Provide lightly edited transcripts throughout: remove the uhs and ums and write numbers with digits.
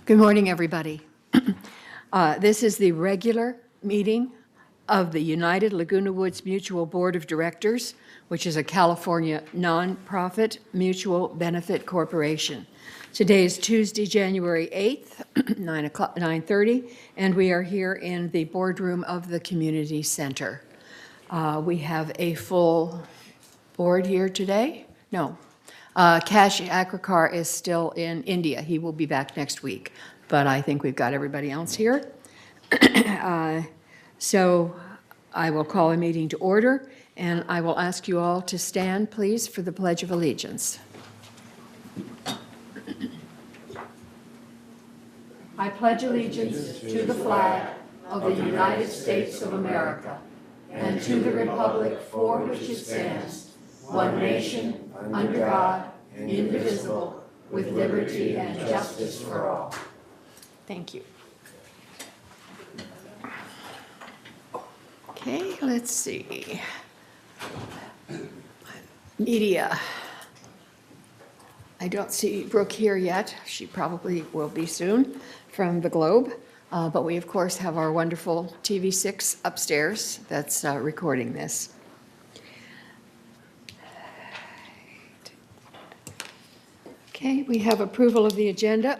Good morning, everybody. This is the regular meeting of the United Laguna Woods Mutual Board of Directors, which is a California nonprofit mutual benefit corporation. Today is Tuesday, January 8th, 9:30, and we are here in the boardroom of the Community Center. We have a full board here today? No. Kash Agrakar is still in India. He will be back next week, but I think we've got everybody else here. So I will call a meeting to order, and I will ask you all to stand, please, for the Pledge of Allegiance. I pledge allegiance to the flag of the United States of America and to the republic for which it stands, one nation, under God, indivisible, with liberty and justice for all. Thank you. Okay, let's see. Media. I don't see Brooke here yet. She probably will be soon from the Globe. But we, of course, have our wonderful TV6 upstairs that's recording this. Okay, we have approval of the agenda.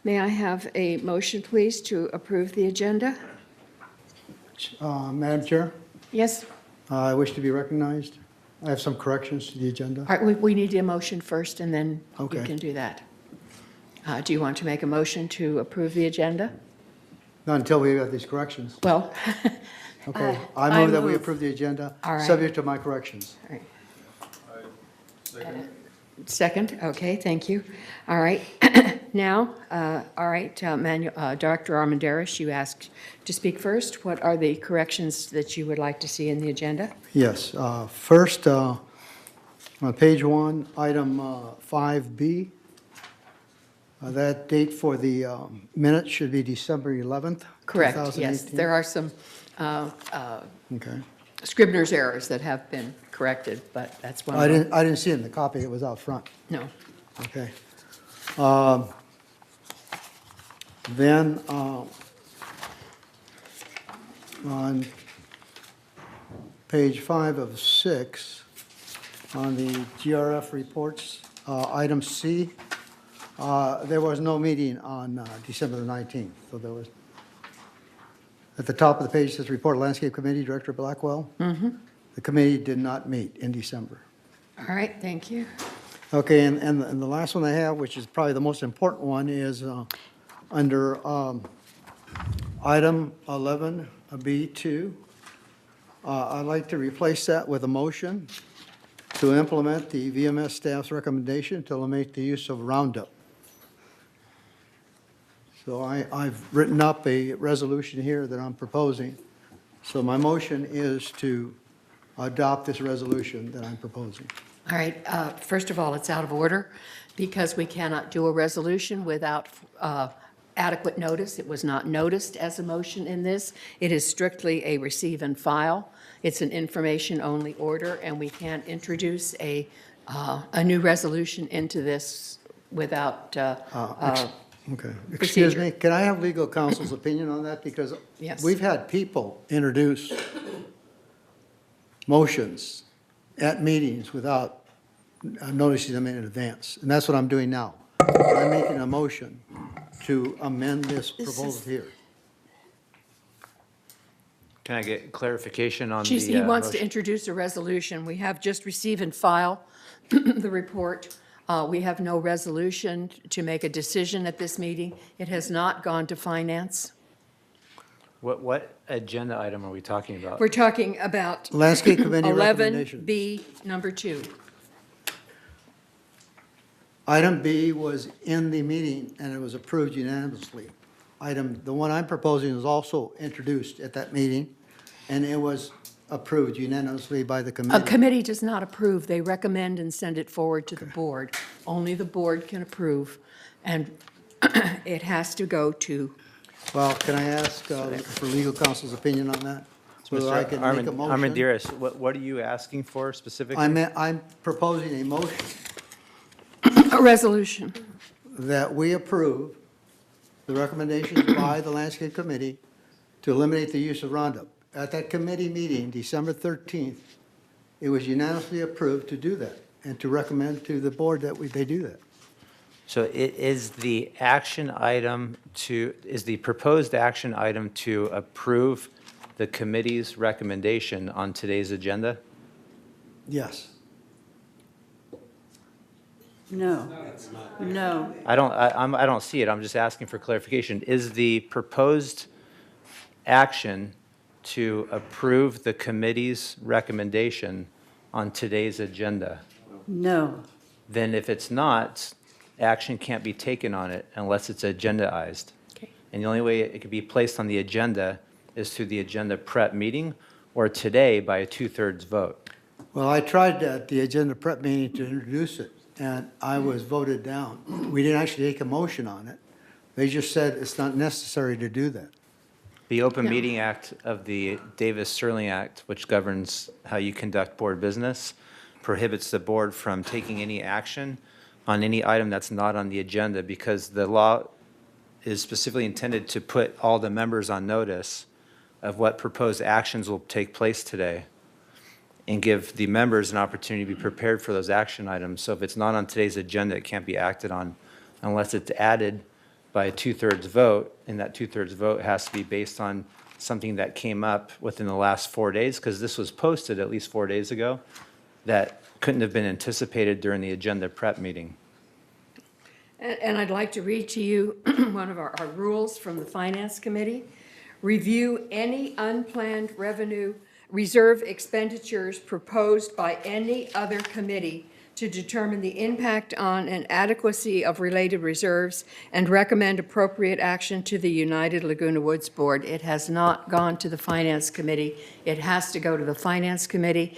May I have a motion, please, to approve the agenda? Madam Chair, Yes? I wish to be recognized. I have some corrections to the agenda. All right, we need a motion first, and then you Okay. can do that. Do you want to make a motion to approve the agenda? Not until we have these corrections. Well, Okay, I I move that we move. approve the agenda, All right. subject to my corrections. all right. Second, okay, thank you. All right, now, all right, Dr. Armendariz, you asked to speak first. What are the corrections that you would like to see in the agenda? Yes, first, on page 1, item 5B, that date for the minutes should be December 11th, Correct, 2018. yes. There are some Okay. Scribner's errors that have been corrected, but that's one I of them. didn't see it in the copy, it was out front. No. Okay. Then, on page 5 of 6, on the GRF reports, item C, there was no meeting on December the 19th. So there was, at the top of the page, it says Report Landscape Committee, Director Blackwell. The committee did not meet in December. All right, thank you. Okay, and the last one I have, which is probably the most important one, is under item 11B2. I'd like to replace that with a motion to implement the VMS staff's recommendation to eliminate the use of Roundup. So I've written up a resolution here that I'm proposing. So my motion is to adopt this resolution that I'm proposing. All right, first of all, it's out of order because we cannot do a resolution without adequate notice. It was not noticed as a motion in this. It is strictly a receive and file. It's an information-only order, and we can't introduce a new resolution into this without Okay, excuse procedure. me, can I have legal counsel's opinion on that? Because Yes. we've had people introduce motions at meetings without noticing them in advance, and that's what I'm doing now. I'm making a motion to amend this proposal here. Can I get clarification on the He wants to motion? introduce a resolution. We have just receive and file the report. We have no resolution to make a decision at this meeting. It has not gone to finance. What agenda item are we talking about? We're talking about Landscape Committee recommendation. 11B, number 2. Item B was in the meeting, and it was approved unanimously. The one I'm proposing was also introduced at that meeting, and it was approved unanimously by the A committee. committee does not approve. They recommend and send it forward to the board. Only the board can approve, and it has to go to, Well, can I ask for legal counsel's opinion on that? So I can make a motion? Armendariz, what are you asking for specifically? I'm proposing a motion a resolution. that we approve the recommendations by the Landscape Committee to eliminate the use of Roundup. At that committee meeting, December 13th, it was unanimously approved to do that and to recommend to the board that they do that. So is the action item is the proposed action item to approve the committee's recommendation on today's agenda? Yes. No. No. I don't see it. I'm just asking for clarification. Is the proposed action to approve the committee's recommendation on today's agenda? No. Then if it's not, action can't be taken on it unless it's agendaized. Okay. And the only way it could be placed on the agenda is through the agenda prep meeting or today by a 2/3 vote. Well, I tried at the agenda prep meeting to introduce it, and I was voted down. We didn't actually take a motion on it. They just said it's not necessary to do that. The Open Yeah. Meeting Act of the Davis-Sterling Act, which governs how you conduct board business, prohibits the board from taking any action on any item that's not on the agenda because the law is specifically intended to put all the members on notice of what proposed actions will take place today and give the members an opportunity to be prepared for those action items. So if it's not on today's agenda, it can't be acted on unless it's added by a 2/3 vote, and that 2/3 vote has to be based on something that came up within the last 4 days, because this was posted at least 4 days ago, that couldn't have been anticipated during the agenda prep meeting. And I'd like to read to you one of our rules from the Finance Committee. Review any unplanned revenue reserve expenditures proposed by any other committee to determine the impact on and adequacy of related reserves and recommend appropriate action to the United Laguna Woods Board. It has not gone to the Finance Committee. It has to go to the Finance Committee.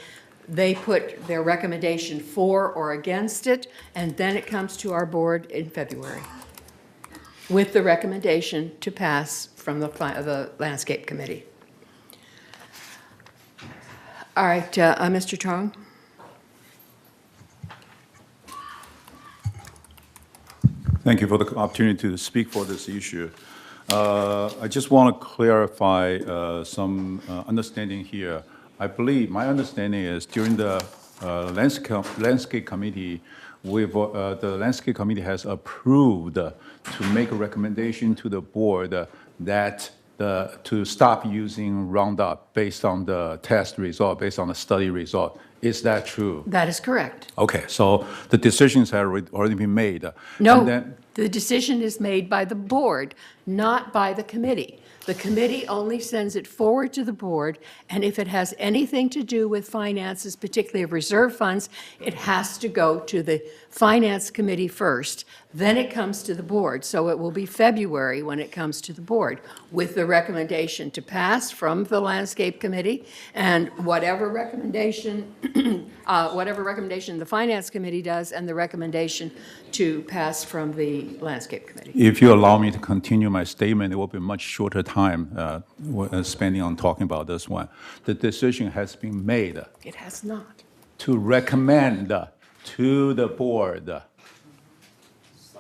They put their recommendation for or against it, and then it comes to our board in February with the recommendation to pass from the Landscape Committee. All right, Mr. Chong? Thank you for the opportunity to speak for this issue. I just want to clarify some understanding here. I believe, my understanding is during the Landscape Committee, the Landscape Committee has approved to make a recommendation to the board that to stop using Roundup based on the test result, based on the study result. Is that true? That is correct. Okay, so the decisions have already been made. No, And then, the decision is made by the board, not by the committee. The committee only sends it forward to the board, and if it has anything to do with finances, particularly of reserve funds, it has to go to the Finance Committee first. Then it comes to the board. So it will be February when it comes to the board with the recommendation to pass from the Landscape Committee, and whatever recommendation the Finance Committee does, and the recommendation to pass from the Landscape Committee. if you allow me to continue my statement, it will be much shorter time spending on talking about this one. The decision has been made It has not. to recommend to the board.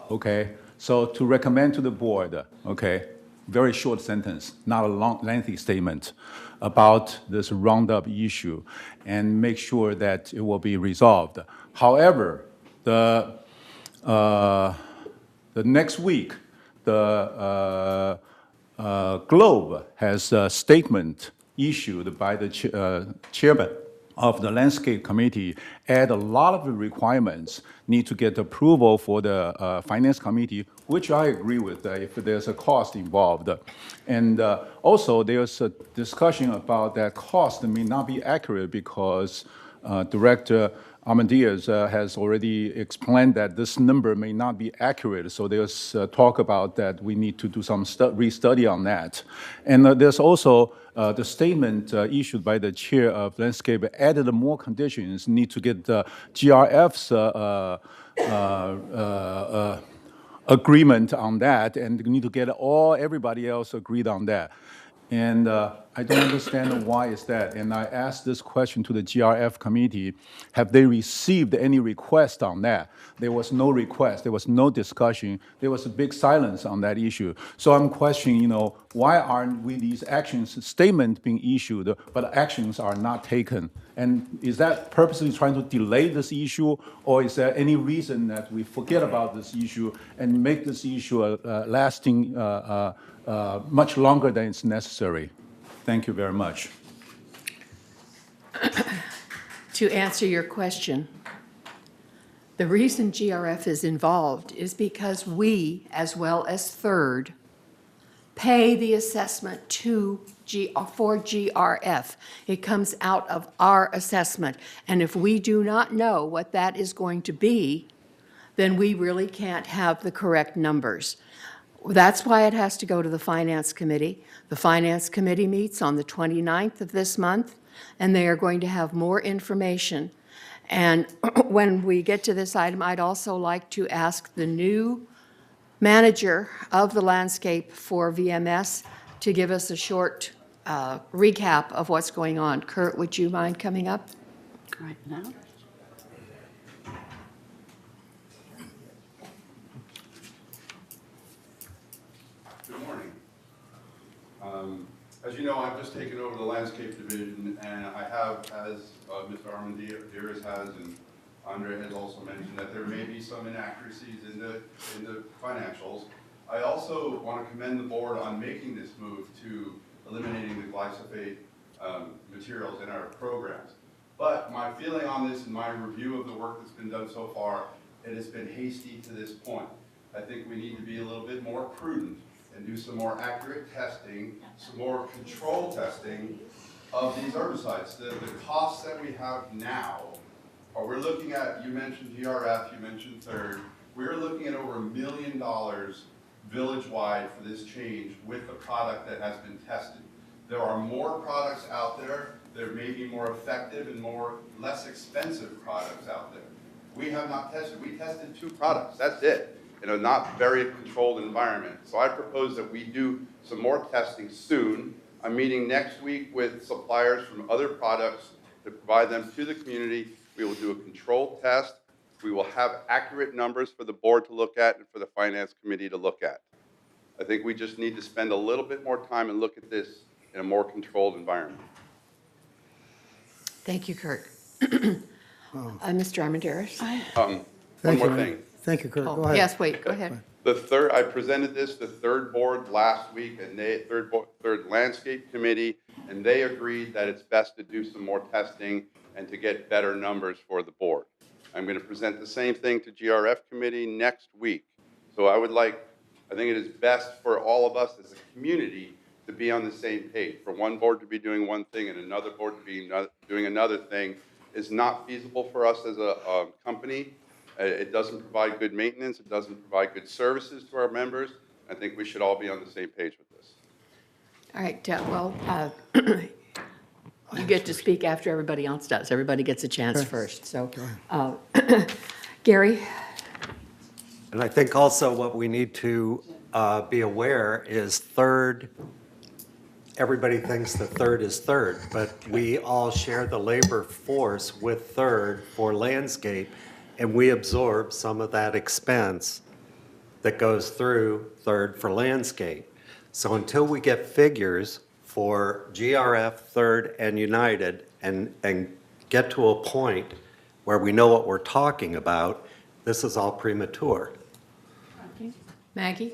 Okay, so to recommend to the board, okay, very short sentence, not a long, lengthy statement about this Roundup issue, and make sure that it will be resolved. However, the next week, the Globe has a statement issued by the chairman of the Landscape Committee, add a lot of the requirements need to get approval for the Finance Committee, which I agree with if there's a cost involved. And also there's a discussion about that cost may not be accurate because Director Armendariz has already explained that this number may not be accurate. So there's talk about that we need to do some restudy on that. And there's also the statement issued by the chair of Landscape added more conditions, need to get the GRF's agreement on that, and need to get everybody else agreed on that. And I don't understand why is that. And I asked this question to the GRF committee. Have they received any request on that? There was no request. There was no discussion. There was a big silence on that issue. So I'm questioning, why aren't we these actions statement being issued, but actions are not taken? And is that purposely trying to delay this issue, or is there any reason that we forget about this issue and make this issue lasting much longer than it's necessary? Thank you very much. To answer your question, the reason GRF is involved is because we, as well as Third, pay the assessment for GRF. It comes out of our assessment. And if we do not know what that is going to be, then we really can't have the correct numbers. That's why it has to go to the Finance Committee. The Finance Committee meets on the 29th of this month, and they are going to have more information. And when we get to this item, I'd also like to ask the new manager of the landscape for VMS to give us a short recap of what's going on. Kurt, would you mind coming up? Right now? Good morning. As you know, I've just taken over the landscape division, and I have, as Mr. Armendariz has, and Andre has also mentioned, that there may be some inaccuracies in the financials. I also want to commend the board on making this move to eliminating the glyphosate materials in our programs. But my feeling on this and my review of the work that's been done so far, it has been hasty to this point. I think we need to be a little bit more prudent and do some more accurate testing, some more control testing of these herbicides. The costs that we have now, or we're looking at, you mentioned GRF, you mentioned Third, we're looking at over $1 million village-wide for this change with the product that has been tested. There are more products out there. There may be more effective and less expensive products out there. We have not tested. We tested 2 products. That's it, in a not very controlled environment. So I propose that we do some more testing soon. I'm meeting next week with suppliers from other products to provide them to the community. We will do a controlled test. We will have accurate numbers for the board to look at and for the finance committee to look at. I think we just need to spend a little bit more time and look at this in a more controlled environment. Thank you, Kurt. Mr. Armendariz? One Thank more you. thing. Thank you, Kurt. Go Oh, ahead. yes, wait, go ahead. I presented this to Third Board last week, and Third Landscape Committee, and they agreed that it's best to do some more testing and to get better numbers for the board. I'm going to present the same thing to GRF Committee next week. So I think it is best for all of us as a community to be on the same page. For one board to be doing one thing and another board to be doing another thing is not feasible for us as a company. It doesn't provide good maintenance. It doesn't provide good services to our members. I think we should all be on the same page with this. All right, you get to speak after everybody else does. Everybody gets a chance first, so. Gary? And I think also what we need to be aware is Third, everybody thinks that Third is Third, but we all share the labor force with Third for landscape, and we absorb some of that expense that goes through Third for landscape. So until we get figures for GRF, Third, and United, and get to a point where we know what we're talking about, this is all premature. Maggie?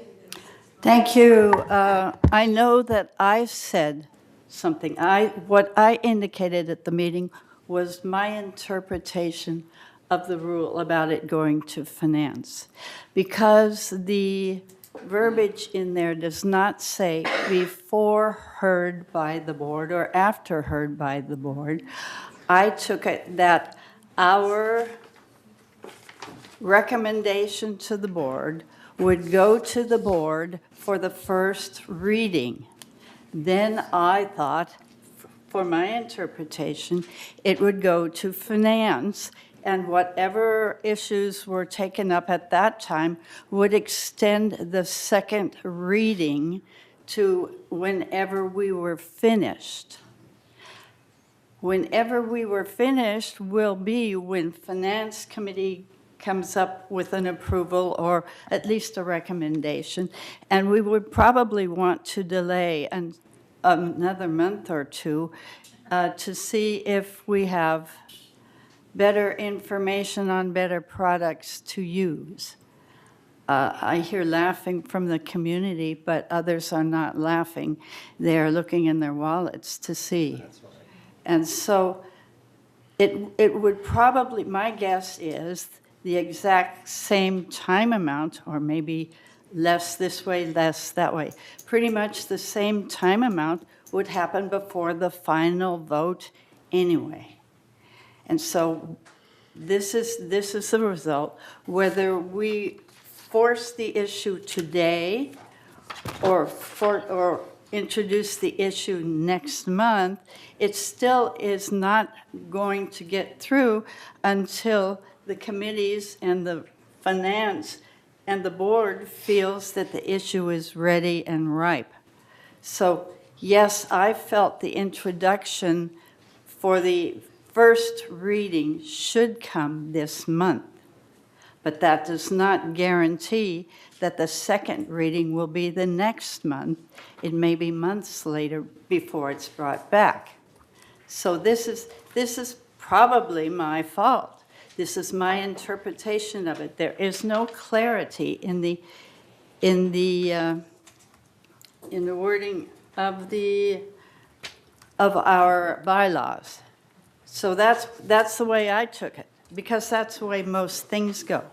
Thank you. I know that I said something. What I indicated at the meeting was my interpretation of the rule about it going to finance. Because the verbiage in there does not say before heard by the board or after heard by the board, I took it that our recommendation to the board would go to the board for the first reading. Then I thought, for my interpretation, it would go to finance, and whatever issues were taken up at that time would extend the second reading to whenever we were finished. Whenever we were finished will be when Finance Committee comes up with an approval or at least a recommendation. And we would probably want to delay another month or two to see if we have better information on better products to use. I hear laughing from the community, but others are not laughing. They are looking in their wallets to see. And so it would probably, my guess is the exact same time amount, or maybe less this way, less that way. Pretty much the same time amount would happen before the final vote anyway. And so this is the result. Whether we force the issue today or introduce the issue next month, it still is not going to get through until the committees and the finance and the board feels that the issue is ready and ripe. So yes, I felt the introduction for the first reading should come this month, but that does not guarantee that the second reading will be the next month. It may be months later before it's brought back. So this is probably my fault. This is my interpretation of it. There is no clarity in the wording of our bylaws. So that's the way I took it, because that's the way most things go.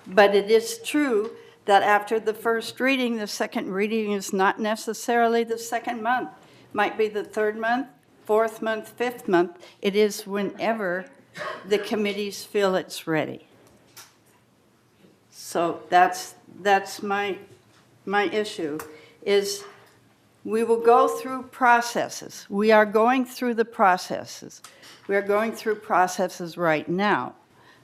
But it is true that after the first reading, the second reading is not necessarily the second month. Might be the third month, fourth month, fifth month. It is whenever the committees feel it's ready. So that's my issue, is we will go through processes. We are going through the processes. We are going through processes right now.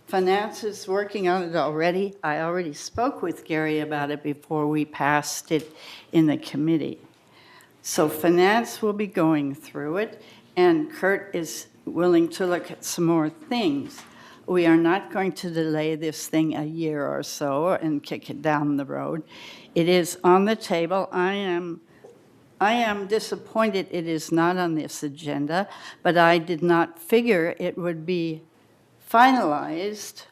Finance is working on it already. I already spoke with Gary about it before we passed it in the committee. So Finance will be going through it, and Kurt is willing to look at some more things. We are not going to delay this thing a year or so and kick it down the road. It is on the table. I am disappointed it is not on this agenda, but I did not figure it would be finalized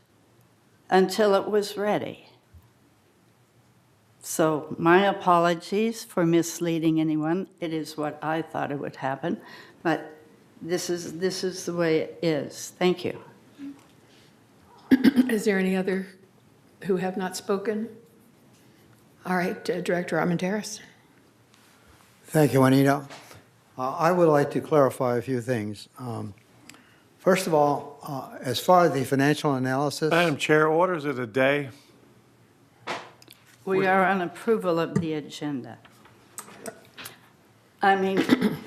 until it was ready. So my apologies for misleading anyone. It is what I thought it would happen, but this is the way it is. Thank you. Is there any other who have not spoken? All right, Director Armenteros. Thank you, Juanita. I would like to clarify a few things. First of all, as far as the financial analysis, Madam Chair, orders of the day. We are on approval of the agenda. I mean,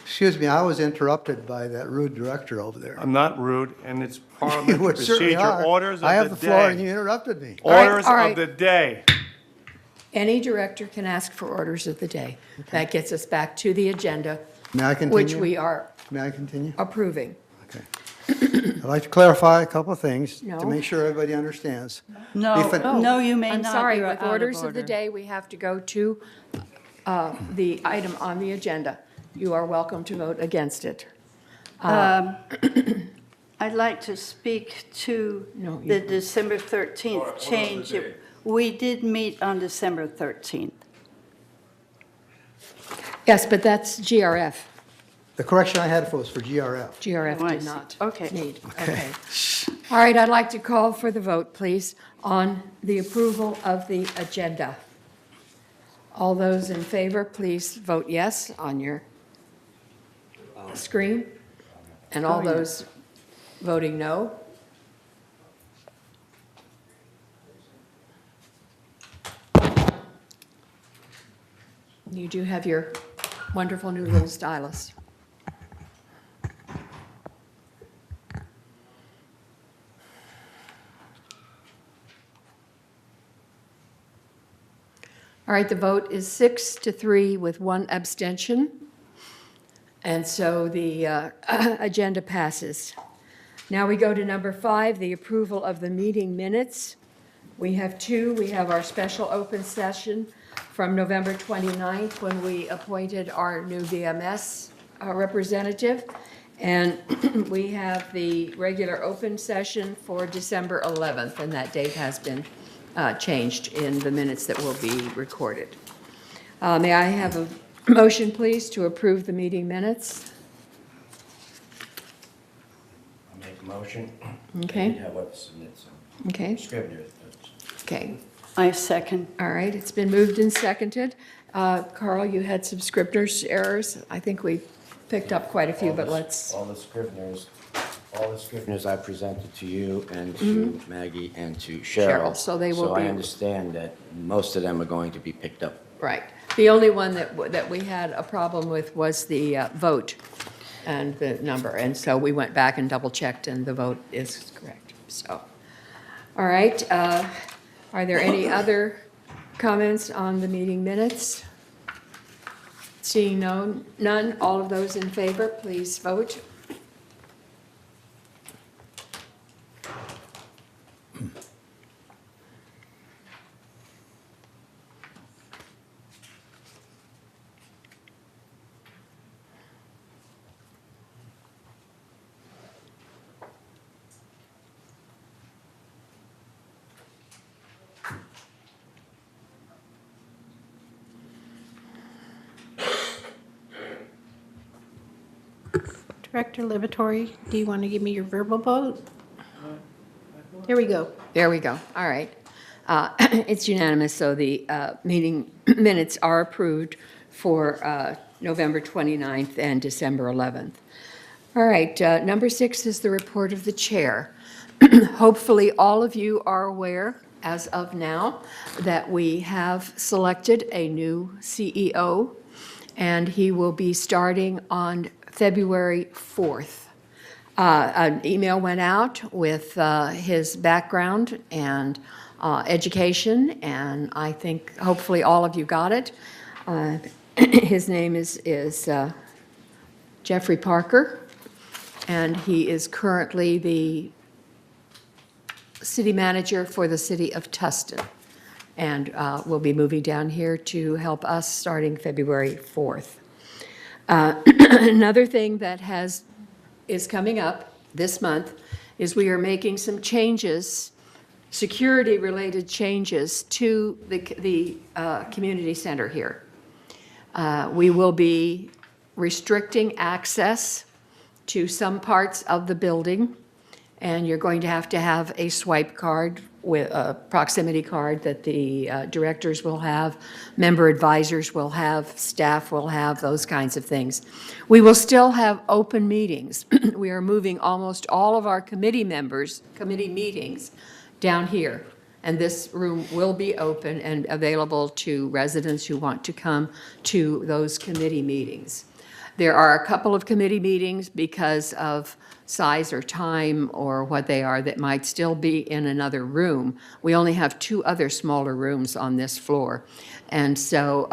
excuse me, I was interrupted by that rude director over there. I'm not rude, and it's You parliamentary would certainly procedure. are. Orders I have of the the floor and you day. interrupted me. Orders All right. of the day. Any director can ask for orders of the day. That gets us back to the agenda, May I continue? which we are May I continue? approving. Okay. I'd like to clarify a couple of things No. to make sure everybody understands. no, The fin- no, you may I'm not. sorry, You're with out orders of the order. day, we have to go to the item on the agenda. You are welcome to vote against it. I'd like to speak to No, you- the December 13th change. We did meet on December 13th. Yes, but that's GRF. The correction I had was for GRF. GRF Oh, I did see. not Okay. need. Okay. All right, I'd like to call for the vote, please, on the approval of the agenda. All those in favor, please vote yes on your screen. And all those voting no. You do have your wonderful new little stylus. All right, the vote is 6-3 with one abstention. And so the agenda passes. Now we go to number 5, the approval of the meeting minutes. We have two. We have our special open session from November 29th when we appointed our new VMS representative. And we have the regular open session for December 11th, and that date has been changed in the minutes that will be recorded. May I have a motion, please, to approve the meeting minutes? I'll make a motion. Okay. Have what submit some Okay, Scrivener's. okay. I second. All right, it's been moved and seconded. Carl, you had some Scribner's errors. I think we picked up quite a few, but let's, All the Scriveners I presented to you and to Maggie and to Cheryl. Cheryl, so they will So I be- understand that most of them are going to be picked up. right. The only one that we had a problem with was the vote and the number. And so we went back and double-checked, and the vote is correct. So, all right. Are there any other comments on the meeting minutes? Seeing none, all of those in favor, please vote. Director Liberatory, do you want to give me your verbal vote? There we go. There we go. All right. It's unanimous, so the meeting minutes are approved for November 29th and December 11th. All right, number 6 is the report of the chair. Hopefully, all of you are aware, as of now, that we have selected a new CEO, and he will be starting on February 4th. An email went out with his background and education, and I think hopefully all of you got it. His name is Jeffrey Parker, and he is currently the city manager for the city of Tustin, and will be moving down here to help us starting February 4th. Another thing that is coming up this month is we are making some changes, security-related changes to the community center here. We will be restricting access to some parts of the building, and you're going to have a swipe card with a proximity card that the directors will have, member advisors will have, staff will have, those kinds of things. We will still have open meetings. We are moving almost all of our committee meetings down here. And this room will be open and available to residents who want to come to those committee meetings. There are a couple of committee meetings because of size or time or what they are that might still be in another room. We only have 2 other smaller rooms on this floor. And so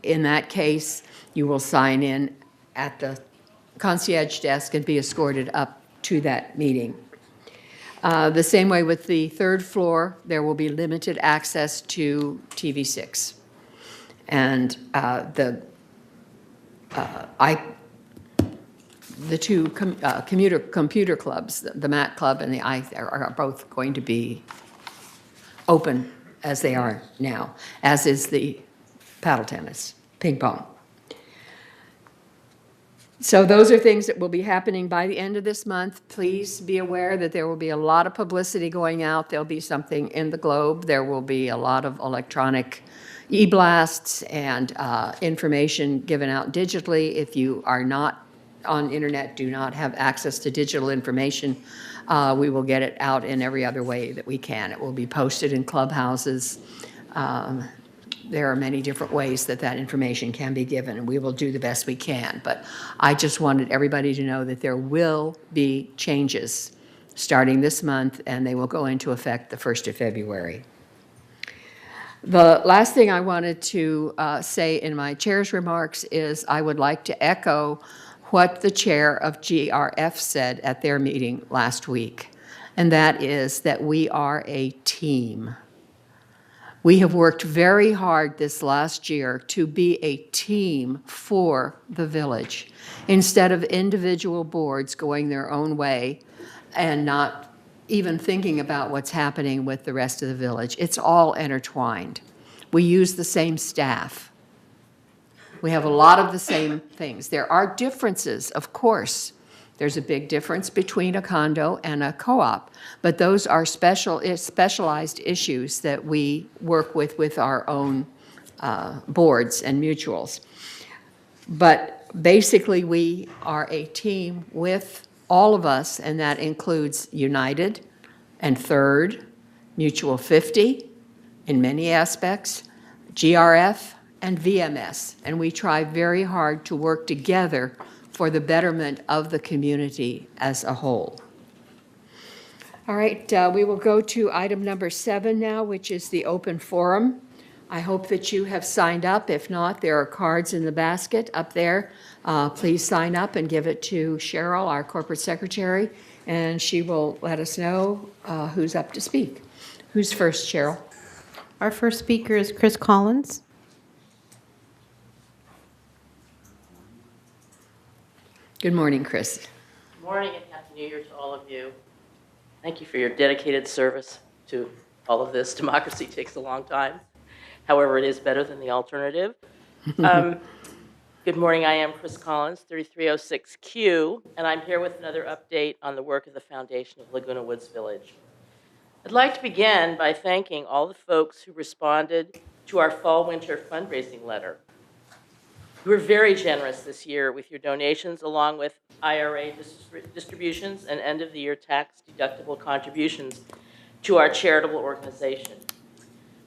in that case, you will sign in at the concierge desk and be escorted up to that meeting. The same way with the 3rd floor, there will be limited access to TV6. And the two computer clubs, the MAT Club and the are both going to be open as they are now, as is the paddle tennis, ping pong. So those are things that will be happening by the end of this month. Please be aware that there will be a lot of publicity going out. There'll be something in the Globe. There will be a lot of electronic e-blasts and information given out digitally. If you are not on internet, do not have access to digital information, we will get it out in every other way that we can. It will be posted in clubhouses. There are many different ways that information can be given, and we will do the best we can. But I just wanted everybody to know that there will be changes starting this month, and they will go into effect the 1st of February. The last thing I wanted to say in my chair's remarks is I would like to echo what the chair of GRF said at their meeting last week, and that is that we are a team. We have worked very hard this last year to be a team for the village, instead of individual boards going their own way and not even thinking about what's happening with the rest of the village. It's all intertwined. We use the same staff. We have a lot of the same things. There are differences, of course. There's a big difference between a condo and a co-op, but those are specialized issues that we work with our own boards and mutuals. But basically, we are a team with all of us, and that includes United and Third, Mutual 50 in many aspects, GRF and VMS. And we try very hard to work together for the betterment of the community as a whole. All right, we will go to item number 7 now, which is the open forum. I hope that you have signed up. If not, there are cards in the basket up there. Please sign up and give it to Cheryl, our corporate secretary, and she will let us know who's up to speak. Who's first, Cheryl? Our first speaker is Chris Collins. Good morning, Chris. Good morning and Happy New Year to all of you. Thank you for your dedicated service to all of this. Democracy takes a long time. However, it is better than the alternative. Good morning, I am Chris Collins, 3306Q, and I'm here with another update on the work of the Foundation of Laguna Woods Village. I'd like to begin by thanking all the folks who responded to our fall-winter fundraising letter. You were very generous this year with your donations, along with IRA distributions and end-of-the-year tax-deductible contributions to our charitable organization.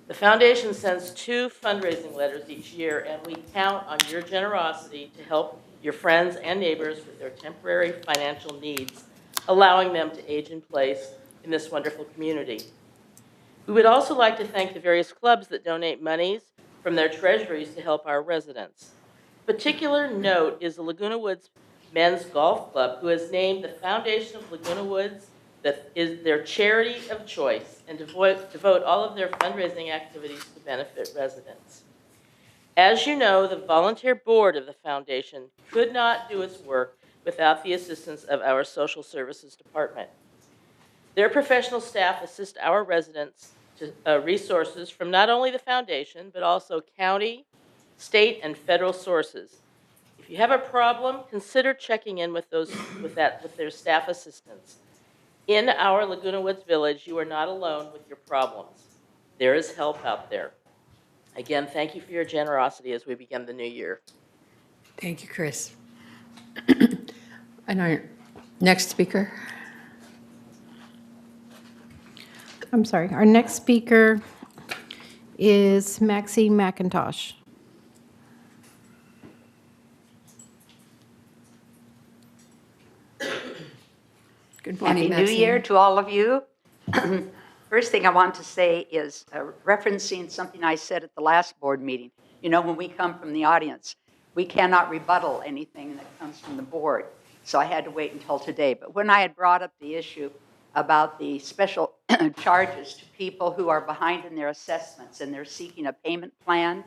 The Foundation sends 2 fundraising letters each year, and we count on your generosity to help your friends and neighbors with their temporary financial needs, allowing them to age in place in this wonderful community. We would also like to thank the various clubs that donate monies from their treasuries to help our residents. Particular note is the Laguna Woods Men's Golf Club, who has named the Foundation of Laguna Woods that is their charity of choice and devote all of their fundraising activities to benefit residents. As you know, the volunteer board of the foundation could not do its work without the assistance of our social services department. Their professional staff assist our residents to resources from not only the foundation, but also county, state, and federal sources. If you have a problem, consider checking in with their staff assistants. In our Laguna Woods Village, you are not alone with your problems. There is help out there. Again, thank you for your generosity as we begin the new year. Thank you, Chris. And our next speaker? I'm sorry. Our next speaker is Maxine McIntosh. Good morning, Happy New Year to all of you. First thing I want to say is referencing something I said at the last board meeting. You know, when we come from the audience, we cannot rebuttal anything that comes from the board. So I had to wait until today. But when I had brought up the issue about the special charges to people who are behind in their assessments and they're seeking a payment plan,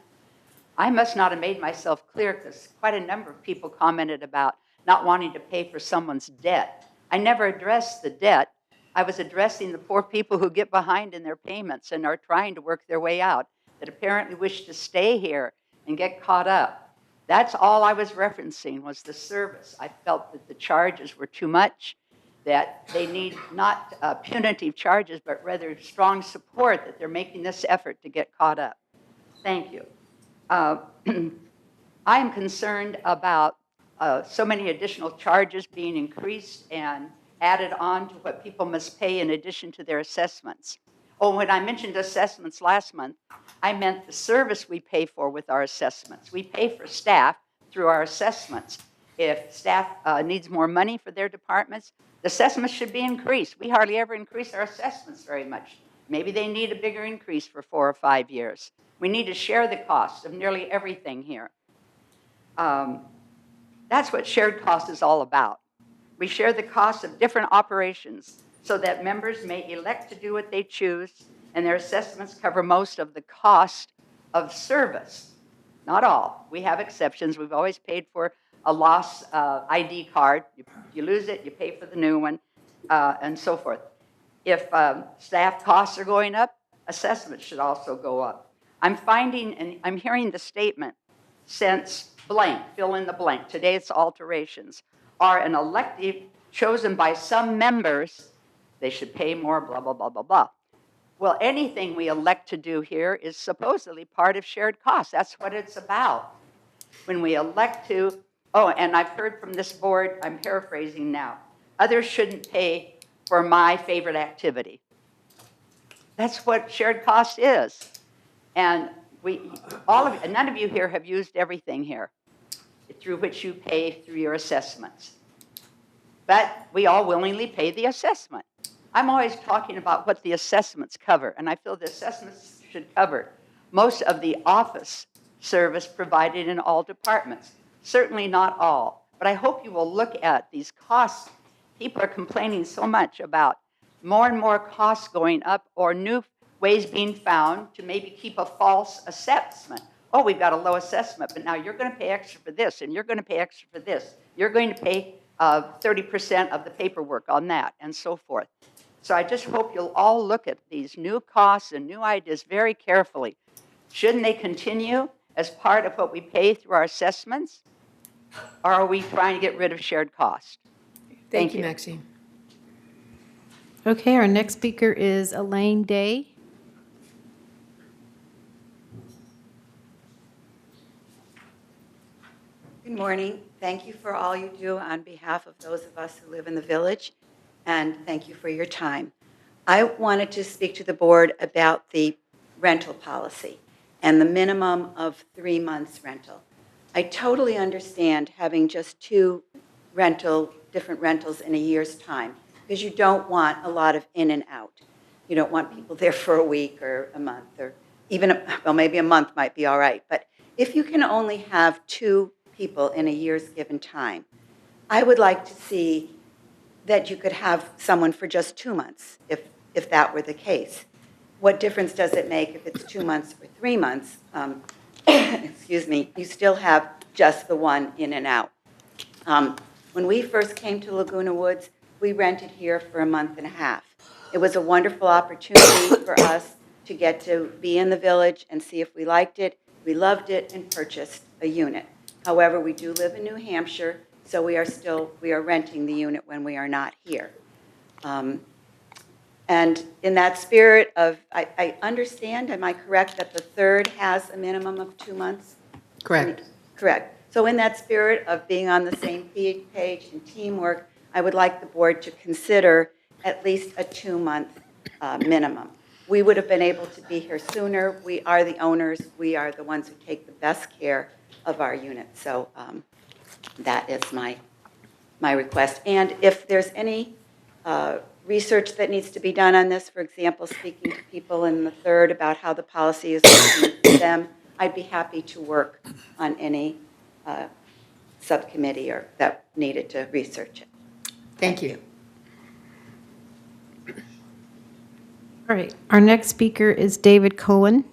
I must not have made myself clear because quite a number of people commented about not wanting to pay for someone's debt. I never addressed the debt. I was addressing the poor people who get behind in their payments and are trying to work their way out, that apparently wish to stay here and get caught up. That's all I was referencing was the service. I felt that the charges were too much, that they need not punitive charges, but rather strong support that they're making this effort to get caught up. Thank you. I am concerned about so many additional charges being increased and added on to what people must pay in addition to their assessments. Oh, when I mentioned assessments last month, I meant the service we pay for with our assessments. We pay for staff through our assessments. If staff needs more money for their departments, the assessments should be increased. We hardly ever increase our assessments very much. Maybe they need a bigger increase for 4 or 5 years. We need to share the cost of nearly everything here. That's what shared cost is all about. We share the cost of different operations so that members may elect to do what they choose, and their assessments cover most of the cost of service. Not all. We have exceptions. We've always paid for a lost ID card. You lose it, you pay for the new one, and so forth. If staff costs are going up, assessments should also go up. I'm finding, and I'm hearing the statement, since blank, fill in the blank, today it's alterations, are an elective chosen by some members, they should pay more, blah, blah, blah, blah, blah. Well, anything we elect to do here is supposedly part of shared costs. That's what it's about. When we elect to, oh, and I've heard from this board, I'm paraphrasing now, others shouldn't pay for my favorite activity. That's what shared cost is. And none of you here have used everything here through which you pay through your assessments. But we all willingly pay the assessment. I'm always talking about what the assessments cover, and I feel the assessments should cover most of the office service provided in all departments. Certainly not all, but I hope you will look at these costs. People are complaining so much about more and more costs going up or new ways being found to maybe keep a false assessment. Oh, we've got a low assessment, but now you're going to pay extra for this, and you're going to pay extra for this. You're going to pay 30% of the paperwork on that, and so forth. So I just hope you'll all look at these new costs and new ideas very carefully. Shouldn't they continue as part of what we pay through our assessments? Or are we trying to get rid of shared cost? Thank you, Maxine. Okay, our next speaker is Elaine Day. Good morning. Thank you for all you do on behalf of those of us who live in the village, and thank you for your time. I wanted to speak to the board about the rental policy and the minimum of 3 months rental. I totally understand having just 2 different rentals in a year's time, because you don't want a lot of in and out. You don't want people there for a week or a month, or even, well, maybe a month might be all right. But if you can only have 2 people in a year's given time, I would like to see that you could have someone for just 2 months, if that were the case. What difference does it make if it's 2 months or 3 months? Excuse me, you still have just the one in and out. When we first came to Laguna Woods, we rented here for a month and a half. It was a wonderful opportunity for us to get to be in the village and see if we liked it. We loved it and purchased a unit. However, we do live in New Hampshire, so we are renting the unit when we are not here. And in that spirit of, I understand, am I correct, that the third has a minimum of 2 months? Correct. Correct. So in that spirit of being on the same page and teamwork, I would like the board to consider at least a 2-month minimum. We would have been able to be here sooner. We are the owners. We are the ones who take the best care of our units. So that is my request. And if there's any research that needs to be done on this, for example, speaking to people in the third about how the policy is working for them, I'd be happy to work on any subcommittee or that needed to research it. Thank you. All right, our next speaker is David Cohen.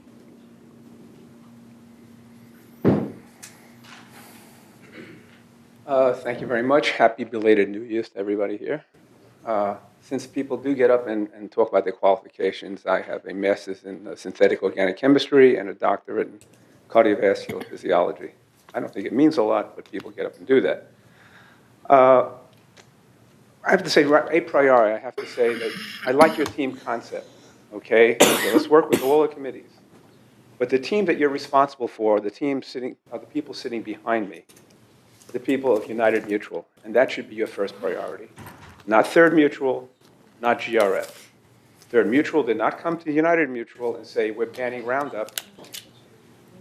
Thank you very much. Happy belated New Year's to everybody here. Since people do get up and talk about their qualifications, I have a master's in synthetic organic chemistry and a doctorate in cardiovascular physiology. I don't think it means a lot, but people get up and do that. I have to say, a priori, I have to say that I like your team concept, okay? So let's work with all the committees. But the team that you're responsible for, the people sitting behind me, the people of United Mutual, and that should be your first priority. Not Third Mutual, not GRF. Third Mutual did not come to United Mutual and say, we're banning Roundup.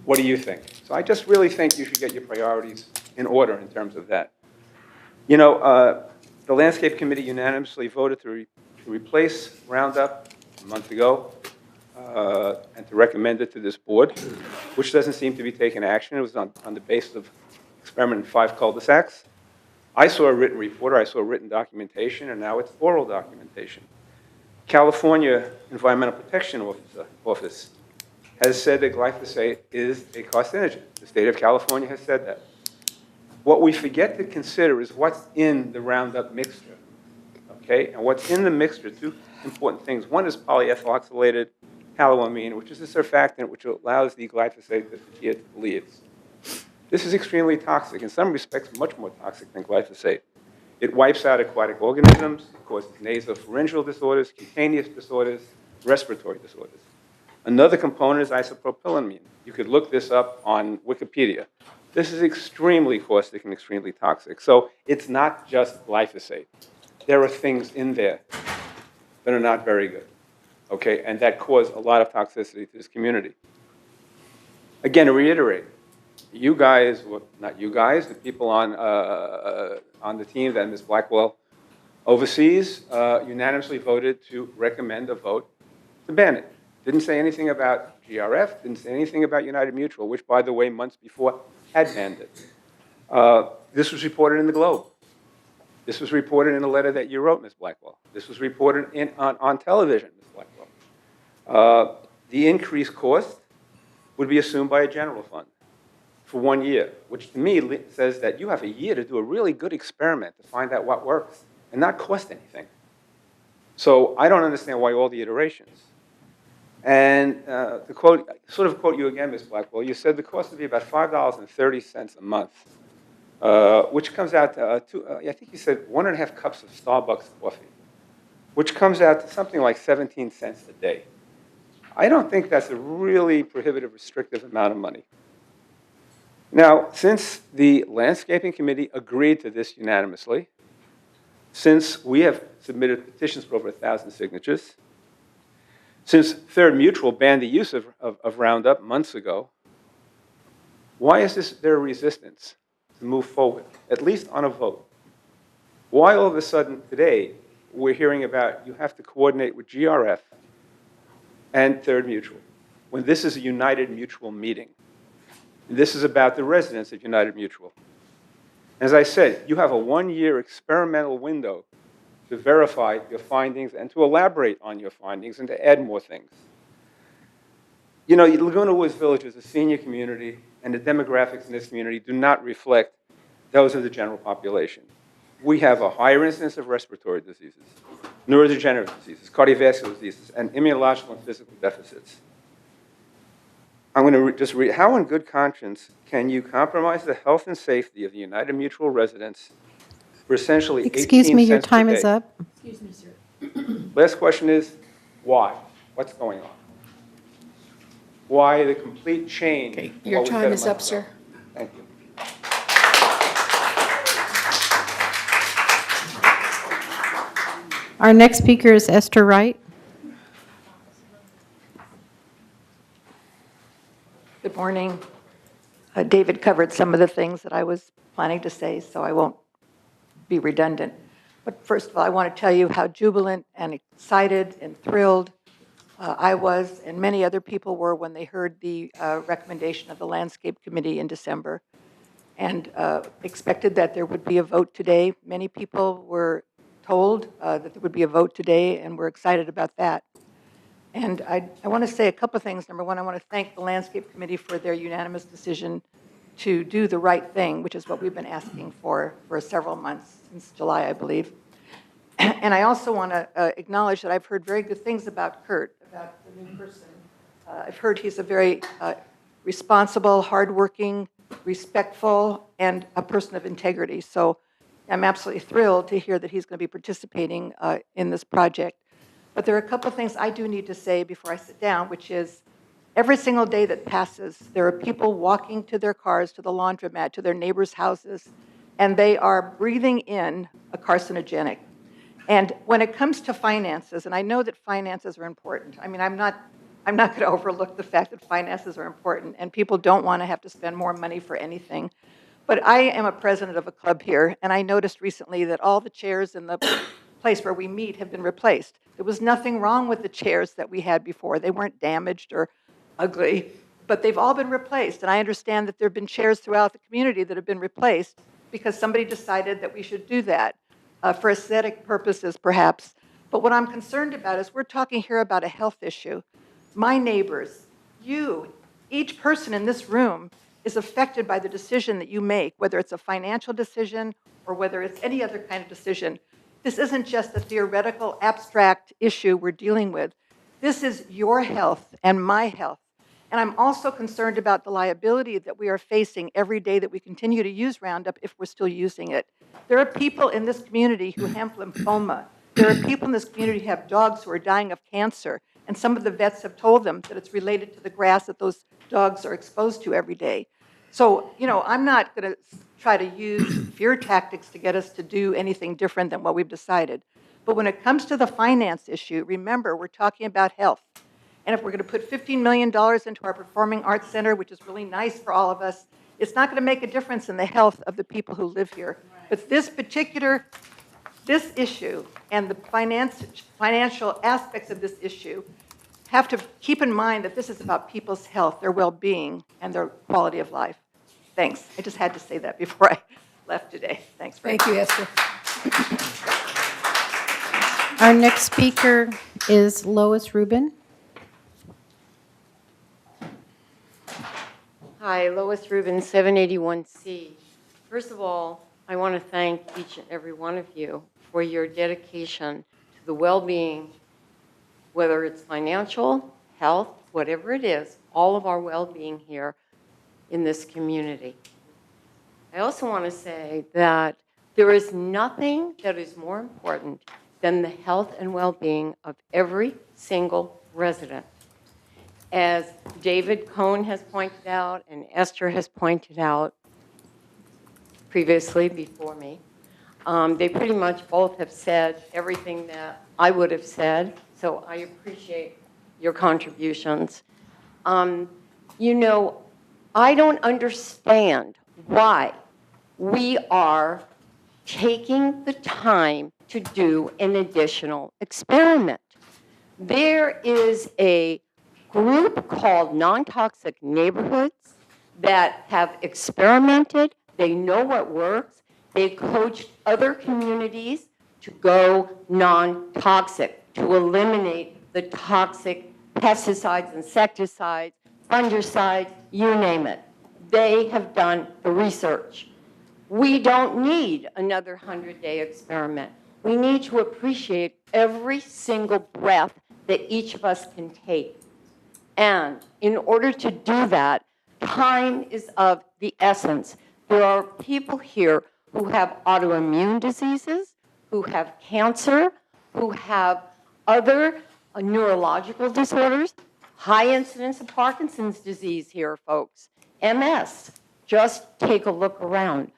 What do you think? So I just really think you should get your priorities in order in terms of that. You know, the Landscape Committee unanimously voted to replace Roundup a month ago. and to recommend it to this board, which doesn't seem to be taking action. It was on the basis of experiment in 5 cul-de-sacs. I saw a written report, I saw written documentation, and now it's oral documentation. California Environmental Protection Office has said that glyphosate is a carcinogen. The state of California has said that. What we forget to consider is what's in the Roundup mixture, okay? And what's in the mixture, 2 important things. One is polyethyloxylated haloamine, which is a surfactant which allows the glyphosate to adhere to the leaves. This is extremely toxic, in some respects much more toxic than glyphosate. It wipes out aquatic organisms, it causes nasopharyngeal disorders, cutaneous disorders, respiratory disorders. Another component is isopropylamine. You could look this up on Wikipedia. This is extremely caustic and extremely toxic. So it's not just glyphosate. There are things in there that are not very good, okay, and that cause a lot of toxicity to this community. Again, to reiterate, you guys, well, not you guys, the people on the team that Ms. Blackwell oversees, unanimously voted to recommend a vote to ban it. Didn't say anything about GRF, didn't say anything about United Mutual, which, by the way, months before had banned it. This was reported in the Globe. This was reported in a letter that you wrote, Ms. Blackwell. This was reported on television, Ms. Blackwell. The increased cost would be assumed by a general fund for 1 year, which to me says that you have a year to do a really good experiment to find out what works and not cost anything. So I don't understand why all the iterations. And to sort of quote you again, Ms. Blackwell, you said the cost would be about $5.30 a month, which comes out to, I think you said 1.5 cups of Starbucks coffee, which comes out to something like 17 cents a day. I don't think that's a really prohibitive, restrictive amount of money. Now, since the Landscaping Committee agreed to this unanimously, since we have submitted petitions for over 1,000 signatures, since Third Mutual banned the use of Roundup months ago, why is there a resistance to move forward, at least on a vote? Why all of a sudden today we're hearing about you have to coordinate with GRF and Third Mutual, when this is a United Mutual meeting? This is about the residents of United Mutual. As I said, you have a 1-year experimental window to verify your findings and to elaborate on your findings and to add more things. You know, Laguna Woods Village is a senior community, and the demographics in this community do not reflect those of the general population. We have a higher incidence of respiratory diseases, neurodegenerative diseases, cardiovascular diseases, and immunological and physical deficits. I'm going to just read, how in good conscience can you compromise the health and safety of the United Mutual residents for essentially 18 Excuse me, your cents per time day? is up. Excuse me, sir. Last question is, why? What's going on? Why the complete change? Okay, from your what we time said a is month up, ago? sir. Thank you. Our next speaker is Esther Wright. Good morning. David covered some of the things that I was planning to say, so I won't be redundant. But first of all, I want to tell you how jubilant and excited and thrilled I was, and many other people were, when they heard the recommendation of the Landscape Committee in December, and expected that there would be a vote today. Many people were told that there would be a vote today, and we're excited about that. And I want to say a couple of things. Number one, I want to thank the Landscape Committee for their unanimous decision to do the right thing, which is what we've been asking for several months, since July, I believe. And I also want to acknowledge that I've heard very good things about Kurt, about the new person. I've heard he's a very responsible, hardworking, respectful, and a person of integrity. So I'm absolutely thrilled to hear that he's going to be participating in this project. But there are a couple of things I do need to say before I sit down, which is every single day that passes, there are people walking to their cars, to the laundromat, to their neighbors' houses, and they are breathing in a carcinogenic. And when it comes to finances, and I know that finances are important. I mean, I'm not going to overlook the fact that finances are important, and people don't want to have to spend more money for anything. But I am a president of a club here, and I noticed recently that all the chairs in the place where we meet have been replaced. There was nothing wrong with the chairs that we had before. They weren't damaged or ugly, but they've all been replaced. And I understand that there have been chairs throughout the community that have been replaced because somebody decided that we should do that for aesthetic purposes, perhaps. But what I'm concerned about is we're talking here about a health issue. My neighbors, you, each person in this room is affected by the decision that you make, whether it's a financial decision or whether it's any other kind of decision. This isn't just a theoretical, abstract issue we're dealing with. This is your health and my health. And I'm also concerned about the liability that we are facing every day that we continue to use Roundup if we're still using it. There are people in this community who have lymphoma. There are people in this community who have dogs who are dying of cancer. And some of the vets have told them that it's related to the grass that those dogs are exposed to every day. So, I'm not going to try to use fear tactics to get us to do anything different than what we've decided. But when it comes to the finance issue, remember, we're talking about health. And if we're going to put $15 million into our Performing Arts Center, which is really nice for all of us, it's not going to make a difference in the health of the people who live here. But this issue and the financial aspects of this issue have to keep in mind that this is about people's health, their well-being, and their quality of life. Thanks. I just had to say that before I left today. Thanks. Thank you, Esther. Our next speaker is Lois Rubin. Hi, Lois Rubin, 781C. First of all, I want to thank each and every one of you for your dedication to the well-being, whether it's financial, health, whatever it is, all of our well-being here in this community. I also want to say that there is nothing that is more important than the health and well-being of every single resident. As David Cohn has pointed out and Esther has pointed out previously before me, they pretty much both have said everything that I would have said, so I appreciate your contributions. I don't understand why we are taking the time to do an additional experiment. There is a group called Non-Toxic Neighborhoods that have experimented. They know what works. They coached other communities to go non-toxic, to eliminate the toxic pesticides, insecticides, fungicides, you name it. They have done the research. We don't need another 100-day experiment. We need to appreciate every single breath that each of us can take. And in order to do that, time is of the essence. There are people here who have autoimmune diseases, who have cancer, who have other neurological disorders, high incidence of Parkinson's disease here, folks, MS. Just take a look around.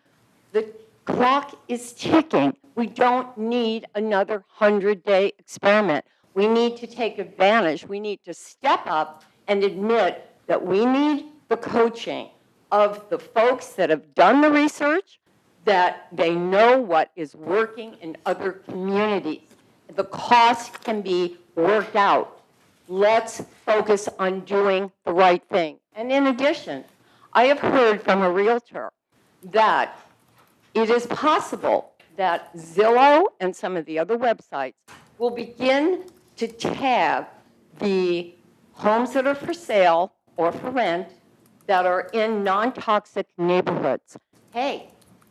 The clock is ticking. We don't need another 100-day experiment. We need to take advantage. We need to step up and admit that we need the coaching of the folks that have done the research, that they know what is working in other communities. The cost can be worked out. Let's focus on doing the right thing. And in addition, I have heard from a realtor that it is possible that Zillow and some of the other websites will begin to tag the homes that are for sale or for rent that are in non-toxic neighborhoods. Hey,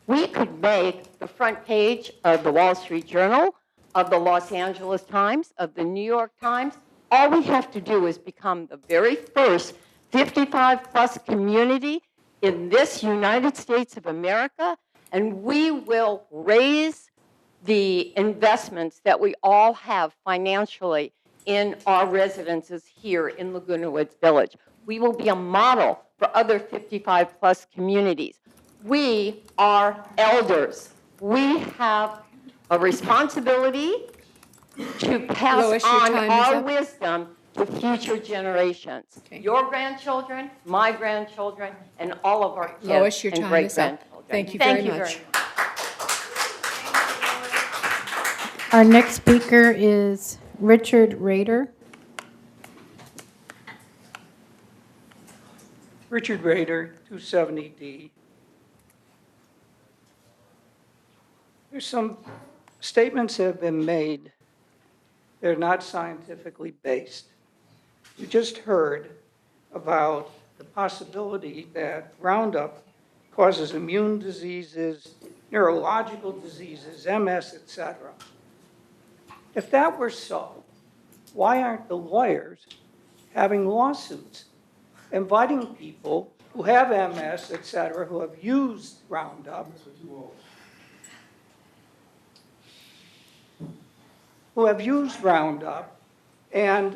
we could make the front page of the Wall Street Journal, of the Los Angeles Times, of the New York Times. All we have to do is become the very first 55-plus community in this United States of America, and we will raise the investments that we all have financially in our residences here in Laguna Woods Village. We will be a model for other 55-plus communities. We are elders. We have a responsibility to pass Lois, your on time is our up. wisdom to future generations. Okay. Your grandchildren, my grandchildren, and all of our kids Lois, your and time is up. great-grandchildren. Thank you very much. Our next speaker is Richard Rader. Richard Rader, 270D. There's some statements that have been made. They're not scientifically based. You just heard about the possibility that Roundup causes immune diseases, neurological diseases, MS, etc. If that were so, why aren't the lawyers having lawsuits inviting people who have MS, etc., who have used Roundup, and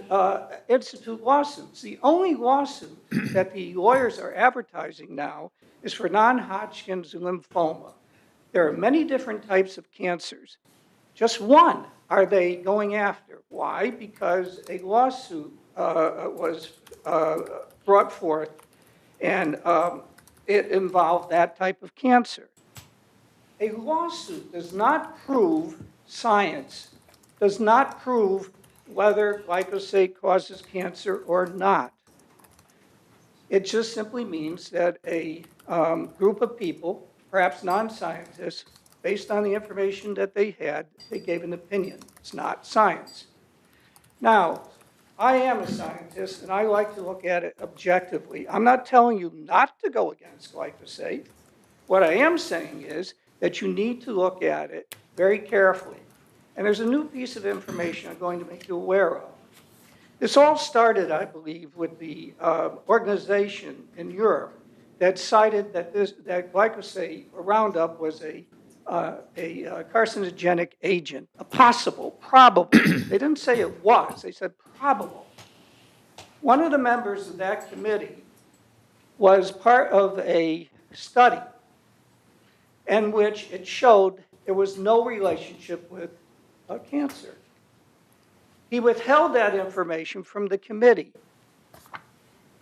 institute lawsuits? The only lawsuit that the lawyers are advertising now is for non-Hodgkin's lymphoma. There are many different types of cancers. Just one are they going after. Why? Because a lawsuit was brought forth, and it involved that type of cancer. A lawsuit does not prove science, does not prove whether glyphosate causes cancer or not. It just simply means that a group of people, perhaps non-scientists, based on the information that they had, they gave an opinion. It's not science. Now, I am a scientist, and I like to look at it objectively. I'm not telling you not to go against glyphosate. What I am saying is that you need to look at it very carefully. And there's a new piece of information I'm going to make you aware of. This all started, I believe, with the organization in Europe that cited that glyphosate, or Roundup, was a carcinogenic agent, a possible, probable. They didn't say it was, they said probable. One of the members of that committee was part of a study in which it showed there was no relationship with cancer. He withheld that information from the committee.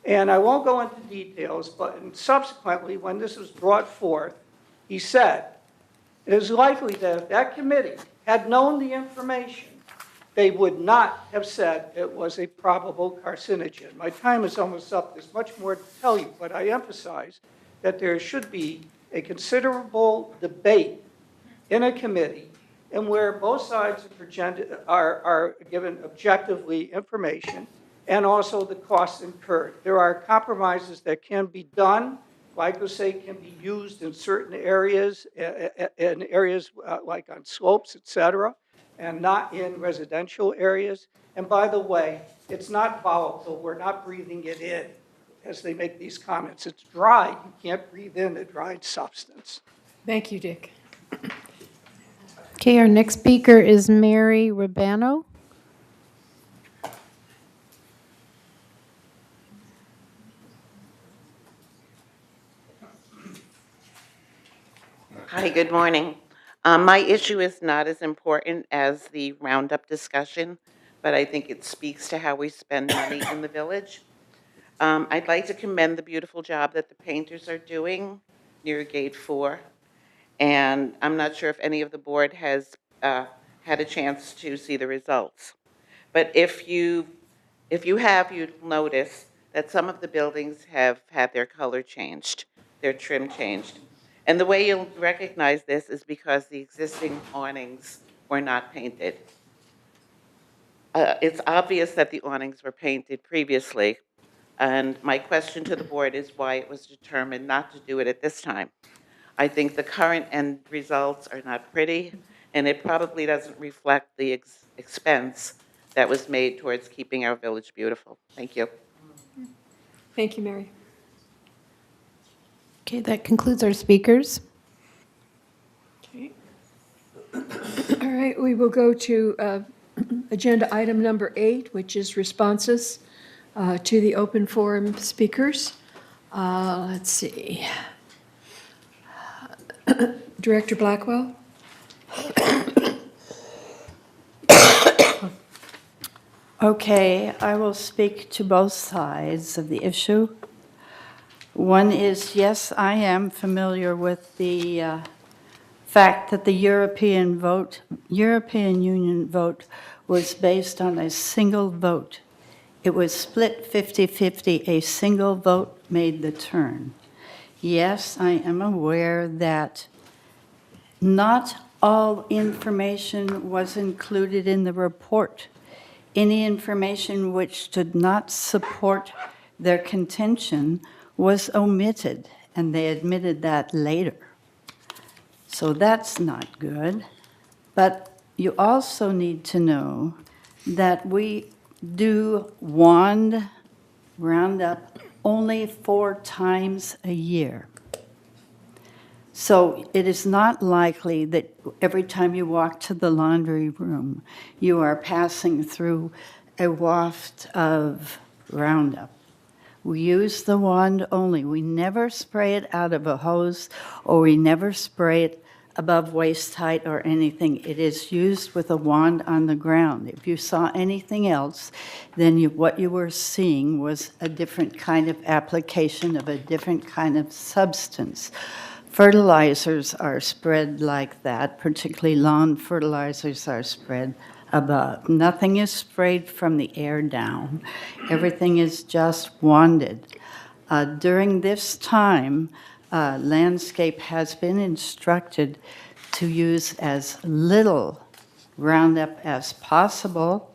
And I won't go into details, but subsequently, when this was brought forth, he said, it is likely that if that committee had known the information, they would not have said it was a probable carcinogen. My time is almost up. There's much more to tell you, but I emphasize that there should be a considerable debate in a committee and where both sides are given objectively information and also the costs incurred. There are compromises that can be done. Glyphosate can be used in certain areas, like on slopes, et cetera, and not in residential areas. And by the way, it's not volatile. We're not breathing it in as they make these comments. It's dry. You can't breathe in a dried substance. Thank you, Dick. Okay, our next speaker is Mary Rubano. Hi, good morning. My issue is not as important as the Roundup discussion, but I think it speaks to how we spend money in the village. I'd like to commend the beautiful job that the painters are doing near Gate 4. And I'm not sure if any of the board has had a chance to see the results. But if you have, you'll notice that some of the buildings have had their color changed, their trim changed. And the way you'll recognize this is because the existing awnings were not painted. It's obvious that the awnings were painted previously, and my question to the board is why it was determined not to do it at this time. I think the current end results are not pretty, and it probably doesn't reflect the expense that was made towards keeping our village beautiful. Thank you. Thank you, Mary. Okay, that concludes our speakers. Okay. All right, we will go to agenda item number 8, which is responses to the open forum speakers. Let's see. Director Blackwell? Okay, I will speak to both sides of the issue. One is, yes, I am familiar with the fact that the European Union vote was based on a single vote. It was split 50-50. A single vote made the turn. Yes, I am aware that not all information was included in the report. Any information which did not support their contention was omitted, and they admitted that later. So that's not good. But you also need to know that we do wand roundup only 4 times a year. So it is not likely that every time you walk to the laundry room, you are passing through a waft of Roundup. We use the wand only. We never spray it out of a hose, or we never spray it above waist height or anything. It is used with a wand on the ground. If you saw anything else, then what you were seeing was a different kind of application of a different kind of substance. Fertilizers are spread like that, particularly lawn fertilizers are spread above. Nothing is sprayed from the air down. Everything is just wanded. During this time, Landscape has been instructed to use as little Roundup as possible,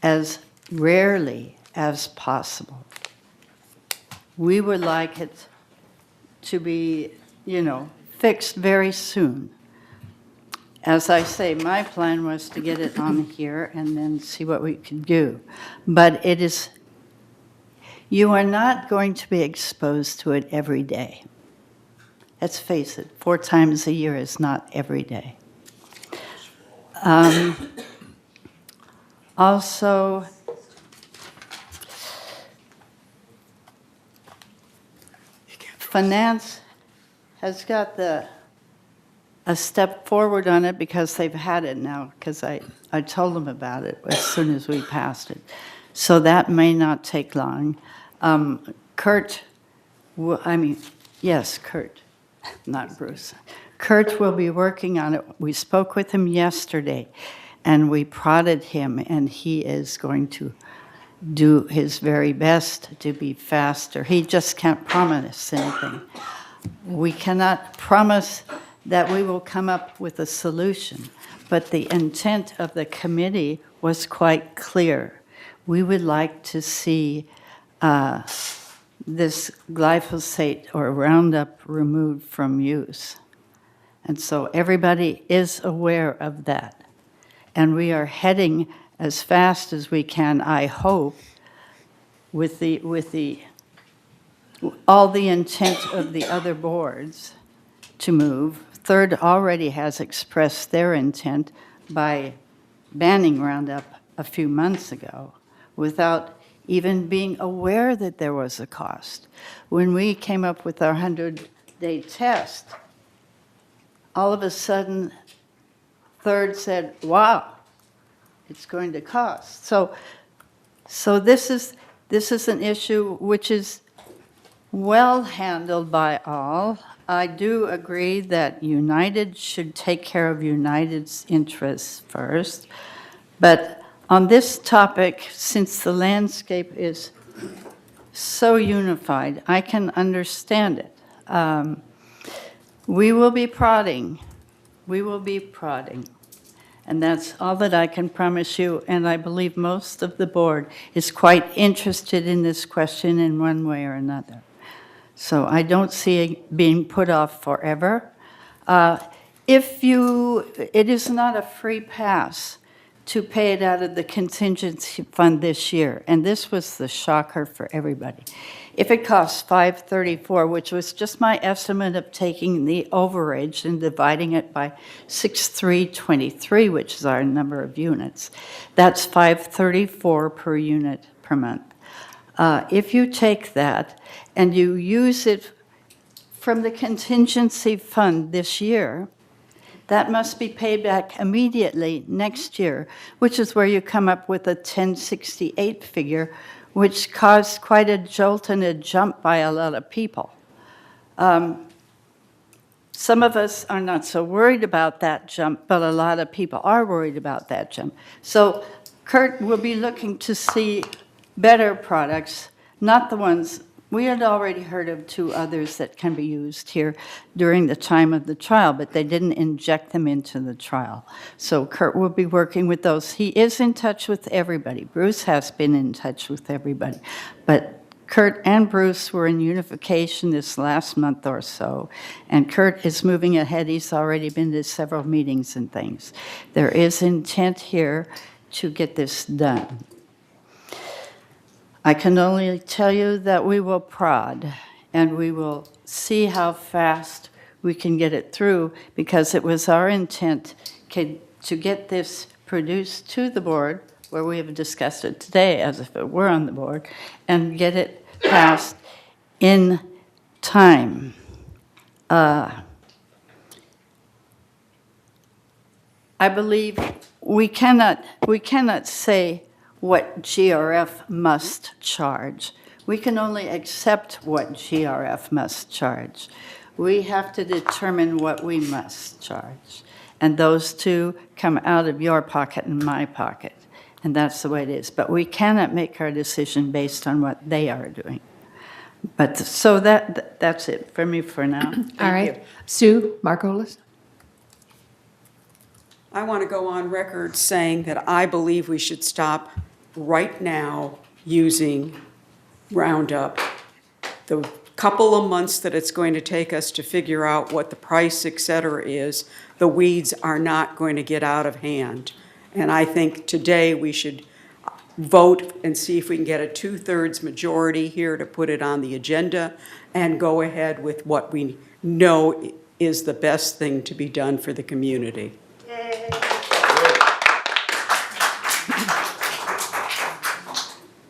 as rarely as possible. We would like it to be, fixed very soon. As I say, my plan was to get it on here and then see what we could do. But you are not going to be exposed to it every day. Let's face it, 4 times a year is not every day. Also, Finance has got a step forward on it because they've had it now, because I told them about it as soon as we passed it. So that may not take long. Kurt, not Bruce. Kurt will be working on it. We spoke with him yesterday, and we prodded him, and he is going to do his very best to be faster. He just can't promise anything. We cannot promise that we will come up with a solution, but the intent of the committee was quite clear. We would like to see this glyphosate or Roundup removed from use. And so everybody is aware of that. And we are heading as fast as we can, I hope, with all the intent of the other boards to move. Third already has expressed their intent by banning Roundup a few months ago without even being aware that there was a cost. When we came up with our 100-day test, all of a sudden, Third said, wow, it's going to cost. So this is an issue which is well handled by all. I do agree that United should take care of United's interests first. But on this topic, since the landscape is so unified, I can understand it. We will be prodding. We will be prodding. And that's all that I can promise you. And I believe most of the board is quite interested in this question in one way or another. So I don't see it being put off forever. It is not a free pass to pay it out of the contingency fund this year. And this was the shocker for everybody. If it costs $534, which was just my estimate of taking the overage and dividing it by 6,323, which is our number of units, that's $534 per unit per month. If you take that and you use it from the contingency fund this year, that must be paid back immediately next year, which is where you come up with a 1068 figure, which caused quite a jolt and a jump by a lot of people. some of us are not so worried about that jump, but a lot of people are worried about that jump. So Kurt will be looking to see better products, not the ones, we had already heard of 2 others that can be used here during the time of the trial, but they didn't inject them into the trial. So Kurt will be working with those. He is in touch with everybody. Bruce has been in touch with everybody. But Kurt and Bruce were in unification this last month or so, and Kurt is moving ahead. He's already been to several meetings and things. There is intent here to get this done. I can only tell you that we will prod, and we will see how fast we can get it through, because it was our intent to get this produced to the board, where we have discussed it today as if it were on the board, and get it passed in time. I believe we cannot say what GRF must charge. We can only accept what GRF must charge. We have to determine what we must charge. And those 2 come out of your pocket and my pocket. And that's the way it is. But we cannot make our decision based on what they are doing. But so that's it for me for now. All right. Sue Margolis? I want to go on record saying that I believe we should stop right now using Roundup. The couple of months that it's going to take us to figure out what the price, et cetera, is, the weeds are not going to get out of hand. And I think today we should vote and see if we can get a 2/3 majority here to put it on the agenda and go ahead with what we know is the best thing to be done for the community.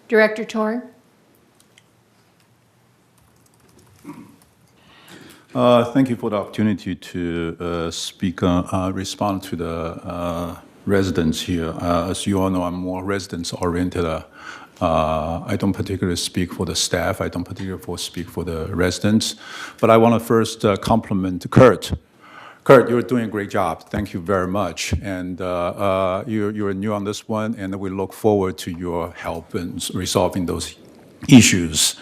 Director Torn? Thank you for the opportunity to speak, respond to the residents here. As you all know, I'm more residents-oriented. I don't particularly speak for the staff. I don't particularly speak for the residents. But I want to first compliment Kurt. Kurt, you're doing a great job. Thank you very much. And you're new on this one, and we look forward to your help in resolving those issues.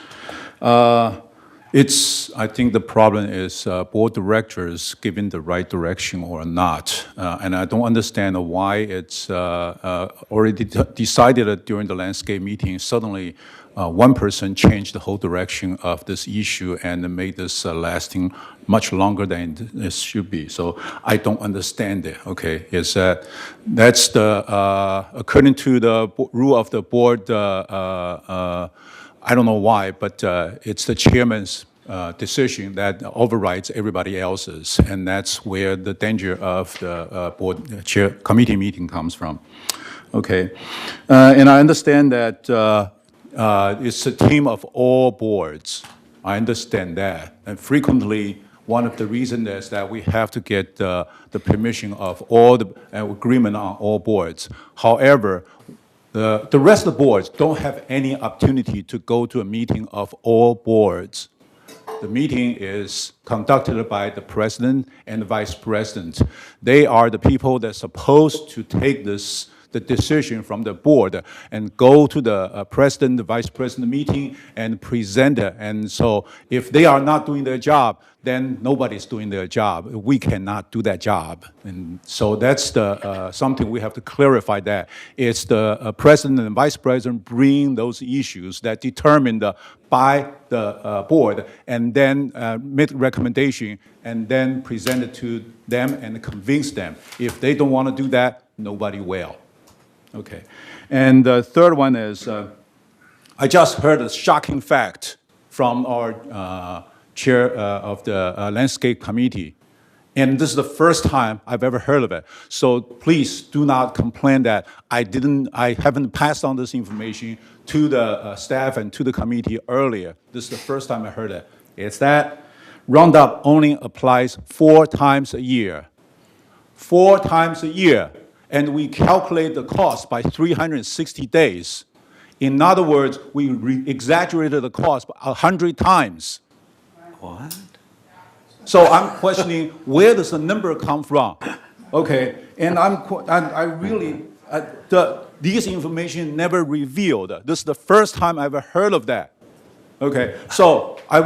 I think the problem is board directors giving the right direction or not. And I don't understand why it's already decided during the landscape meeting, suddenly one person changed the whole direction of this issue and made this lasting much longer than it should be. So I don't understand it, okay? That's according to the rule of the board, I don't know why, but it's the chairman's decision that overrides everybody else's, and that's where the danger of the board chair committee meeting comes from. Okay, and I understand that it's a team of all boards. I understand that, and frequently one of the reasons is that we have to get the permission of all the agreement on all boards. However, the rest of the boards don't have any opportunity to go to a meeting of all boards. The meeting is conducted by the president and the vice president. They are the people that are supposed to take the decision from the board and go to the president, the vice president meeting and present it. And so if they are not doing their job, then nobody's doing their job. We cannot do that job. And so that's something we have to clarify, that it's the president and vice president bring those issues that determined by the board and then make recommendation and then present it to them and convince them. If they don't want to do that, nobody will. Okay. And the third one is, I just heard a shocking fact from our chair of the landscape committee. And this is the first time I've ever heard of it. So please do not complain that I haven't passed on this information to the staff and to the committee earlier. This is the first time I heard it. It's that Roundup only applies 4 times a year. 4 times a year. And we calculate the cost by 360 days. In other words, we exaggerated the cost 100 times. What? So I'm questioning, where does the number come from? Okay, and I really, these information never revealed. This is the first time I've ever heard of that. Okay, so I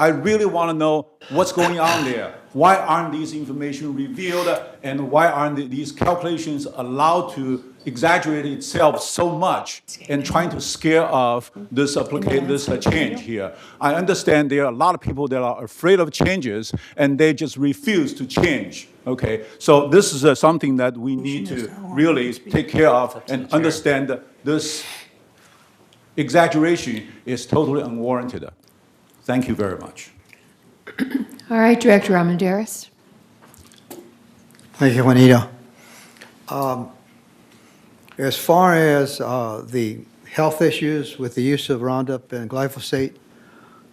really want to know what's going on there. Why aren't these information revealed, and why aren't these calculations allowed to exaggerate itself so much and trying to scare off this change here? I understand there are a lot of people that are afraid of changes and they just refuse to change. Okay, so this is something that we need to really take care of and understand that this exaggeration is totally unwarranted. Thank you very much. All right, Director Armendariz. Thank you, Juanita. As far as the health issues with the use of Roundup and glyphosate,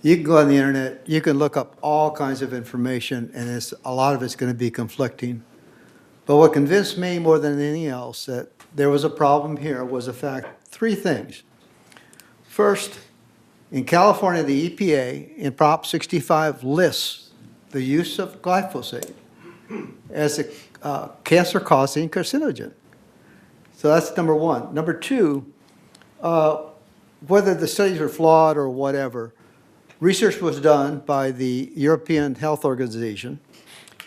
you can go on the internet, you can look up all kinds of information, and a lot of it's going to be conflicting. But what convinced me more than anything else that there was a problem here was the fact, three things. First, in California, the EPA in Prop 65 lists the use of glyphosate as a cancer-causing carcinogen. So that's number one. Number two, whether the studies are flawed or whatever, research was done by the European Health Organization,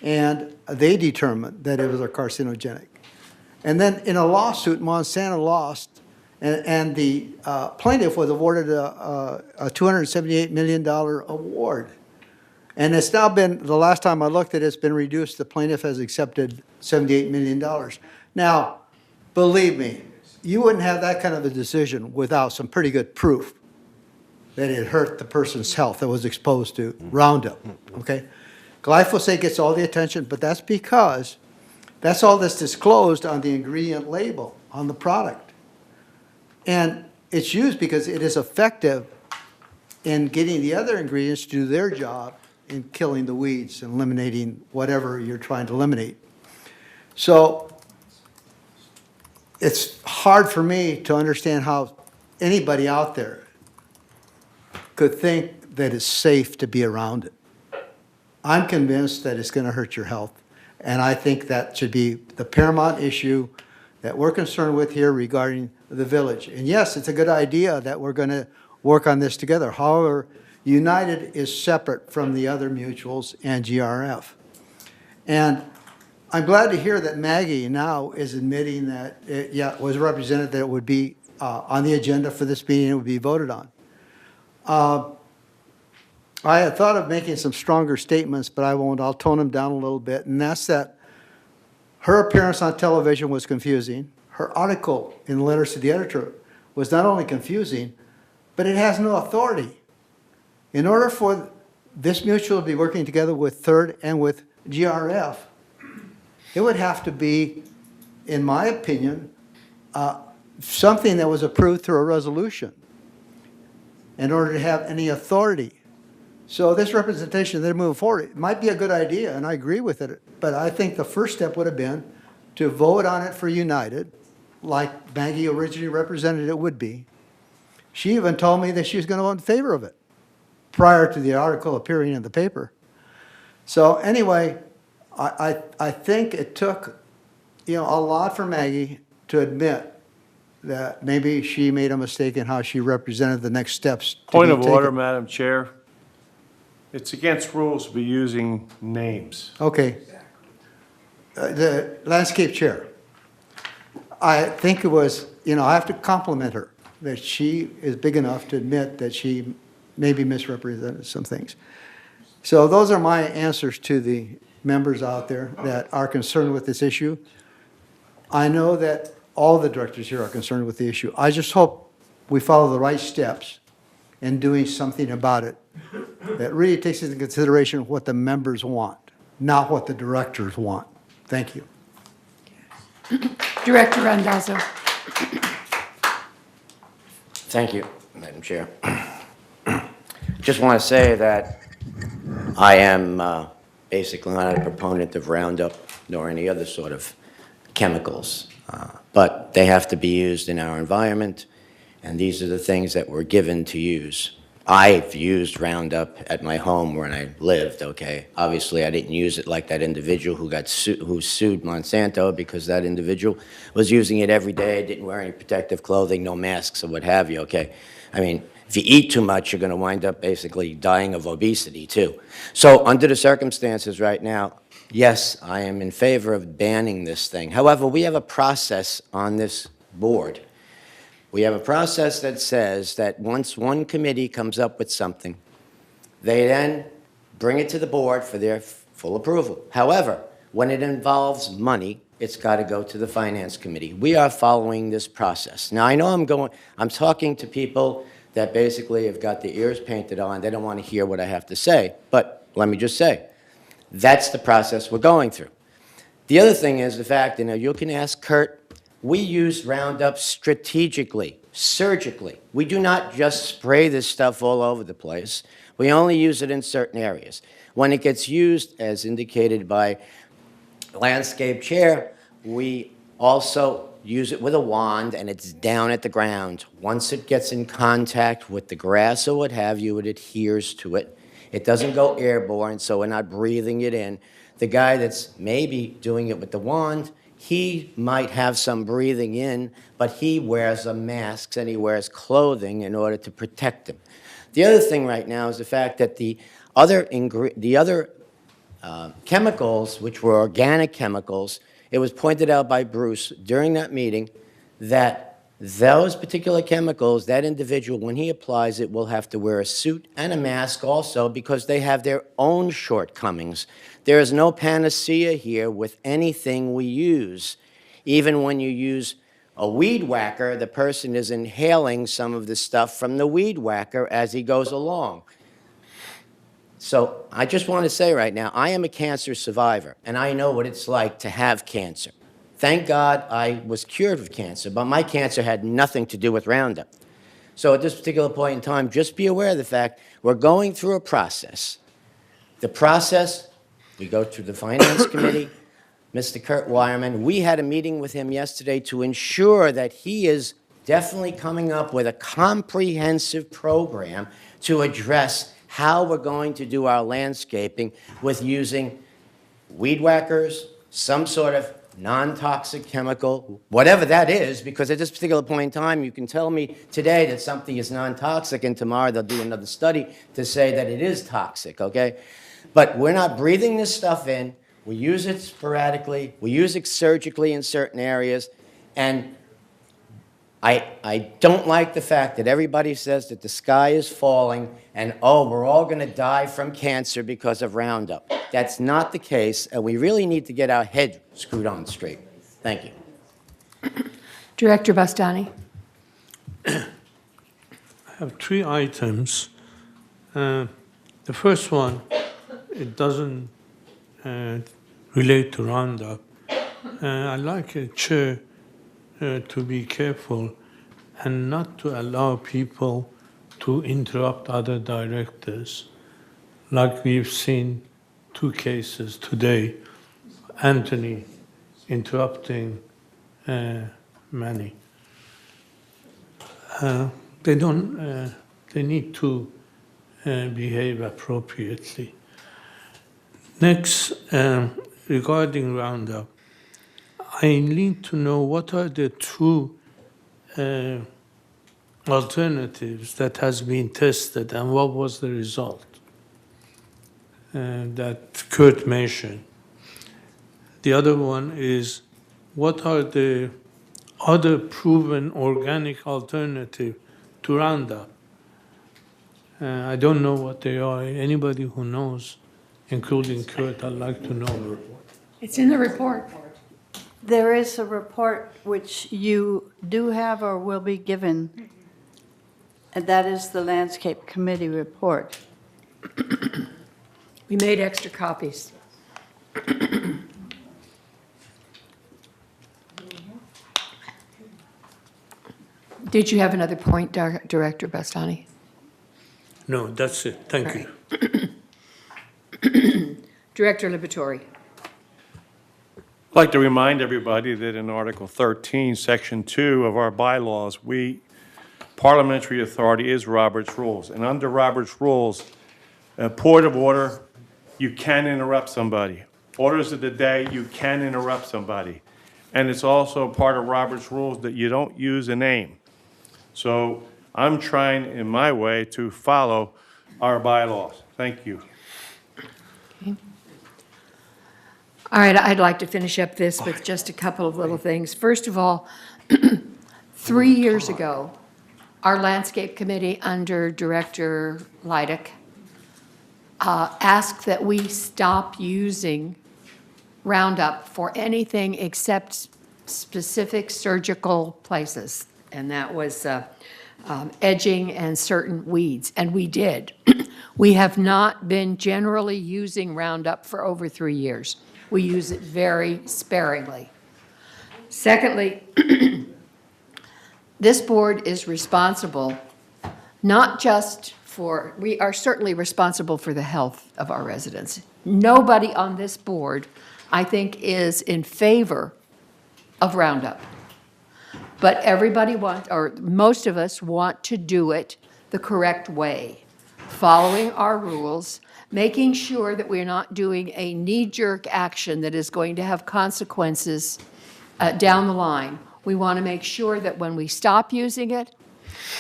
and they determined that it was a carcinogenic. And then in a lawsuit, Monsanto lost, and the plaintiff was awarded a $278 million award. And it's now been, the last time I looked at it, it's been reduced. The plaintiff has accepted $78 million. Now, believe me, you wouldn't have that kind of a decision without some pretty good proof that it hurt the person's health that was exposed to Roundup, okay? Glyphosate gets all the attention, but that's because that's all that's disclosed on the ingredient label on the product. And it's used because it is effective in getting the other ingredients to do their job in killing the weeds and eliminating whatever you're trying to eliminate. So it's hard for me to understand how anybody out there could think that it's safe to be around it. I'm convinced that it's going to hurt your health, and I think that should be the paramount issue that we're concerned with here regarding the village. And yes, it's a good idea that we're going to work on this together. However, United is separate from the other mutuals and GRF. And I'm glad to hear that Maggie now is admitting that it was represented that it would be on the agenda for this meeting and it would be voted on. I had thought of making some stronger statements, but I won't. I'll tone them down a little bit. And that's that her appearance on television was confusing. Her article in letters to the editor was not only confusing, but it has no authority. In order for this mutual to be working together with Third and with GRF, it would have to be, in my opinion, something that was approved through a resolution in order to have any authority. So this representation, they're moving forward. It might be a good idea, and I agree with it, but I think the first step would have been to vote on it for United, like Maggie originally represented it would be. She even told me that she was going to vote in favor of it prior to the article appearing in the paper. So anyway, I think it took, a lot for Maggie to admit that maybe she made a mistake in how she represented the next steps. Point of order, Madam Chair. It's against rules to be using names. Okay. The landscape chair. I think it was, I have to compliment her that she is big enough to admit that she maybe misrepresented some things. So those are my answers to the members out there that are concerned with this issue. I know that all the directors here are concerned with the issue. I just hope we follow the right steps in doing something about it that really takes into consideration what the members want, not what the directors want. Thank you. Director Randazzo. Thank you, Madam Chair. Just want to say that I am basically not a proponent of Roundup nor any other sort of chemicals, but they have to be used in our environment, and these are the things that we're given to use. I've used Roundup at my home where I lived, okay? Obviously, I didn't use it like that individual who sued Monsanto, because that individual was using it every day, didn't wear any protective clothing, no masks or what have you, okay? I mean, if you eat too much, you're going to wind up basically dying of obesity, too. So under the circumstances right now, yes, I am in favor of banning this thing. However, we have a process on this board. We have a process that says that once one committee comes up with something, they then bring it to the board for their full approval. However, when it involves money, it's got to go to the Finance Committee. We are following this process. Now, I know I'm talking to people that basically have got their ears painted on. They don't want to hear what I have to say. But let me just say, that's the process we're going through. The other thing is the fact, you can ask Kurt, we use Roundup strategically, surgically. We do not just spray this stuff all over the place. We only use it in certain areas. When it gets used, as indicated by Landscape Chair, we also use it with a wand, and it's down at the ground. Once it gets in contact with the grass or what have you, it adheres to it. It doesn't go airborne, so we're not breathing it in. The guy that's maybe doing it with the wand, he might have some breathing in, but he wears a mask and he wears clothing in order to protect him. The other thing right now is the fact that the other chemicals, which were organic chemicals, it was pointed out by Bruce during that meeting that those particular chemicals, that individual, when he applies it, will have to wear a suit and a mask also, because they have their own shortcomings. There is no panacea here with anything we use. Even when you use a weed whacker, the person is inhaling some of the stuff from the weed whacker as he goes along. So I just want to say right now, I am a cancer survivor, and I know what it's like to have cancer. Thank God I was cured of cancer, but my cancer had nothing to do with Roundup. So at this particular point in time, just be aware of the fact we're going through a process. The process, we go through the Finance Committee. Mr. Kurt Wireman, we had a meeting with him yesterday to ensure that he is definitely coming up with a comprehensive program to address how we're going to do our landscaping with using weed whackers, some sort of non-toxic chemical, whatever that is, because at this particular point in time, you can tell me today that something is non-toxic, and tomorrow they'll do another study to say that it is toxic, okay? But we're not breathing this stuff in. We use it sporadically. We use it surgically in certain areas. And I don't like the fact that everybody says that the sky is falling and, oh, we're all going to die from cancer because of Roundup. That's not the case, and we really need to get our head screwed on straight. Thank you. Director Bastani. I have 3 items. The first one, it doesn't relate to Roundup. I'd like a chair to be careful and not to allow people to interrupt other directors, like we've seen 2 cases today. Anthony interrupting Manny. They need to behave appropriately. Next, regarding Roundup, I need to know what are the 2 alternatives that has been tested and what was the result that Kurt mentioned. The other one is, what are the other proven organic alternative to Roundup? I don't know what they are. Anybody who knows, including Kurt, I'd like to know. It's in the report. There is a report which you do have or will be given, and that is the Landscape Committee report. We made extra copies. Did you have another point, Director Bastani? No, that's it. Thank you. Director Liberatore. I'd like to remind everybody that in Article 13, Section 2 of our bylaws, we parliamentary authority is Robert's Rules. And under Robert's Rules, point of order, you can interrupt somebody. Orders of the day, you can interrupt somebody. And it's also part of Robert's Rules that you don't use a name. So I'm trying in my way to follow our bylaws. Thank you. All right, I'd like to finish up this with just a couple of little things. First of all, 3 years ago, our landscape committee under Director Leidick asked that we stop using Roundup for anything except specific surgical places, and that was edging and certain weeds, and we did. We have not been generally using Roundup for over 3 years. We use it very sparingly. Secondly, this board is responsible not just for, we are certainly responsible for the health of our residents. Nobody on this board, I think, is in favor of Roundup. But everybody wants, or most of us want to do it the correct way, following our rules, making sure that we're not doing a knee-jerk action that is going to have consequences down the line. We want to make sure that when we stop using it,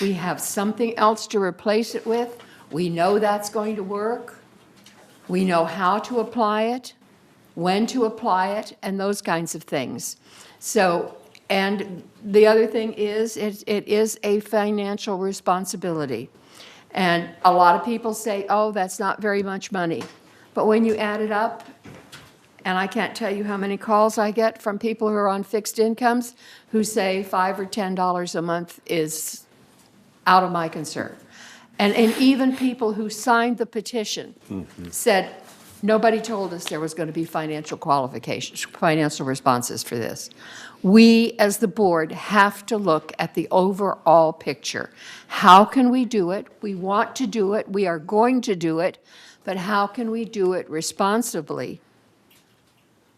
we have something else to replace it with. We know that's going to work. We know how to apply it, when to apply it, and those kinds of things. So, and the other thing is, it is a financial responsibility. And a lot of people say, oh, that's not very much money. But when you add it up, and I can't tell you how many calls I get from people who are on fixed incomes who say $5 or $10 a month is out of my concern. And even people who signed the petition said, nobody told us there was going to be financial qualifications, financial responses for this. We, as the board, have to look at the overall picture. How can we do it? We want to do it. We are going to do it. But how can we do it responsibly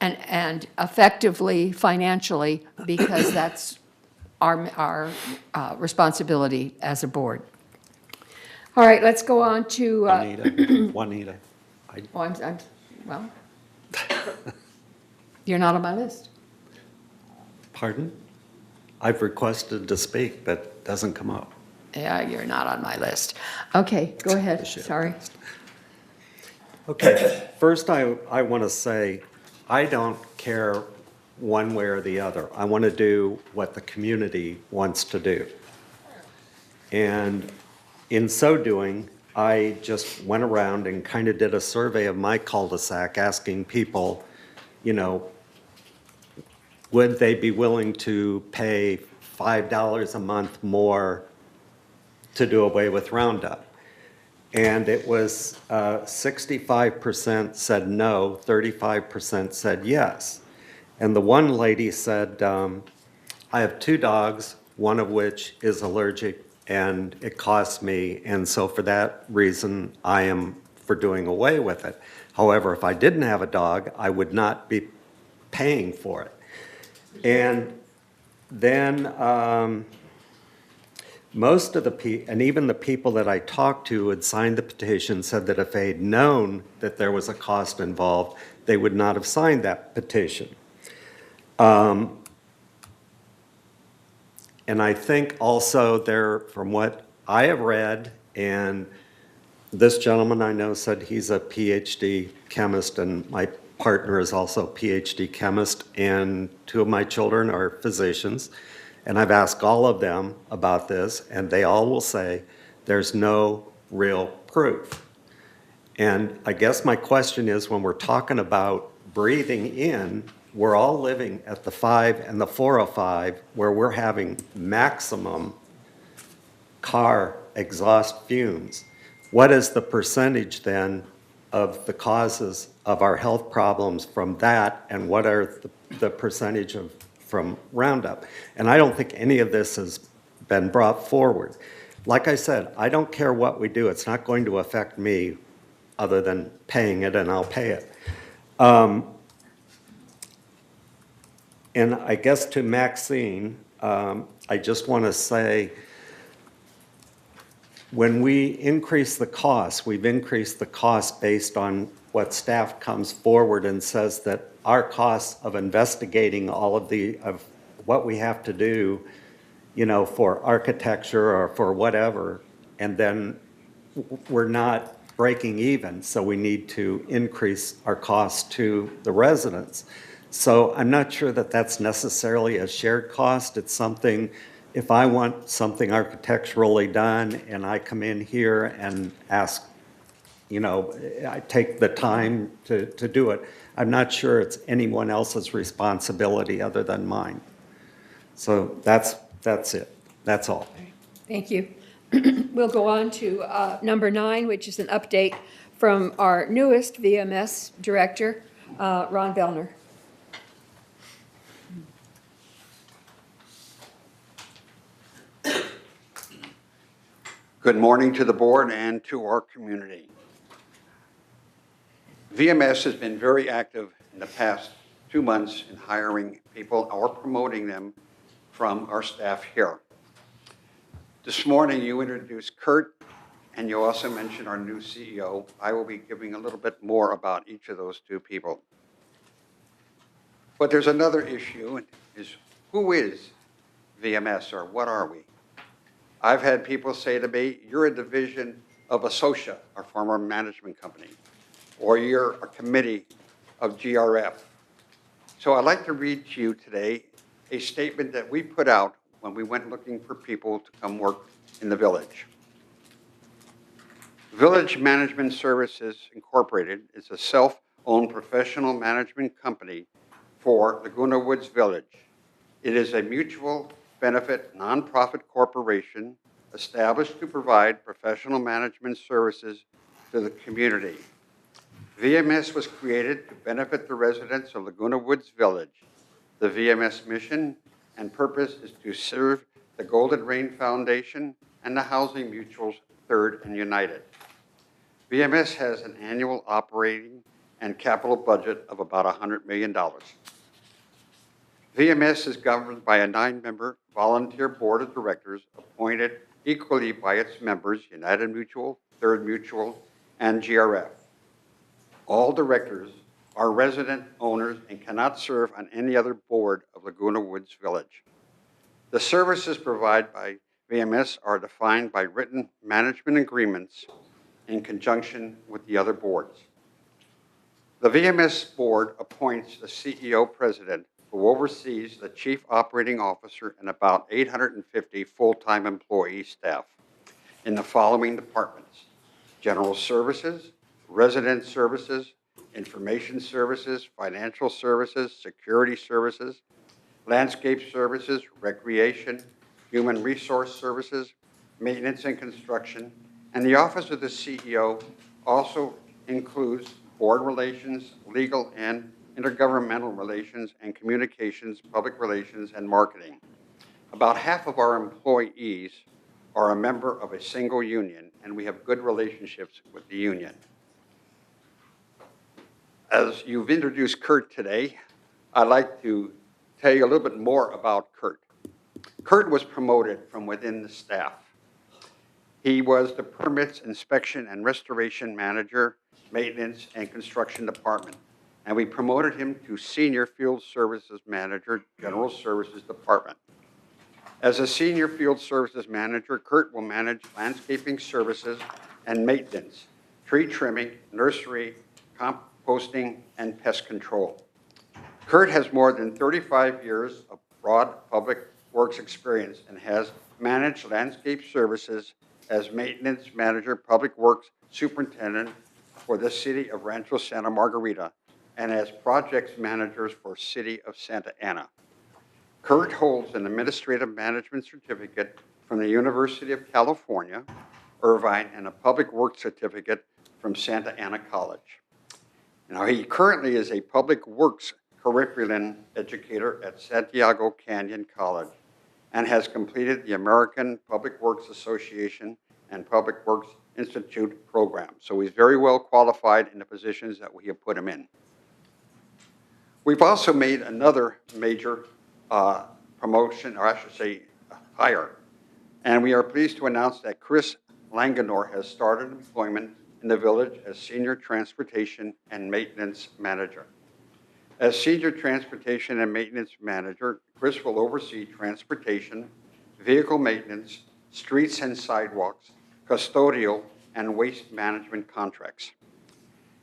and effectively financially? Because that's our responsibility as a board. All right, let's go on to. Juanita. Well, you're not on my list. Pardon? I've requested to speak, but it doesn't come up. Yeah, you're not on my list. Okay, go ahead, sorry. Okay, first I want to say, I don't care one way or the other. I want to do what the community wants to do. And in so doing, I just went around and kind of did a survey of my cul-de-sac, asking people, you know, would they be willing to pay $5 a month more to do away with Roundup? And it was 65% said no, 35% said yes. And the one lady said, I have 2 dogs, one of which is allergic, and it costs me, and so for that reason, I am for doing away with it. However, if I didn't have a dog, I would not be paying for it. And then most of the people, and even the people that I talked to who had signed the petition, said that if they had known that there was a cost involved, they would not have signed that petition. And I think also there, from what I have read, and this gentleman I know said he's a PhD chemist, and my partner is also a PhD chemist, and 2 of my children are physicians. And I've asked all of them about this, and they all will say there's no real proof. And I guess my question is, when we're talking about breathing in, we're all living at the 5 and the 405, where we're having maximum car exhaust fumes. What is the percentage then of the causes of our health problems from that, and what are the percentage of from Roundup? And I don't think any of this has been brought forward. Like I said, I don't care what we do. It's not going to affect me other than paying it, and I'll pay it. And I guess to Maxine, I just want to say when we increase the cost, we've increased the cost based on what staff comes forward and says that our costs of investigating all of what we have to do, for architecture or for whatever, and then we're not breaking even, so we need to increase our cost to the residents. So I'm not sure that that's necessarily a shared cost. It's something, if I want something architecturally done and I come in here and ask, I take the time to do it, I'm not sure it's anyone else's responsibility other than mine. So that's it. That's all. Thank you. We'll go on to number 9, which is an update from our newest VMS director, Ron Bellner. Good morning to the board and to our community. VMS has been very active in the past 2 months in hiring people or promoting them from our staff here. This morning you introduced Kurt, and you also mentioned our new CEO. I will be giving a little bit more about each of those 2 people. But there's another issue, is who is VMS, or what are we? I've had people say to me, you're a division of Associa, our former management company, or you're a committee of GRF. So I'd like to read to you today a statement that we put out when we went looking for people to come work in the village. Village Management Services Incorporated is a self-owned professional management company for Laguna Woods Village. It is a mutual benefit nonprofit corporation established to provide professional management services to the community. VMS was created to benefit the residents of Laguna Woods Village. The VMS mission and purpose is to serve the Golden Rain Foundation and the Housing Mutuals Third and United. VMS has an annual operating and capital budget of about $100 million. VMS is governed by a 9-member volunteer board of directors appointed equally by its members, United Mutual, Third Mutual, and GRF. All directors are resident owners and cannot serve on any other board of Laguna Woods Village. The services provided by VMS are defined by written management agreements in conjunction with the other boards. The VMS board appoints the CEO president who oversees the chief operating officer and about 850 full-time employee staff in the following departments: general services, resident services, information services, financial services, security services, landscape services, recreation, human resource services, maintenance and construction, and the office of the CEO also includes board relations, legal and intergovernmental relations, and communications, public relations, and marketing. About half of our employees are a member of a single union, and we have good relationships with the union. As you've introduced Kurt today, I'd like to tell you a little bit more about Kurt. Kurt was promoted from within the staff. He was the permits, inspection, and restoration manager, maintenance, and construction department. And we promoted him to senior field services manager, general services department. As a senior field services manager, Kurt will manage landscaping services and maintenance, tree trimming, nursery, composting, and pest control. Kurt has more than 35 years of broad public works experience and has managed landscape services as maintenance manager, public works superintendent for the city of Rancho Santa Margarita, and as projects managers for City of Santa Ana. Kurt holds an administrative management certificate from the University of California, Irvine, and a public works certificate from Santa Ana College. Now, he currently is a public works curriculum educator at Santiago Canyon College and has completed the American Public Works Association and Public Works Institute program. So he's very well qualified in the positions that we have put him in. We've also made another major promotion, or I should say hire, and we are pleased to announce that Chris Langanore has started employment in the village as Senior Transportation and Maintenance Manager. As Senior Transportation and Maintenance Manager, Chris will oversee transportation, vehicle maintenance, streets and sidewalks, custodial, and waste management contracts.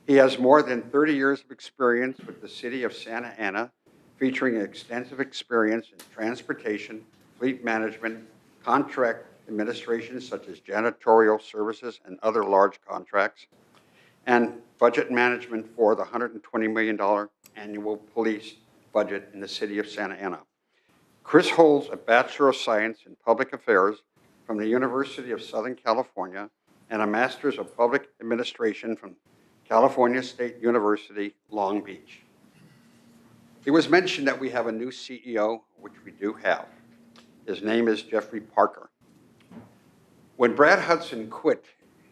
He has more than 30 years of experience with the City of Santa Ana, featuring extensive experience in transportation, fleet management, contract administration such as janitorial services and other large contracts, and budget management for the $120 million annual police budget in the City of Santa Ana. Chris holds a Bachelor of Science in Public Affairs from the University of Southern California and a Master's of Public Administration from California State University, Long Beach. It was mentioned that we have a new CEO, which we do have. His name is Jeffrey Parker. When Brad Hudson quit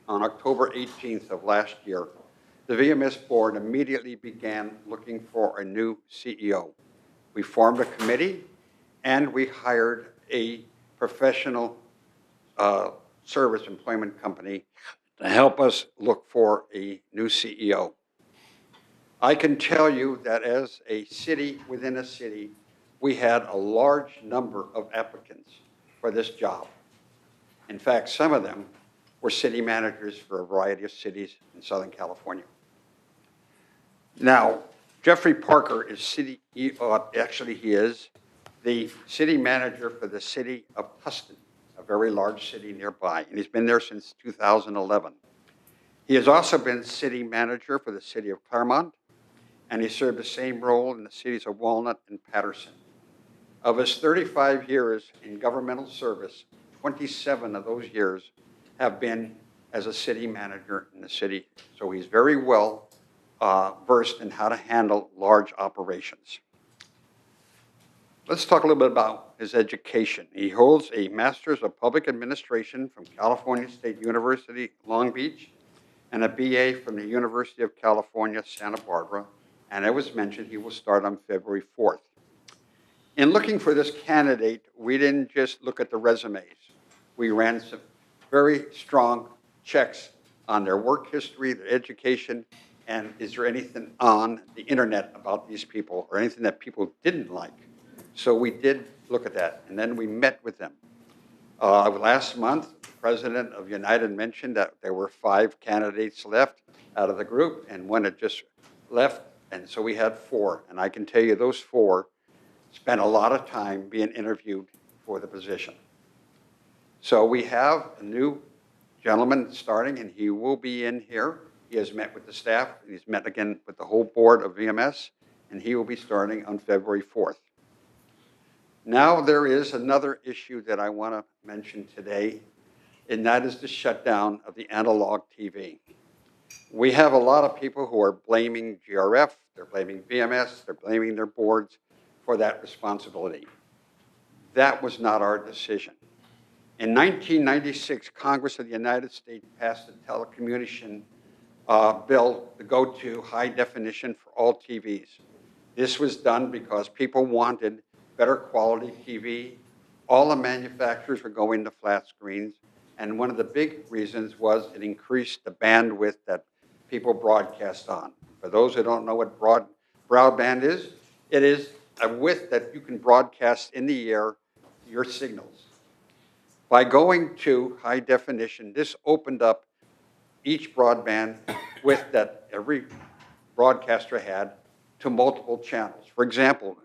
on October 18th of last year, the VMS board immediately began looking for a new CEO. We formed a committee and we hired a professional service employment company to help us look for a new CEO. I can tell you that as a city within a city, we had a large number of applicants for this job. In fact, some of them were city managers for a variety of cities in Southern California. Now, Jeffrey Parker is he is the city manager for the city of Tustin, a very large city nearby, and he's been there since 2011. He has also been city manager for the city of Claremont, and he served the same role in the cities of Walnut and Patterson. Of his 35 years in governmental service, 27 of those years have been as a city manager in the city. So he's very well versed in how to handle large operations. Let's talk a little bit about his education. He holds a Master's of Public Administration from California State University, Long Beach, and a BA from the University of California, Santa Barbara. And it was mentioned he will start on February 4th. In looking for this candidate, we didn't just look at the resumes. We ran some very strong checks on their work history, their education, and is there anything on the internet about these people or anything that people didn't like. So we did look at that, and then we met with them. Last month, the president of United mentioned that there were 5 candidates left out of the group, and one had just left, and so we had 4. And I can tell you those 4 spent a lot of time being interviewed for the position. So we have a new gentleman starting, and he will be in here. He has met with the staff, and he's met again with the whole board of VMS, and he will be starting on February 4th. Now there is another issue that I want to mention today, and that is the shutdown of the analog TV. We have a lot of people who are blaming GRF, they're blaming VMS, they're blaming their boards for that responsibility. That was not our decision. In 1996, Congress of the United States passed a telecommunication bill to go to high definition for all TVs. This was done because people wanted better quality TV. All the manufacturers were going to flat screens. And one of the big reasons was it increased the bandwidth that people broadcast on. For those who don't know what broadband is, it is a width that you can broadcast in the air your signals. By going to high definition, this opened up each broadband width that every broadcaster had to multiple channels. For example,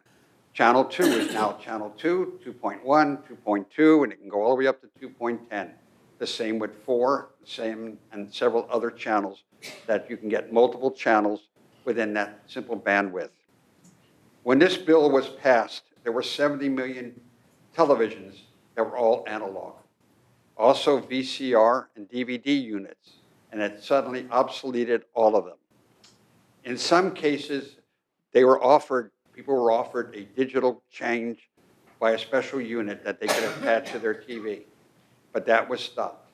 Channel 2 is now Channel 2, 2.1, 2.2, and it can go all the way up to 2.10. The same with 4, the same, and several other channels that you can get multiple channels within that simple bandwidth. When this bill was passed, there were 70 million televisions that were all analog. Also VCR and DVD units, and it suddenly obsoleted all of them. In some cases, people were offered a digital change by a special unit that they could attach to their TV, but that was stopped.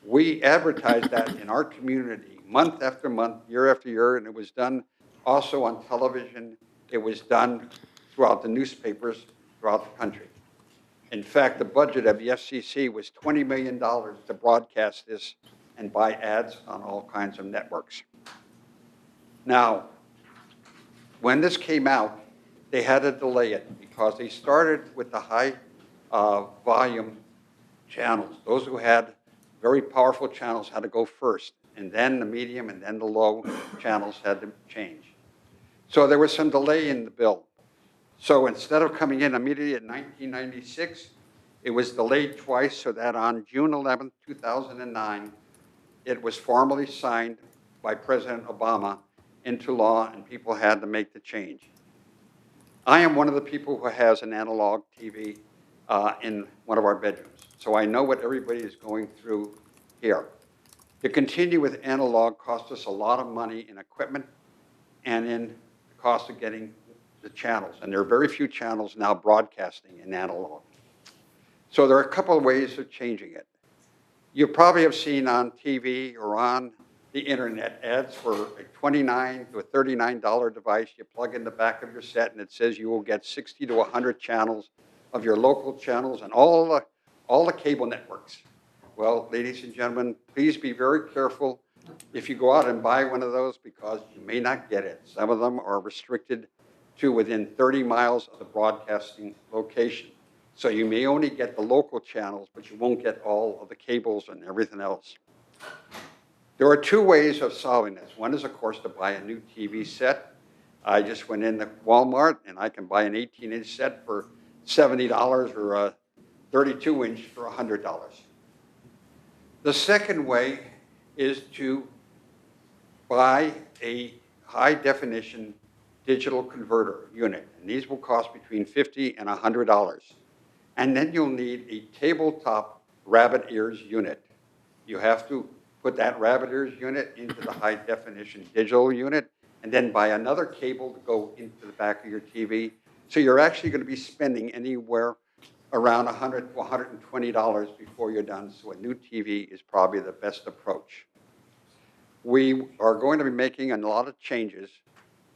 We advertised that in our community month after month, year after year, and it was done also on television. It was done throughout the newspapers throughout the country. In fact, the budget of the FCC was $20 million to broadcast this and buy ads on all kinds of networks. Now, when this came out, they had to delay it because they started with the high volume channels. Those who had very powerful channels had to go first, and then the medium and then the low channels had to change. So there was some delay in the bill. So instead of coming in immediately in 1996, it was delayed twice so that on June 11, 2009, it was formally signed by President Obama into law, and people had to make the change. I am one of the people who has an analog TV in one of our bedrooms, so I know what everybody is going through here. To continue with analog costs us a lot of money in equipment and in the cost of getting the channels, and there are very few channels now broadcasting in analog. So there are a couple of ways of changing it. You probably have seen on TV or on the internet ads for a $29 to a $39 device. You plug in the back of your set and it says you will get 60 to 100 channels of your local channels and all the cable networks. Well, ladies and gentlemen, please be very careful if you go out and buy one of those because you may not get it. Some of them are restricted to within 30 miles of the broadcasting location. So you may only get the local channels, but you won't get all of the cables and everything else. There are two ways of solving this. One is, of course, to buy a new TV set. I just went into Walmart and I can buy an 18-inch set for $70 or a 32-inch for $100. The second way is to buy a high-definition digital converter unit, and these will cost between $50 and $100. And then you'll need a tabletop rabbit ears unit. You have to put that rabbit ears unit into the high-definition digital unit, and then buy another cable to go into the back of your TV. So you're actually going to be spending anywhere around $100 to $120 before you're done. So a new TV is probably the best approach. We are going to be making a lot of changes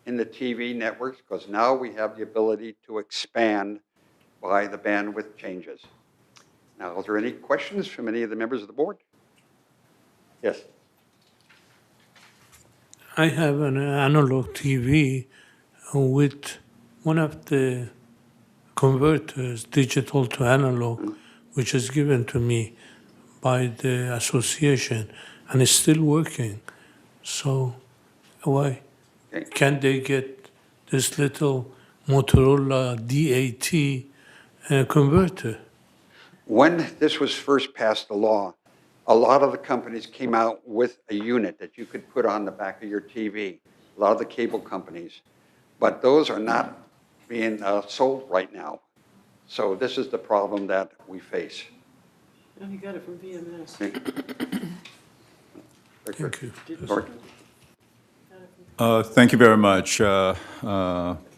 in the TV networks because now we have the ability to expand by the bandwidth changes. Now, are there any questions from any of the members of the board? Yes. I have an analog TV with one of the converters, digital to analog, which is given to me by the association, and it's still working. So why can't they get this little Motorola DAT converter? When this was first passed the law, a lot of the companies came out with a unit that you could put on the back of your TV, a lot of the cable companies. But those are not being sold right now. So this is the problem that we face. Oh, you got it from VMS. Thank you. Thank you very much,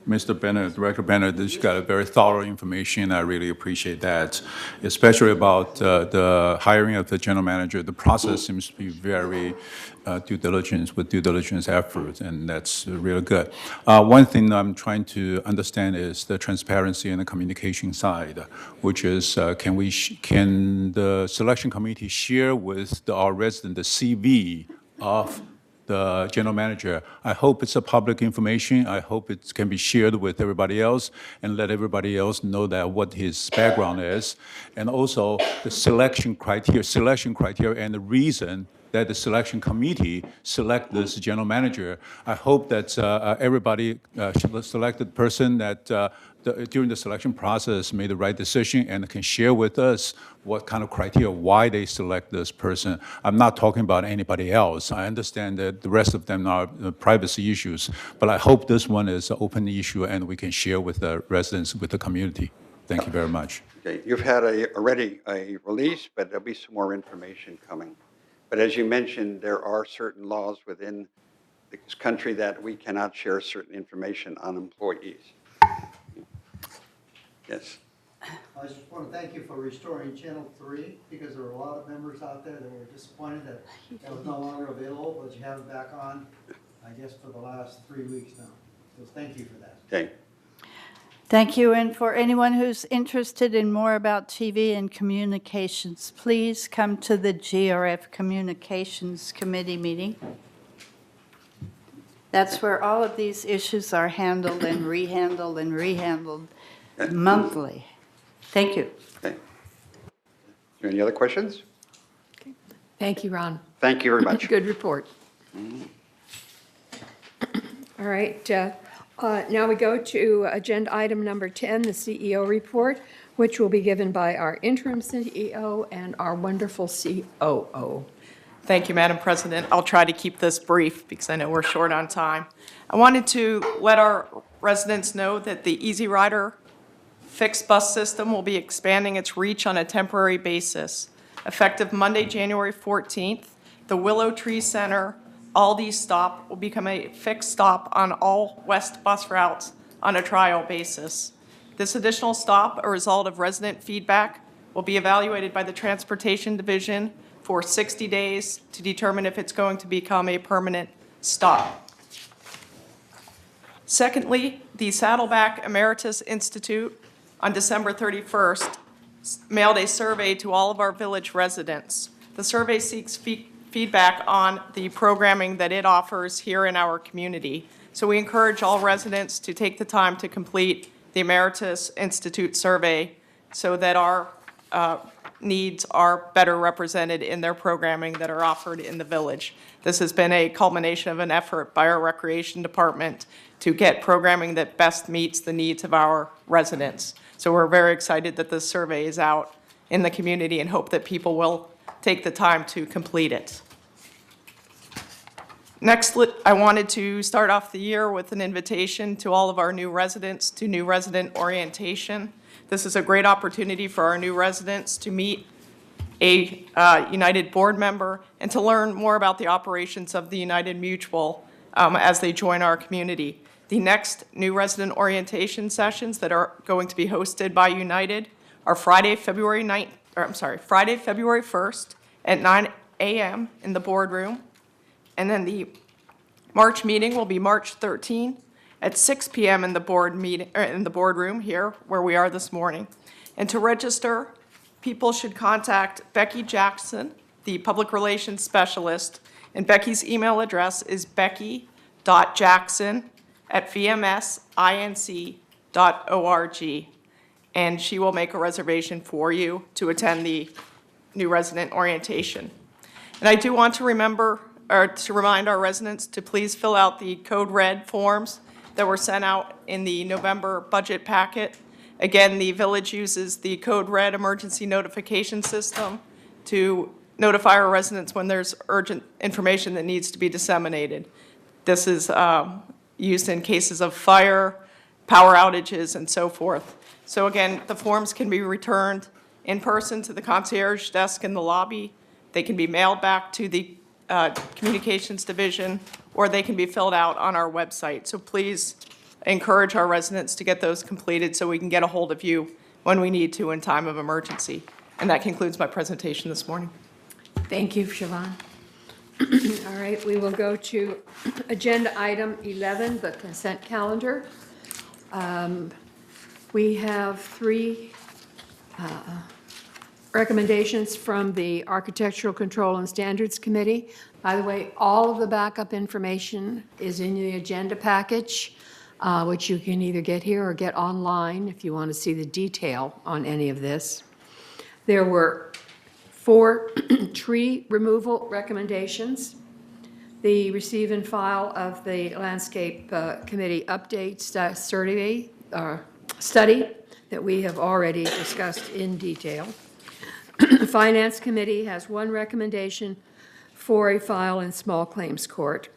Mr. Bennett, Director Bennett. You got a very thorough information. I really appreciate that, especially about the hiring of the general manager. The process seems to be very due diligence effort, and that's really good. One thing I'm trying to understand is the transparency and the communication side, which is can the selection committee share with our resident the CV of the general manager? I hope it's a public information. I hope it can be shared with everybody else and let everybody else know that what his background is, and also the selection criteria and the reason that the selection committee select this general manager. I hope that everybody selected person that during the selection process made the right decision and can share with us what kind of criteria, why they select this person. I'm not talking about anybody else. I understand that the rest of them are privacy issues, but I hope this one is an open issue and we can share with the residents, with the community. Thank you very much. Okay, you've had already a release, but there'll be some more information coming. But as you mentioned, there are certain laws within this country that we cannot share certain information on employees. Yes. I just want to thank you for restoring Channel 3 because there were a lot of members out there that were disappointed that it was no longer available, but you have it back on, I guess, for the last 3 weeks now. So thank you for that. Okay. Thank you. And for anyone who's interested in more about TV and communications, please come to the GRF Communications Committee meeting. That's where all of these issues are handled and rehandled and rehandled monthly. Thank you. Okay. Are there any other questions? Thank you, Ron. Thank you very much. Good report. All right, now we go to agenda item number 10, the CEO report, which will be given by our interim CEO and our wonderful COO. Thank you, Madam President. I'll try to keep this brief because I know we're short on time. I wanted to let our residents know that the Easy Rider fixed bus system will be expanding its reach on a temporary basis. Effective Monday, January 14th, the Willow Tree Center Aldi stop will become a fixed stop on all West bus routes on a trial basis. This additional stop, a result of resident feedback, will be evaluated by the Transportation Division for 60 days to determine if it's going to become a permanent stop. Secondly, the Saddleback Emeritus Institute on December 31st mailed a survey to all of our village residents. The survey seeks feedback on the programming that it offers here in our community. So we encourage all residents to take the time to complete the Emeritus Institute survey so that our needs are better represented in their programming that are offered in the village. This has been a culmination of an effort by our Recreation Department to get programming that best meets the needs of our residents. So we're very excited that this survey is out in the community and hope that people will take the time to complete it. Next, I wanted to start off the year with an invitation to all of our new residents to new resident orientation. This is a great opportunity for our new residents to meet a United board member and to learn more about the operations of the United Mutual as they join our community. The next new resident orientation sessions that are going to be hosted by United are Friday, February 1st at 9 a.m. in the boardroom. And then the March meeting will be March 13 at 6 p.m. in the boardroom here where we are this morning. And to register, people should contact Becky Jackson, the public relations specialist, and Becky's email address is becky.jackson@vmsinc.org, and she will make a reservation for you to attend the new resident orientation. And I do want to remind our residents to please fill out the Code Red forms that were sent out in the November budget packet. Again, the village uses the Code Red emergency notification system to notify our residents when there's urgent information that needs to be disseminated. This is used in cases of fire, power outages, and so forth. So again, the forms can be returned in person to the concierge desk in the lobby. They can be mailed back to the Communications Division, or they can be filled out on our website. So please encourage our residents to get those completed so we can get a hold of you when we need to in time of emergency. And that concludes my presentation this morning. Thank you, Siobhan. All right, we will go to agenda item 11, the consent calendar. We have three recommendations from the Architectural Control and Standards Committee. By the way, all of the backup information is in the agenda package, which you can either get here or get online if you want to see the detail on any of this. There were 4 tree removal recommendations. The receive and file of the Landscape Committee update study that we have already discussed in detail. The Finance Committee has 1 recommendation for a file in small claims court.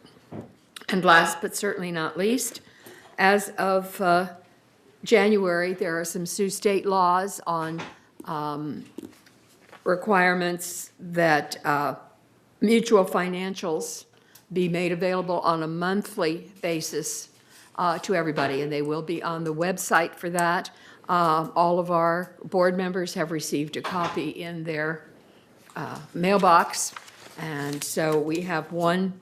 And last but certainly not least, as of January, there are some Sioux state laws on requirements that mutual financials be made available on a monthly basis to everybody, and they will be on the website for that. All of our board members have received a copy in their mailbox, and so we have one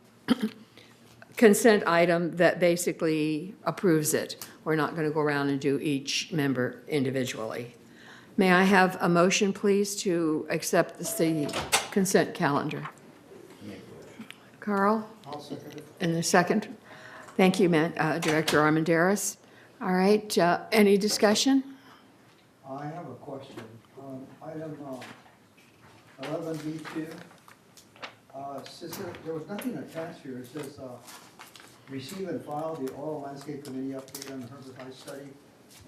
consent item that basically approves it. We're not going to go around and do each member individually. May I have a motion, please, to accept the consent calendar? Carl? I'll second it. And the second? Thank you, Director Armandaris. All right, any discussion? I have a question. Item 11B2, since there was nothing attached here, it says, receive and file the oral landscape committee update on the Herbert High study.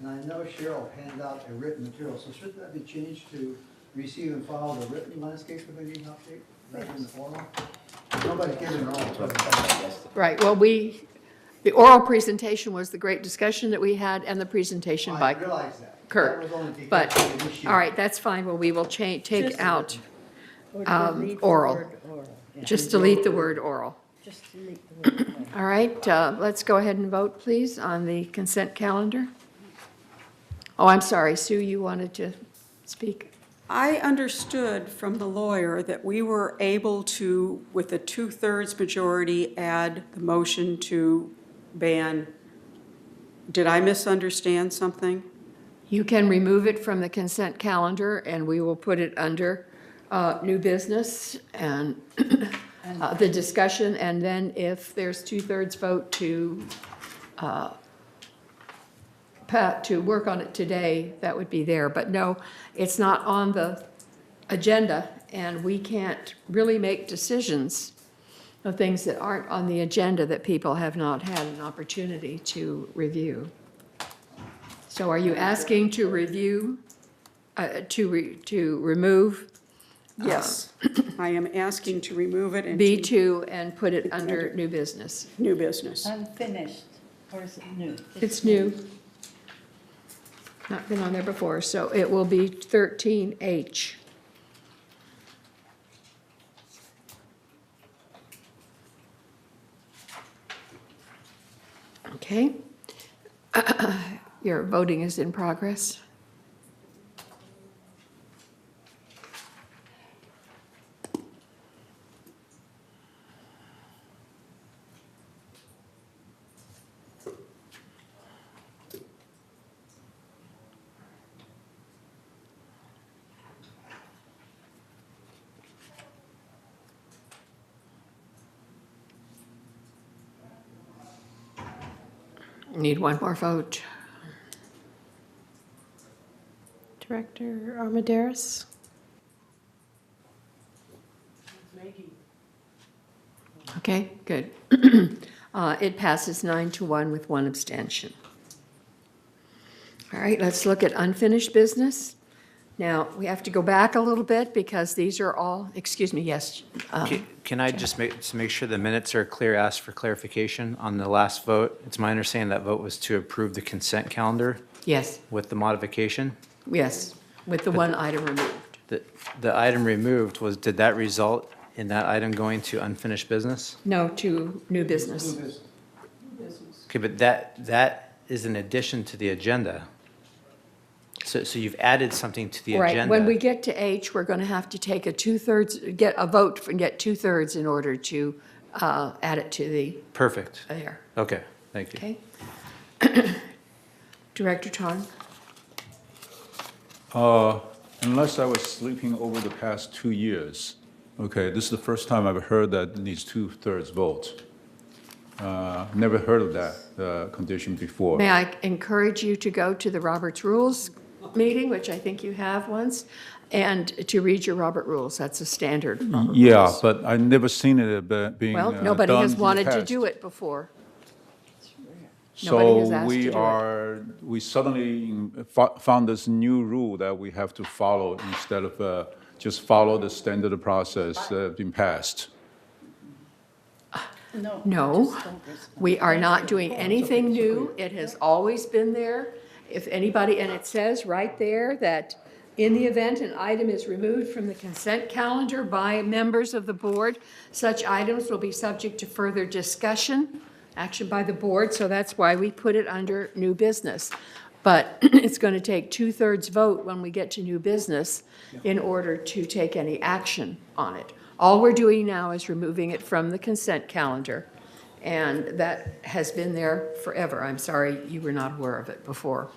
And I know Cheryl handed out a written material, so should that be changed to receive and file the written landscape committee update rather than the oral? Nobody's giving an oral presentation. Right, well, the oral presentation was the great discussion that we had and the presentation by I realize that. Kurt. That was only because But, of the issue. all right, that's fine. Well, we will take Just- out Or delete the oral. word oral. Yeah. Just delete the word oral. Just delete the word oral. All right, let's go ahead and vote, please, on the consent calendar. Oh, I'm sorry, Sue, you wanted to speak? I understood from the lawyer that we were able to, with a two-thirds majority, add the motion to ban. Did I misunderstand something? You can remove it from the consent calendar, and we will put it under new business and the discussion, and then if there's two-thirds vote to work on it today, that would be there. But no, it's not on the agenda, and we can't really make decisions of things that aren't on the agenda that people have not had an opportunity to review. So are you asking to review, to remove Yes. I am asking to remove it and B2 and put it under new business? new business. Unfinished, or is it new? It's new. Not been on there before, so it will be 13H. Okay. Your voting is in progress. Need one more vote. Director Armandaris? Okay, good. It passes 9-1 with one abstention. All right, let's look at unfinished business. Now, we have to go back a little bit because these are all, excuse me, yes. Can I just make sure the minutes are clear, ask for clarification on the last vote? It's my understanding that vote was to approve the consent calendar Yes, with the modification? yes, with the one item removed. The item removed was, did that result in that item going to unfinished business? No, to new business. Okay, but that is an addition to the agenda. So you've added something to the Right, agenda. when we get to H, we're going to have to take a two-thirds, get a vote and get two-thirds in order to add it to the, Perfect. there, Okay, thank you. okay? Director Tong? Unless I was sleeping over the past 2 years, okay, this is the first time I've heard that it needs two-thirds vote. Never heard of that condition before. May I encourage you to go to the Roberts Rules meeting, which I think you have once, and to read your Robert Rules. That's a standard Robert Yeah, Rules. but I've never seen it being Well, done nobody has in the wanted to past. do it before. Nobody has So asked to do it. we suddenly found this new rule that we have to follow instead of just follow the standard process being passed. No, we are not doing anything new. It has always been there. If anybody, and it says right there that in the event an item is removed from the consent calendar by members of the board, such items will be subject to further discussion, action by the board, so that's why we put it under new business. But it's going to take two-thirds vote when we get to new business in order to take any action on it. All we're doing now is removing it from the consent calendar and that has been there forever. I'm sorry you were not aware of it before.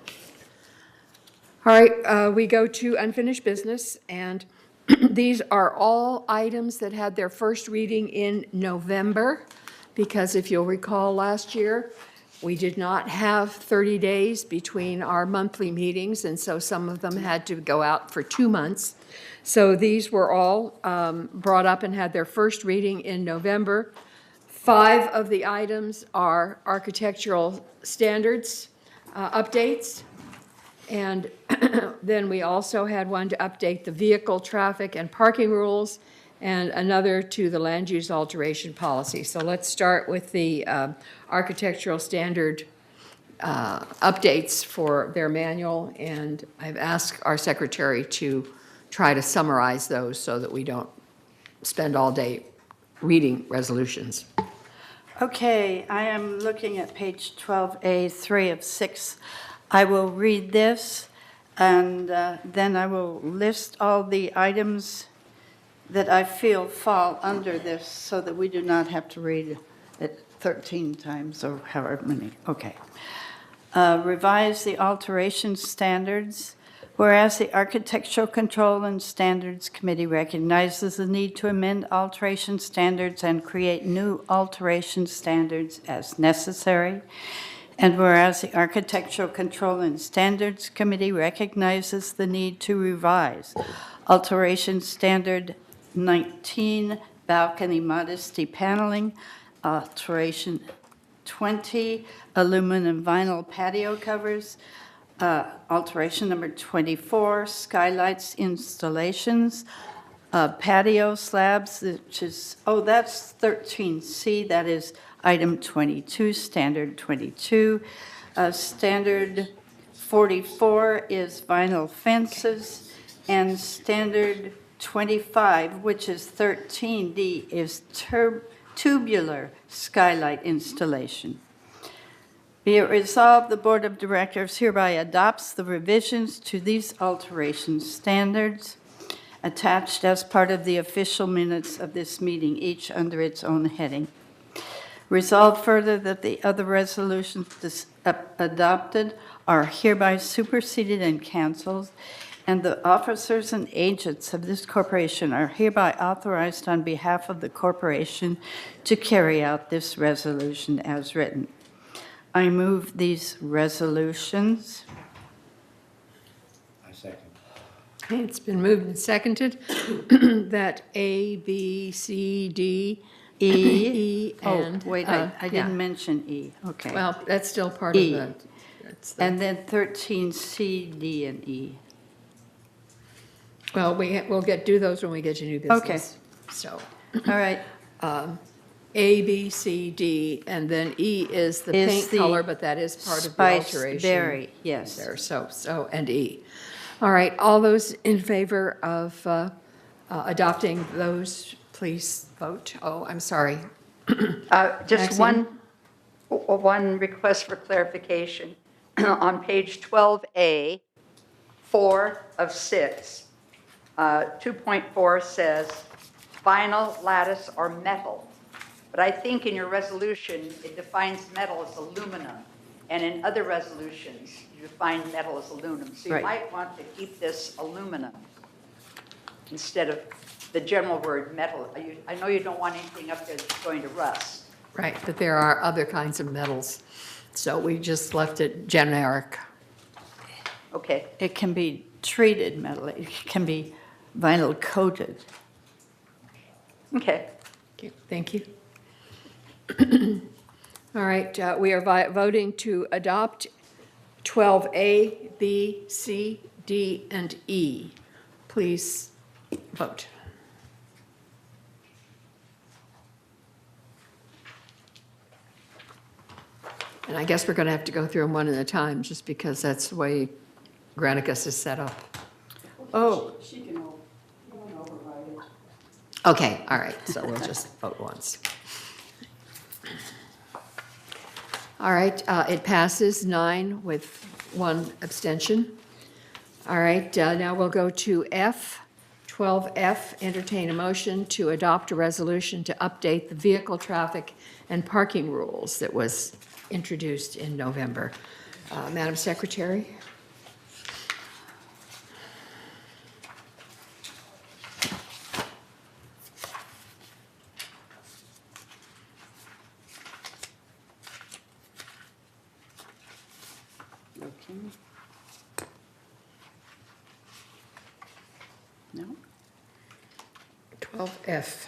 All right, we go to unfinished business, and these are all items that had their first reading in November, because if you'll recall last year, we did not have 30 days between our monthly meetings, and so some of them had to go out for 2 months. So these were all brought up and had their first reading in November. 5 of the items are architectural standards updates. And then we also had one to update the vehicle, traffic, and parking rules, and another to the land use alteration policy. So let's start with the architectural standard updates for their manual, and I've asked our secretary to try to summarize those so that we don't spend all day reading resolutions. Okay, I am looking at page 12A, 3 of 6. I will read this, and then I will list all the items that I feel fall under this so that we do not have to read it 13 times or however many. Okay. Revise the alteration standards. Whereas the Architectural Control and Standards Committee recognizes the need to amend alteration standards and create new alteration standards as necessary. And whereas the Architectural Control and Standards Committee recognizes the need to revise Alteration Standard 19, balcony modesty paneling, Alteration 20, aluminum vinyl patio covers, Alteration number 24, skylights installations, patio slabs, which is, that's 13C, that is item 22, standard 22. Standard 44 is vinyl fences, and standard 25, which is 13D, is tubular skylight installation. Be it resolved, the Board of Directors hereby adopts the revisions to these alteration standards attached as part of the official minutes of this meeting, each under its own heading. Resolved further that the other resolutions adopted are hereby superseded and canceled, and the officers and agents of this corporation are hereby authorized on behalf of the corporation to carry out this resolution as written. I move these resolutions. I second. Okay, it's been moved and seconded that A, B, C, D, E, and... Wait, I didn't mention E. Okay. Well, that's still part of E. the... And then 13C, D, and E. Well, we'll do those when we get to new business. Okay. So, All right. A, B, C, D, and then E is the Is paint the color, but that is part of the spiced alteration. berry, yes. There, so, and E. All right, all those in favor of adopting those, please vote. Oh, I'm sorry. Just Maxine? one request for clarification. On page 12A, 4 of 6, 2.4 says vinyl, lattice, or metal. But I think in your resolution, it defines metal as aluminum. And in other resolutions, you define metal as aluminum. So you Right. might want to keep this aluminum instead of the general word metal. I know you don't want anything up there that's going to rust. Right, but there are other kinds of metals, so we just left it generic. Okay. It can be treated metal. It can be vinyl coated. Okay. Thank you. All right, we are voting to adopt 12A, B, C, D, and E. Please vote. And I guess we're going to have to go through them one at a time, just because that's the way Granicus is set up. Oh. She can override it. Okay, all right, so we'll just vote once. All right, it passes 9 with 1 abstention. All right, now we'll go to F, 12F, entertain a motion to adopt a resolution to update the vehicle traffic and parking rules that was introduced in November. Madam Secretary? Looking. No? 12F.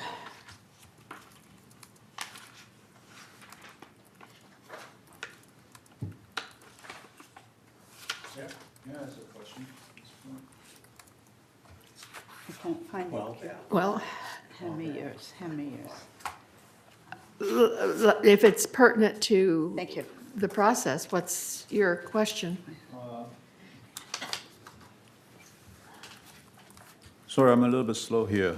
I can't find it. Well, Hand me yours, hand me yours. if it's pertinent to Thank you. the process, what's your question? Sorry, I'm a little bit slow here.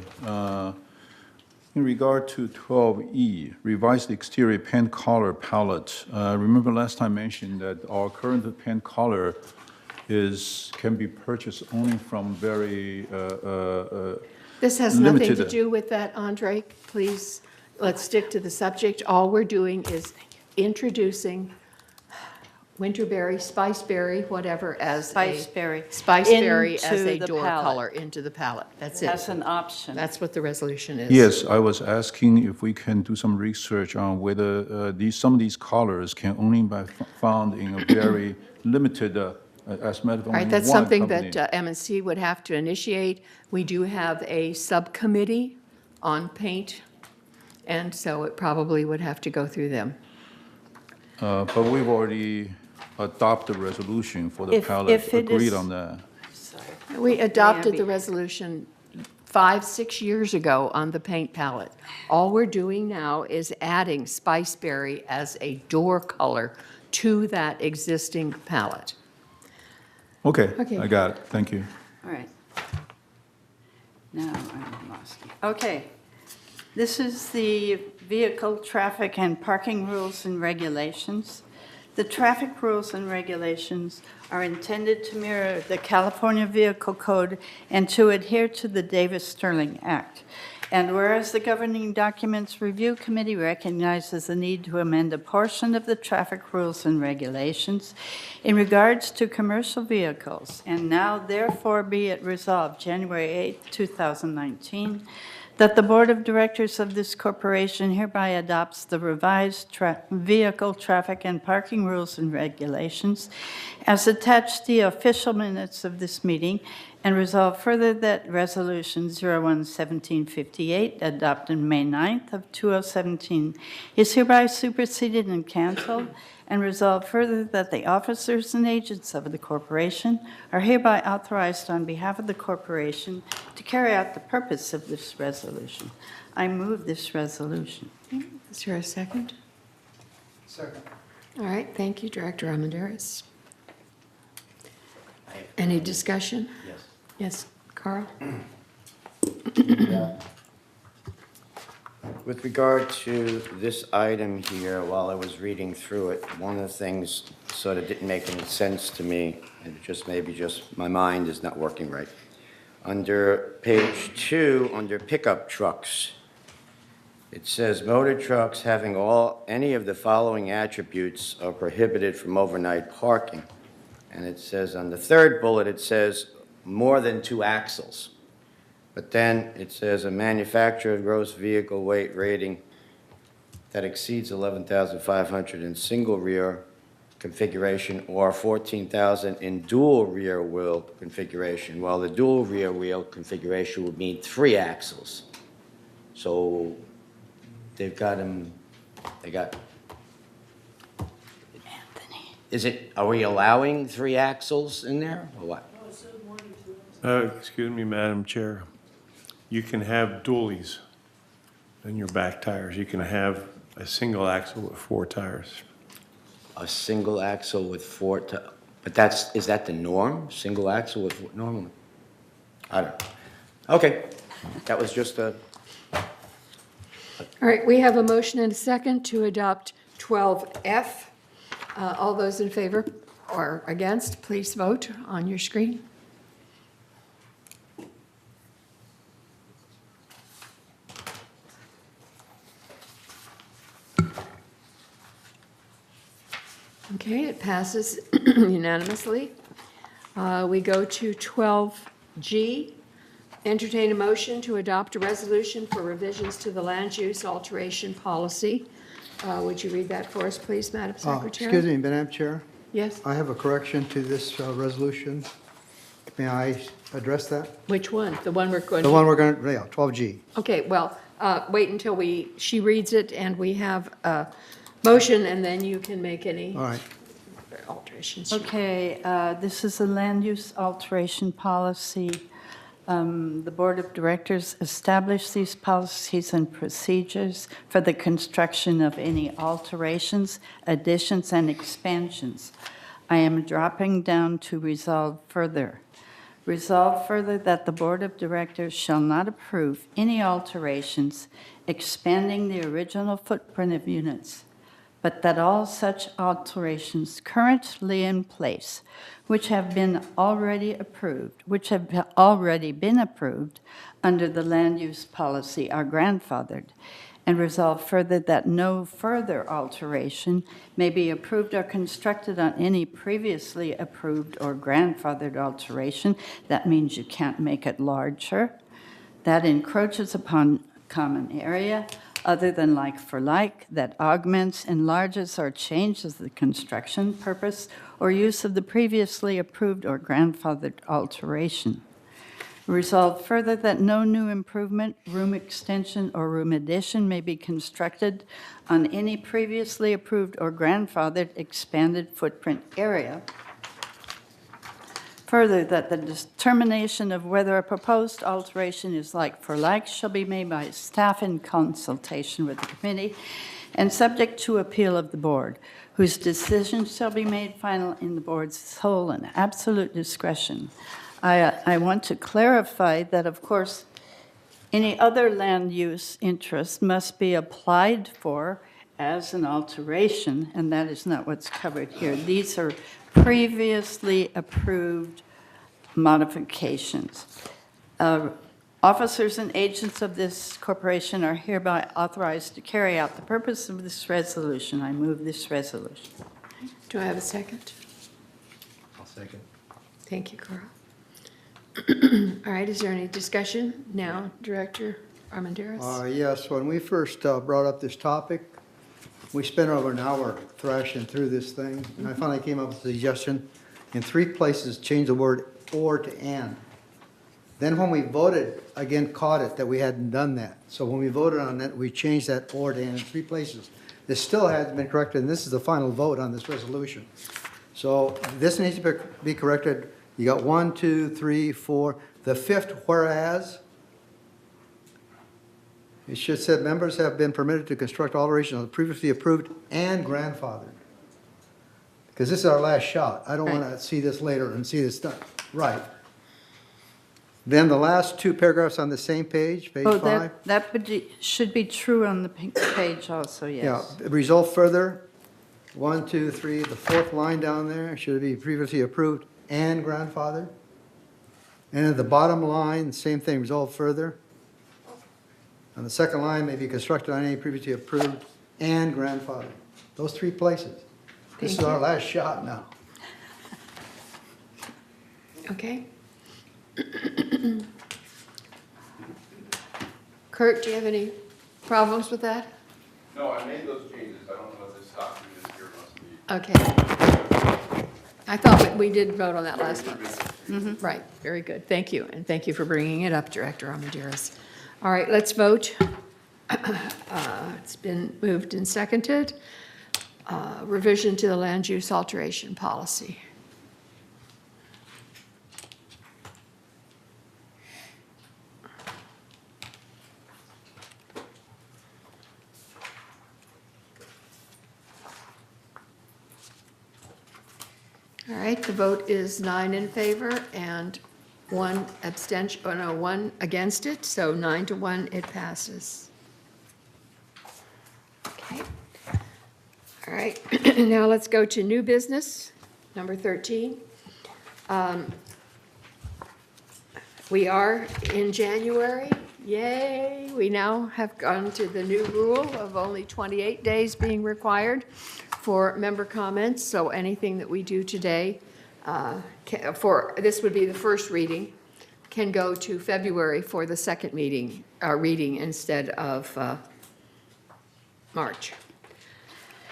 In regard to 12E, revised exterior paint color palette, remember last time mentioned that our current paint color can be purchased only from very This has nothing to limited. do with that, Andre. Please, let's stick to the subject. All we're doing is introducing winterberry, spiceberry, whatever, as a... Spiceberry. Spiceberry as into a the door palette. color into the palette. That's it. As an option. That's what the resolution is. Yes, I was asking if we can do some research on whether some of these colors can only be found in a very limited, as a matter of All only right, that's one something company. that M&C would have to initiate. We do have a subcommittee on paint, and so it probably would have to go through them. But we've already adopted a resolution for the If palette, it agreed is- on that. We adopted the resolution 5-6 years ago on the paint palette. All we're doing now is adding spiceberry as a door color to that existing palette. Okay, Okay. I got it, thank you. All right. Now I'm lost. Okay. This is the vehicle traffic and parking rules and regulations. The traffic rules and regulations are intended to mirror the California Vehicle Code and to adhere to the Davis-Sterling Act. And whereas the Governing Documents Review Committee recognizes the need to amend a portion of the traffic rules and regulations in regards to commercial vehicles, and now therefore be it resolved January 8, 2019, that the Board of Directors of this corporation hereby adopts the revised vehicle traffic and parking rules and regulations as attached to the official minutes of this meeting, and resolve further that Resolution 01-1758, adopted May 9th of 2017, is hereby superseded and canceled, and resolve further that the officers and agents of the corporation are hereby authorized on behalf of the corporation to carry out the purpose of this resolution. I move this resolution. Is there a second? Second. All right, thank you, Director Armendariz. Any discussion? Yes. Yes, Carl? With regard to this item here, while I was reading through it, one of the things sort of didn't make any sense to me, and it just maybe just my mind is not working right. Under page 2, under pickup trucks, it says motor trucks having any of the following attributes are prohibited from overnight parking. And it says on the third bullet, it says more than 2 axles. But then it says a manufacturer gross vehicle weight rating that exceeds 11,500 in single rear configuration or 14,000 in dual rear wheel configuration. Well, the dual rear wheel configuration would mean 3 axles. So they've got them, are we allowing 3 axles in there or what? Excuse me, Madam Chair. You can have dualies in your back tires. You can have a single axle with 4 tires. A single axle with 4, but is that the norm? Single axle with 4, normally? I don't know. Okay, that was just a, All right, we have a motion and a second to adopt 12F. All those in favor or against, please vote on your screen. Okay, it passes unanimously. We go to 12G. Entertain a motion to adopt a resolution for revisions to the land use alteration policy. Would you read that for us, please, Madam Secretary? Excuse me, Madam Chair. Yes? I have a correction to this resolution. May I address that? Which one? The one we're going The to? one we're going to, yeah, 12G. Okay, well, wait until she reads it and we have a motion, and then you can make any All right. alterations. Okay, this is a land use alteration policy. The Board of Directors established these policies and procedures for the construction of any alterations, additions, and expansions. I am dropping down to resolve further. Resolve further that the Board of Directors shall not approve any alterations expanding the original footprint of units, but that all such alterations currently in place, which have been already approved, under the land use policy are grandfathered, and resolve further that no further alteration may be approved or constructed on any previously approved or grandfathered alteration. That means you can't make it larger. That encroaches upon common area, other than like for like, that augments, enlarges, or changes the construction purpose or use of the previously approved or grandfathered alteration. Resolved further that no new improvement, room extension, or room addition may be constructed on any previously approved or grandfathered expanded footprint area. Further, that the determination of whether a proposed alteration is like for like shall be made by staff in consultation with the committee and subject to appeal of the board, whose decision shall be made final in the board's sole and absolute discretion. I want to clarify that, of course, any other land use interest must be applied for as an alteration, and that is not what's covered here. These are previously approved modifications. Officers and agents of this corporation are hereby authorized to carry out the purpose of this resolution. I move this resolution. Do I have a second? I'll second. Thank you, Carl. All right, is there any discussion now, Director Armendariz? Yes, when we first brought up this topic, we spent over an hour thrashing through this thing, and I finally came up with a suggestion. In 3 places, change the word "or" to "and." Then when we voted, again caught it that we hadn't done that. So when we voted on that, we changed that "or" to "and" in 3 places. This still hasn't been corrected, and this is the final vote on this resolution. So this needs to be corrected. You got 1, 2, 3, 4. The 5th whereas, it should say members have been permitted to construct alterations on previously approved and grandfathered. Because this is our last shot. I don't want to see this later and see this done. Right. Then the last 2 paragraphs on the same page, page 5. That should be true on the pink page also, yes. Yeah, resolve further, 1, 2, 3, the 4th line down there, should be previously approved and grandfathered. And at the bottom line, same thing, resolve further. On the second line, may be constructed on any previously approved and grandfathered. Those 3 places. This is our last shot now. Okay. Kurt, do you have any problems with that? No, I made those changes. I don't know if this document is here, must be. Okay. I thought we did vote on that last month. Right, very good. Thank you, and thank you for bringing it up, Director Armendariz. All right, let's vote. It's been moved and seconded. Revision to the land use alteration policy. All right, the vote is 9 in favor and 1 abstention, oh no, 1 against it, so 9 to 1, it passes. Okay. All right, now let's go to new business, number 13. We are in January, yay. We now have gone to the new rule of only 28 days being required for member comments, so anything that we do today, this would be the first reading, can go to February for the second reading instead of March.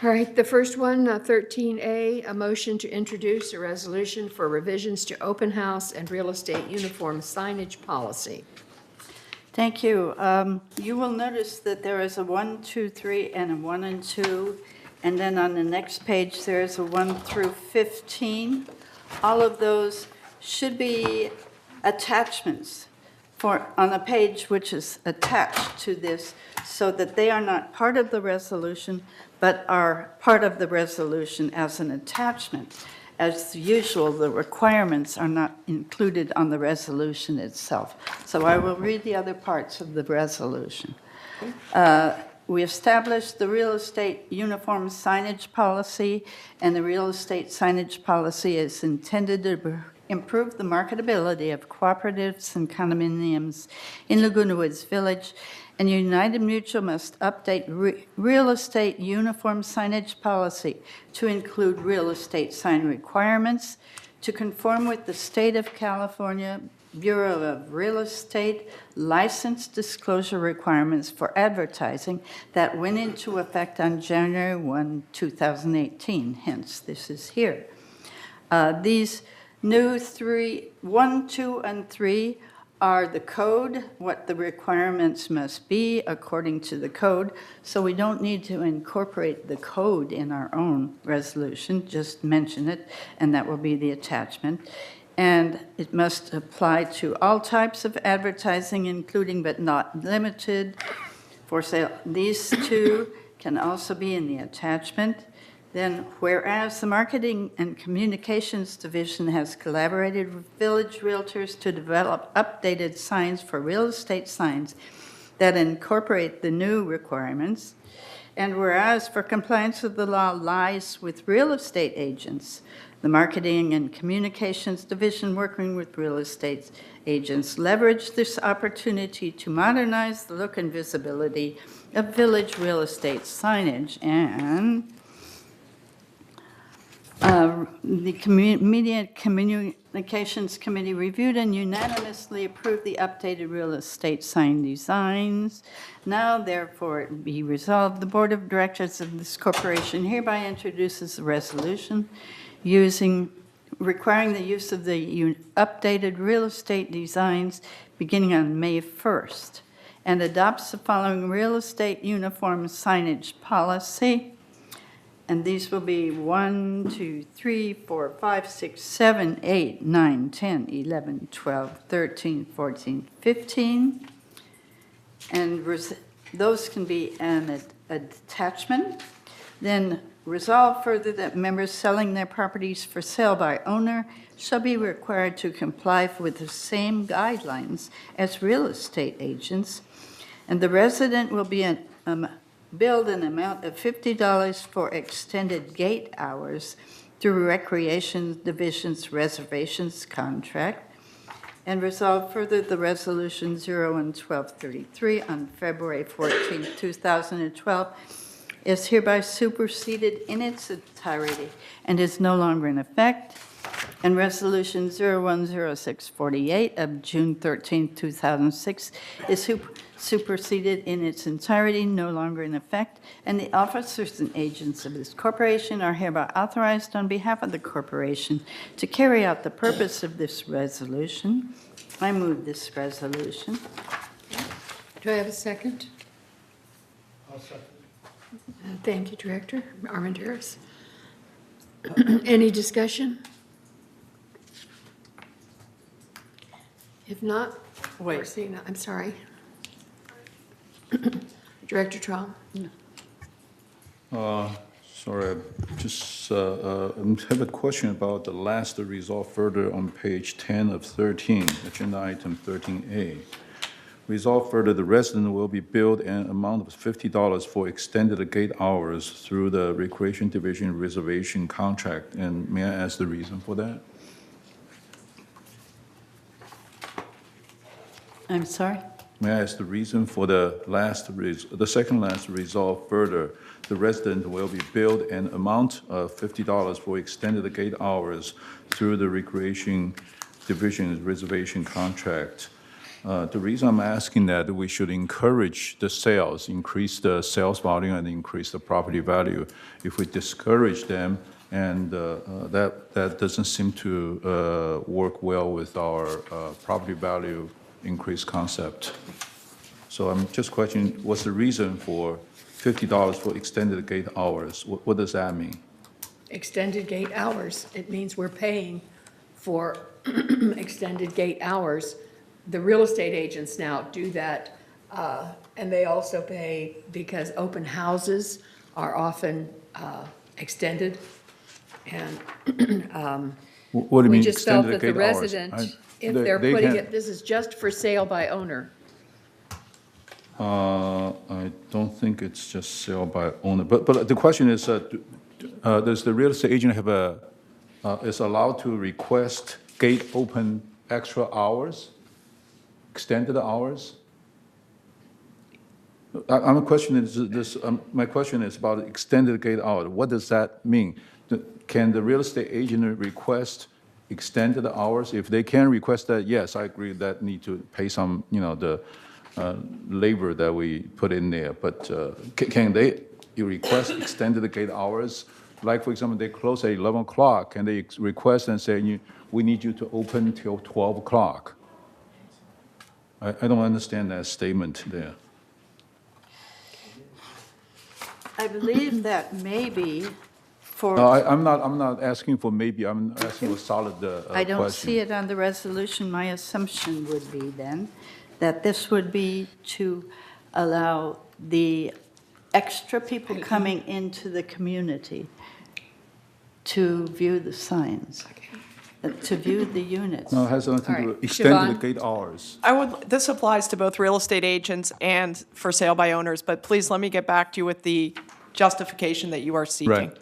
All right, the first one, 13A, a motion to introduce a resolution for revisions to open house and real estate uniform signage policy. Thank you. You will notice that there is a 1, 2, 3, and a 1 and 2, and then on the next page, there is a 1 through 15. All of those should be attachments on a page which is attached to this, so that they are not part of the resolution, but are part of the resolution as an attachment. As usual, the requirements are not included on the resolution itself. So I will read the other parts of the resolution. We established the real estate uniform signage policy, and the real estate signage policy is intended to improve the marketability of cooperatives and condominiums in Laguna Woods Village, and United Mutual must update real estate uniform signage policy to include real estate sign requirements to conform with the State of California Bureau of Real Estate license disclosure requirements for advertising that went into effect on January 1, 2018. Hence, this is here. These new 1, 2, and 3 are the code, what the requirements must be according to the code. So we don't need to incorporate the code in our own resolution, just mention it, and that will be the attachment. And it must apply to all types of advertising, including but not limited for sale. These two can also be in the attachment. Then, whereas the Marketing and Communications Division has collaborated with Village Realtors to develop updated signs for real estate signs that incorporate the new requirements, and whereas for compliance with the law lies with real estate agents, the Marketing and Communications Division, working with real estate agents, leveraged this opportunity to modernize the look and visibility of village real estate signage, and the Media Communications Committee reviewed and unanimously approved the updated real estate sign designs. Now, therefore, it be resolved, the Board of Directors of this corporation hereby introduces a resolution requiring the use of the updated real estate designs beginning on May 1st, and adopts the following real estate uniform signage policy. And these will be 1, 2, 3, 4, 5, 6, 7, 8, 9, 10, 11, 12, 13, 14, 15. And those can be an attachment. Then resolve further that members selling their properties for sale by owner shall be required to comply with the same guidelines as real estate agents. And the resident will be billed an amount of $50 for extended gate hours through Recreation Division's reservations contract. And resolve further the Resolution 0-1233 on February 14, 2012 is hereby superseded in its entirety and is no longer in effect. And Resolution 010648 of June 13, 2006 is superseded in its entirety, no longer in effect, and the officers and agents of this corporation are hereby authorized on behalf of the corporation to carry out the purpose of this resolution. I move this resolution. Do I have a second? I'll second. Thank you, Director Armendariz. Any discussion? If not, Wait. I'm sorry. Director Traum? Sorry, just have a question about the last resolve further on page 10 of 13, agenda item 13A. Resolve further, the resident will be billed an amount of $50 for extended gate hours through the Recreation Division reservation contract. And may I ask the reason for that? I'm sorry? May I ask the reason for the second last resolve further? The resident will be billed an amount of $50 for extended gate hours through the Recreation Division's reservation contract. The reason I'm asking that we should encourage the sales, increase the sales volume and increase the property value. If we discourage them, and that doesn't seem to work well with our property value increase concept. So I'm just questioning, what's the reason for $50 for extended gate hours? What does that mean? Extended gate hours, it means we're paying for extended gate hours. The real estate agents now do that, and they also pay because open houses are often extended. And What do you we mean just felt extended that the gate hours? resident, if They- they're they putting can- it, this is just for sale by owner. I don't think it's just sale by owner, but the question is, does the real estate agent have is allowed to request gate open extra hours, extended hours? My question is about extended gate hours. What does that mean? Can the real estate agent request extended hours? If they can request that, yes, I agree that need to pay some, the labor that we put in there. But can they request extended gate hours? Like, for example, they close at 11 o'clock, and they request and say, we need you to open till 12 o'clock. I don't understand that statement there. I believe that maybe for. No, I'm not asking for maybe, I'm asking for solid question. I don't see it on the resolution. My assumption would be then that this would be to allow the extra people coming into the community to view the signs, to view the units. No, it has nothing to do All with right, extended Siobhan? gate hours. This applies to both real estate agents and for sale by owners, but please let me get back to you with the justification that you are seeking. Right.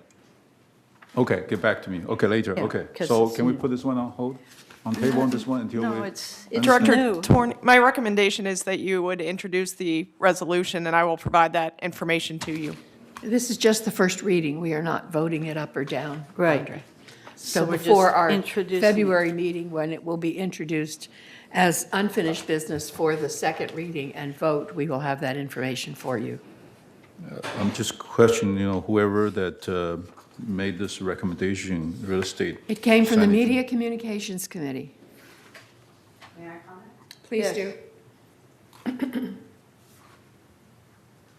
Okay, get back to me. Okay, later, Yeah, okay. 'cause So it's can we new. put this one on hold, on table on this one until we? No, it's Director new. Torney, my recommendation is that you would introduce the resolution, and I will provide that information to you. This is just the first reading. We are not voting it up or down. Right. Andre. So So we're just before our introducing it. February meeting, when it will be introduced as unfinished business for the second reading and vote, we will have that information for you. I'm just questioning, whoever that made this recommendation, real estate. It came from the signing. Media Communications Committee. May I comment? Please Yes. do.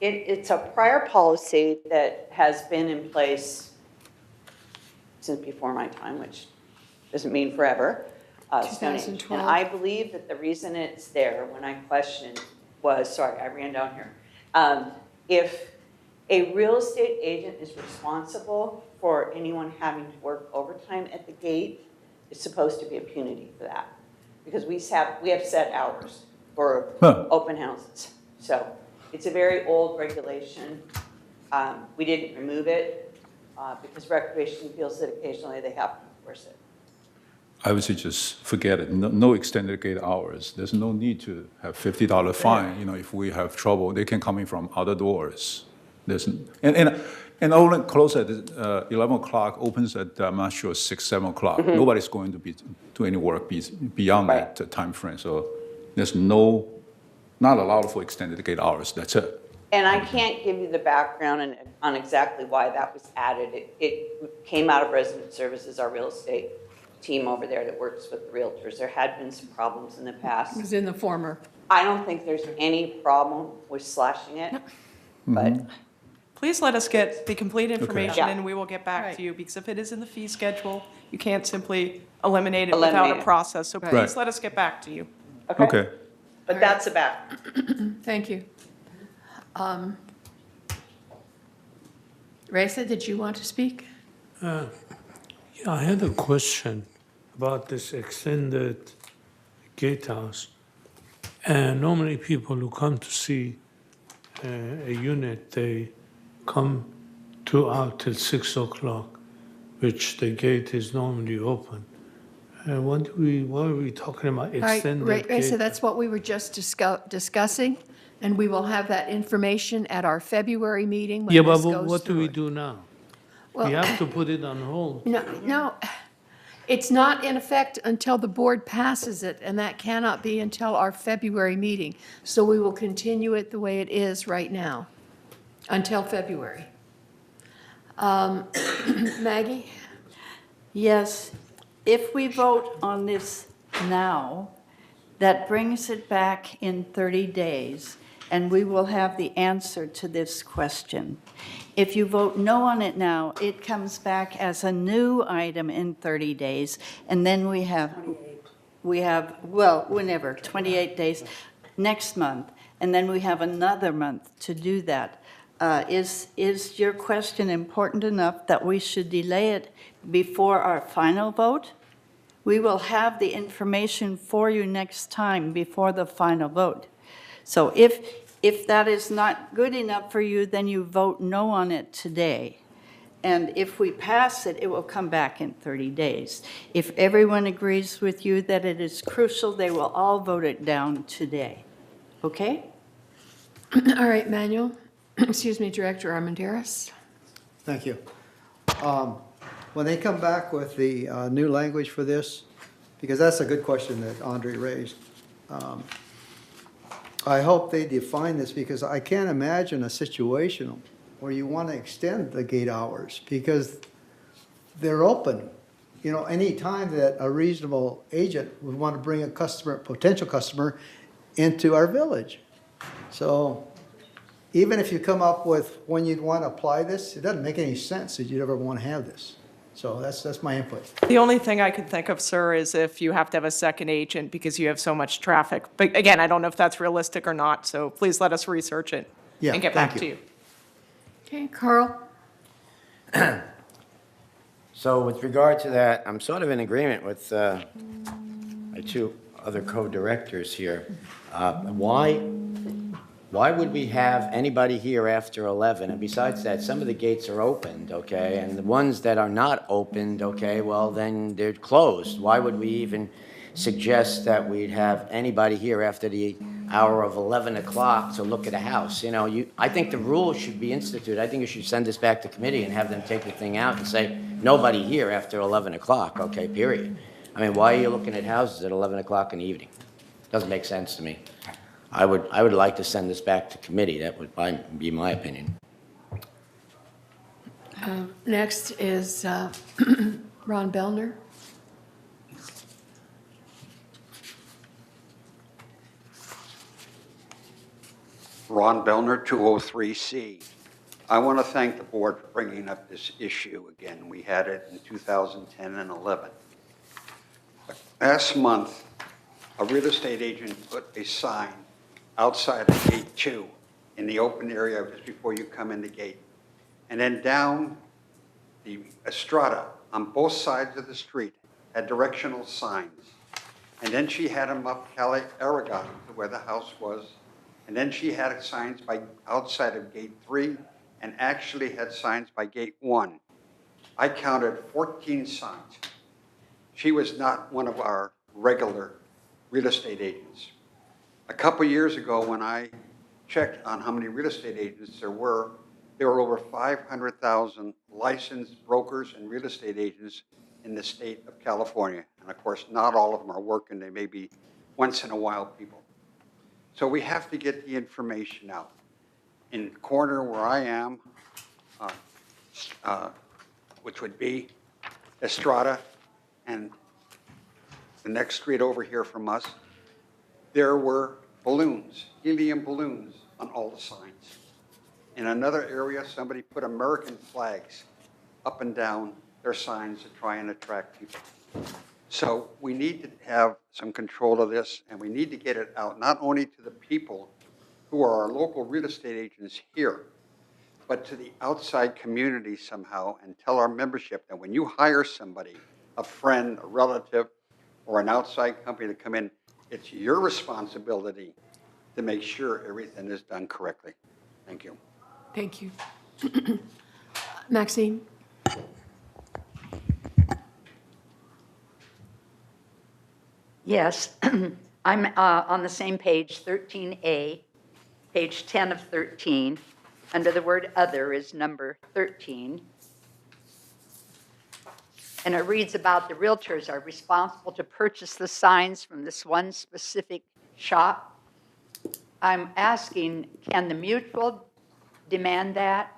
It's a prior policy that has been in place since before my time, which doesn't mean forever. Stone Age. 2012. And I believe that the reason it's there, when I questioned, was, sorry, I ran down here. If a real estate agent is responsible for anyone having to work overtime at the gate, it's supposed to be a penalty for that. Because we have set hours for open houses. So it's a very old regulation. We didn't remove it because Recreation feels that occasionally they have to enforce it. I would say just forget it. No extended gate hours. There's no need to have $50 fine. If we have trouble, they can come in from other doors. And only close at 11 o'clock, opens at, I'm not sure, 6, 7 o'clock. Mhm. Nobody's going to do any work beyond Right. that time frame. So there's not allowed for extended gate hours. That's it. And I can't give you the background on exactly why that was added. It came out of resident services, our real estate team over there that works with the realtors. There had been some problems in the It past. was in the former. I don't think there's any problem with slashing it, but Please let us get the complete information, Yeah. and we will get back to you, because if it is in the fee schedule, you can't simply eliminate it without Eliminate a it. process. So Right. please let us get back to you. Okay. But that's a back. Thank you. Reza, did you want to speak? Yeah, I had a question about this extended gatehouse. And normally people who come to see a unit, they come 2 hours till 6 o'clock, which the gate is normally open. What were we talking about? All right, Extended Ray, so gate? that's what we were just discussing, and we will have that information at our February meeting when Yeah, this but goes what do we through. do now? Well- We have to put it on hold. No, it's not in effect until the board passes it, and that cannot be until our February meeting. So we will continue it the way it is right now, until February. Maggie? Yes, if we vote on this now, that brings it back in 30 days, and we will have the answer to this question. If you vote no on it now, it comes back as a new item in 30 days, and then we have, well, whenever, 28 days, next month, and then we have another month to do that. Is your question important enough that we should delay it before our final vote? We will have the information for you next time before the final vote. So if that is not good enough for you, then you vote no on it today. And if we pass it, it will come back in 30 days. If everyone agrees with you that it is crucial, they will all vote it down today. Okay? All right, Manuel, excuse me, Director Armendariz. Thank you. When they come back with the new language for this, because that's a good question that Andre raised, I hope they define this, because I can't imagine a situation where you want to extend the gate hours, because they're open. You know, any time that a reasonable agent would want to bring a customer, potential customer, into our village. So even if you come up with when you'd want to apply this, it doesn't make any sense that you'd ever want to have this. So that's my input. The only thing I could think of, sir, is if you have to have a second agent because you have so much traffic. But again, I don't know if that's realistic or not, so please let us research it Yeah, and get thank back to you. you. Okay, Carl? So with regard to that, I'm sort of in agreement with my two other co-directors here. Why would we have anybody here after 11? And besides that, some of the gates are opened, okay? And the ones that are not opened, okay, well, then they're closed. Why would we even suggest that we'd have anybody here after the hour of 11 o'clock to look at a house? You know, I think the rules should be instituted. I think you should send this back to committee and have them take the thing out and say, nobody here after 11 o'clock, okay, period. I mean, why are you looking at houses at 11 o'clock in the evening? Doesn't make sense to me. I would like to send this back to committee. That would be my opinion. Next is Ron Bellner. Ron Bellner, 203C. I want to thank the board for bringing up this issue again. We had it in 2010 and 11. Last month, a real estate agent put a sign outside of gate 2 in the open area just before you come in the gate. And then down the Estrada on both sides of the street had directional signs. And then she had them up Calle Aragon to where the house was. And then she had signs by outside of gate 3 and actually had signs by gate 1. I counted 14 signs. She was not one of our regular real estate agents. A couple years ago, when I checked on how many real estate agents there were over 500,000 licensed brokers and real estate agents in the state of California. And of course, not all of them are working. They may be once in a while people. So we have to get the information out. In the corner where I am, which would be Estrada and the next street over here from us, there were balloons, helium balloons on all the signs. In another area, somebody put American flags up and down their signs to try and attract people. So we need to have some control of this, and we need to get it out not only to the people who are our local real estate agents here, but to the outside community somehow, and tell our membership that when you hire somebody, a friend, a relative, or an outside company to come in, it's your responsibility to make sure everything is done correctly. Thank you. Thank you. Maxine? Yes, I'm on the same page, 13A, page 10 of 13. Under the word other is number 13. And it reads about the realtors are responsible to purchase the signs from this one specific shop. I'm asking, can the mutual demand that?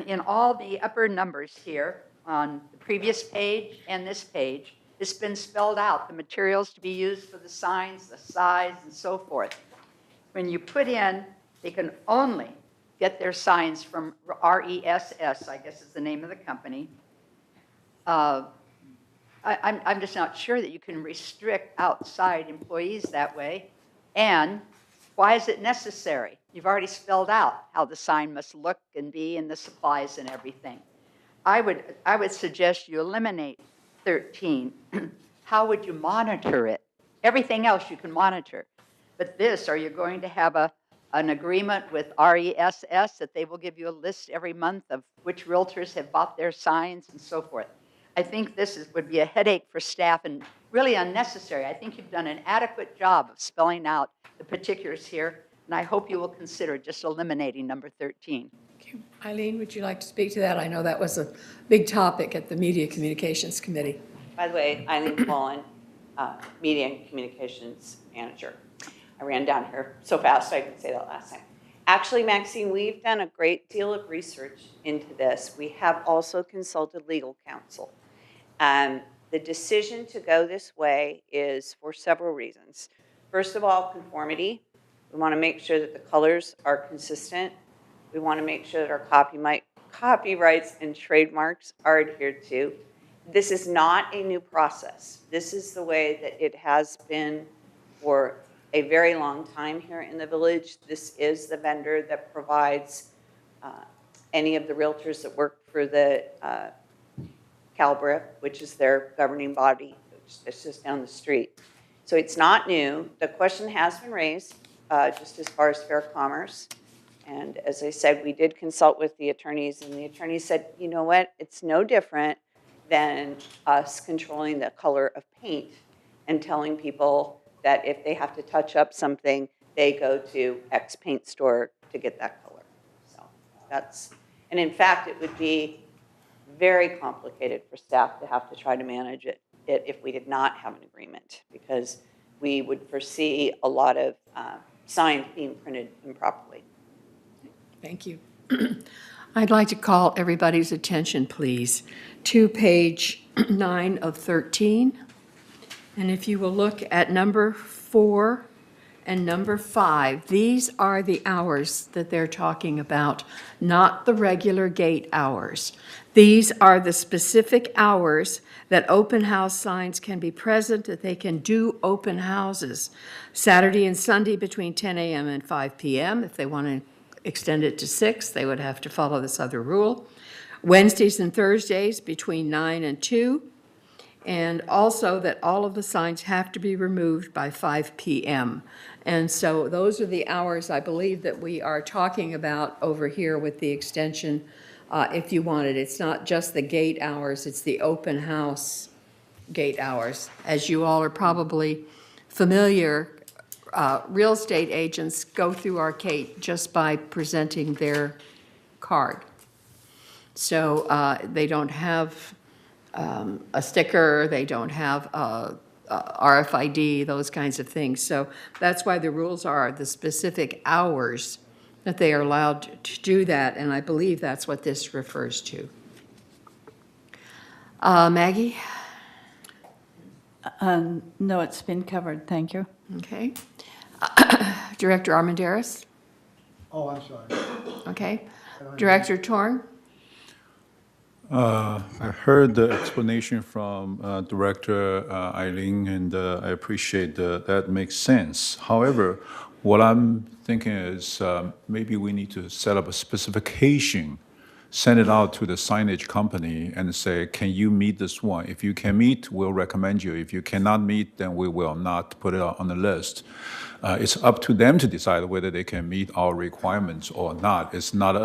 In all the upper numbers here on the previous page and this page, it's been spelled out, the materials to be used for the signs, the size, and so forth. When you put in, they can only get their signs from RESS, I guess is the name of the company. I'm just not sure that you can restrict outside employees that way. And why is it necessary? You've already spelled out how the sign must look and be and the supplies and everything. I would suggest you eliminate 13. How would you monitor it? Everything else you can monitor. But this, are you going to have an agreement with RESS that they will give you a list every month of which realtors have bought their signs and so forth? I think this would be a headache for staff and really unnecessary. I think you've done an adequate job of spelling out the particulars here, and I hope you will consider just eliminating number 13. Eileen, would you like to speak to that? I know that was a big topic at the Media Communications Committee. By the way, Eileen Pullen, Media and Communications Manager. I ran down here so fast I could say that last time. Actually, Maxine, we've done a great deal of research into this. We have also consulted legal counsel. The decision to go this way is for several reasons. First of all, conformity. We want to make sure that the colors are consistent. We want to make sure that our copyrights and trademarks are adhered to. This is not a new process. This is the way that it has been for a very long time here in the village. This is the vendor that provides any of the realtors that work for the CalBRIF, which is their governing body, which is just down the street. So it's not new. The question has been raised just as far as fair commerce. And as I said, we did consult with the attorneys, and the attorneys said, you know what, it's no different than us controlling the color of paint and telling people that if they have to touch up something, they go to X paint store to get that color. So that's, and in fact, it would be very complicated for staff to have to try to manage it if we did not have an agreement, because we would foresee a lot of signs being printed improperly. Thank you. I'd like to call everybody's attention, please, to page 9 of 13. And if you will look at number 4 and number 5, these are the hours that they're talking about, not the regular gate hours. These are the specific hours that open house signs can be present, that they can do open houses. Saturday and Sunday between 10 a.m. and 5 p.m. If they want to extend it to 6, they would have to follow this other rule. Wednesdays and Thursdays between 9 and 2. And also that all of the signs have to be removed by 5 p.m. And so those are the hours, I believe, that we are talking about over here with the extension, if you want it. It's not just the gate hours, it's the open house gate hours. As you all are probably familiar, real estate agents go through our gate just by presenting their card. So they don't have a sticker, they don't have a RFID, those kinds of things. So that's why the rules are the specific hours that they are allowed to do that, and I believe that's what this refers to. Maggie? No, it's been covered, thank you. Okay. Director Armendariz? Oh, I'm sorry. Okay. Director Torn? I heard the explanation from Director Eileen, and I appreciate that makes sense. However, what I'm thinking is maybe we need to set up a specification send it out to the signage company and say, can you meet this one? If you can meet, we'll recommend you. If you cannot meet, then we will not put it on the list. It's up to them to decide whether they can meet our requirements or not. It's not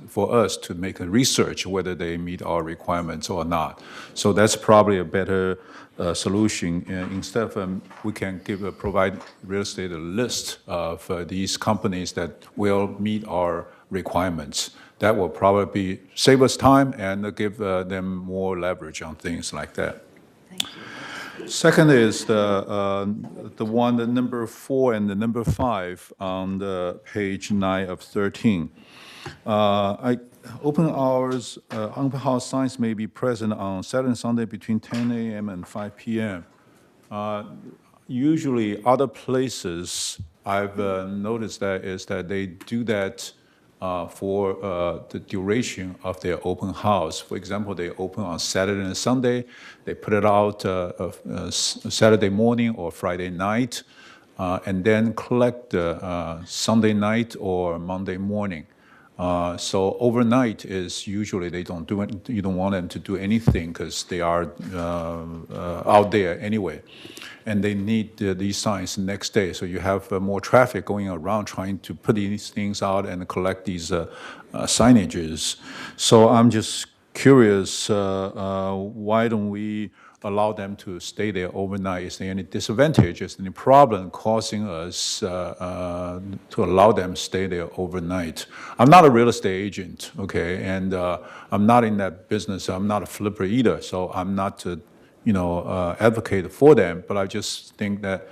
for us to make a research whether they meet our requirements or not. So that's probably a better solution. Instead of we can provide real estate a list of these companies that will meet our requirements. That will probably save us time and give them more leverage on things like that. Second is the number 4 and the number 5 on the page 9 of 13. Open hours, open house signs may be present on Saturday and Sunday between 10 a.m. and 5 p.m. Usually, other places I've noticed that they do that for the duration of their open house. For example, they open on Saturday and Sunday. They put it out Saturday morning or Friday night, and then collect Sunday night or Monday morning. So overnight is usually they don't do it. You don't want them to do anything because they are out there anyway, and they need these signs the next day. So you have more traffic going around trying to put these things out and collect these signages. So I'm just curious, why don't we allow them to stay there overnight? Is there any disadvantage? Is there any problem causing us to allow them to stay there overnight? I'm not a real estate agent, okay, and I'm not in that business. I'm not a flipper either, so I'm not advocate for them, but I just think that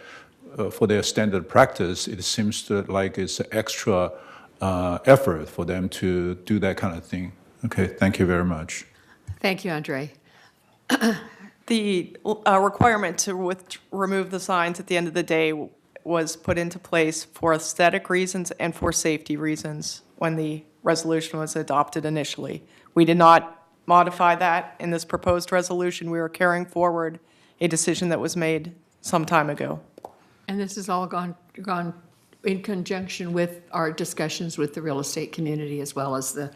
for their standard practice, it seems like it's an extra effort for them to do that kind of thing. Okay, thank you very much. Thank you, Andre. The requirement to remove the signs at the end of the day was put into place for aesthetic reasons and for safety reasons when the resolution was adopted initially. We did not modify that in this proposed resolution. We are carrying forward a decision that was made some time ago. And this has all gone in conjunction with our discussions with the real estate community as well as the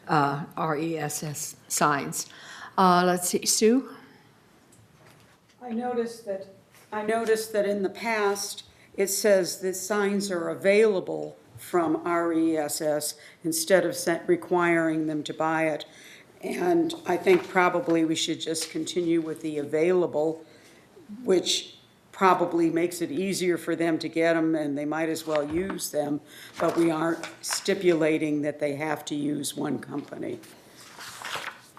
RESS signs. Let's see, Sue? I noticed that in the past, it says that signs are available from RESS instead of requiring them to buy it. And I think probably we should just continue with the available, which probably makes it easier for them to get them, and they might as well use them, but we aren't stipulating that they have to use one company.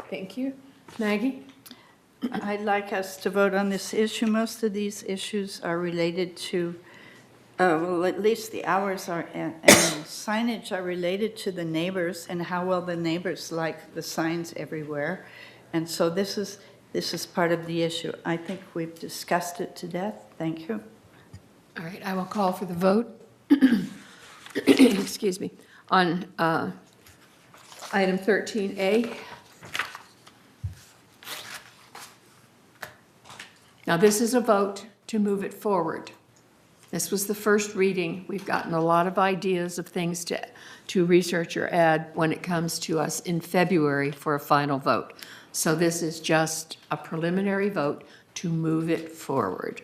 Thank you. Maggie? I'd like us to vote on this issue. Most of these issues are related to, well, at least the hours are, and signage are related to the neighbors and how well the neighbors like the signs everywhere. And so this is part of the issue. I think we've discussed it to death. Thank you. All right, I will call for the vote. Excuse me. On item 13A. Now, this is a vote to move it forward. This was the first reading. We've gotten a lot of ideas of things to research or add when it comes to us in February for a final vote. So this is just a preliminary vote to move it forward.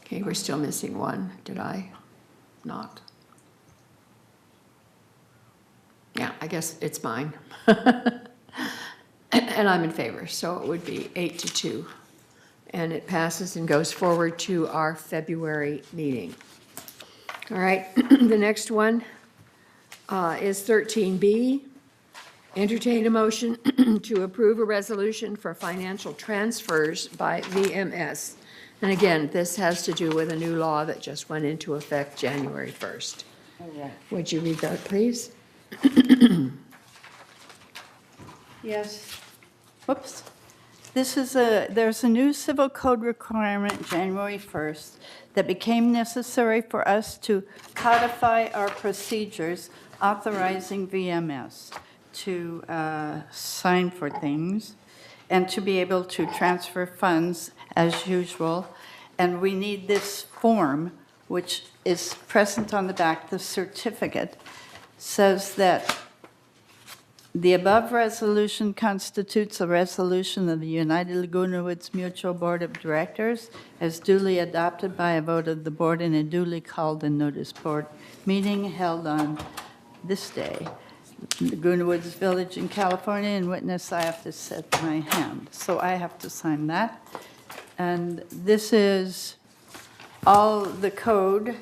Okay, we're still missing one. Did I not? Yeah, I guess it's mine. And I'm in favor, so it would be 8-2. And it passes and goes forward to our February meeting. All right, the next one is 13B. Entertain a motion to approve a resolution for financial transfers by VMS. And again, this has to do with a new law that just went into effect January 1st. Would you read that, please? Yes. Whoops. There's a new civil code requirement January 1st that became necessary for us to codify our procedures authorizing VMS to sign for things and to be able to transfer funds as usual. And we need this form, which is present on the back. The certificate says that The above resolution constitutes a resolution of the United Laguna Woods Mutual Board of Directors as duly adopted by a vote of the board in a duly called and noticed board meeting held on this day, Laguna Woods Village in California, and witness I have to set my hand. So I have to sign that. And this is all the code,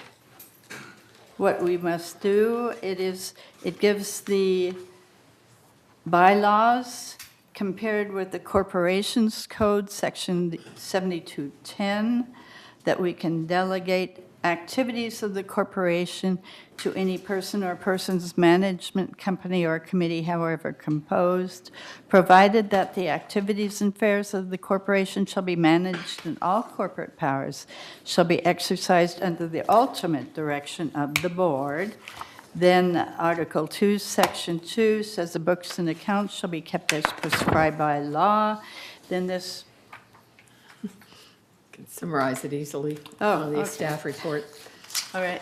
what we must do. It gives the bylaws compared with the Corporations Code, Section 7210, that we can delegate activities of the corporation to any person or persons, management company or committee, however composed, provided that the activities and affairs of the corporation shall be managed and all corporate powers shall be exercised under the ultimate direction of the board. Then Article 2, Section 2 says the books and accounts shall be kept as prescribed by law. Then this, Can summarize it easily Oh, on the okay. staff report. all right,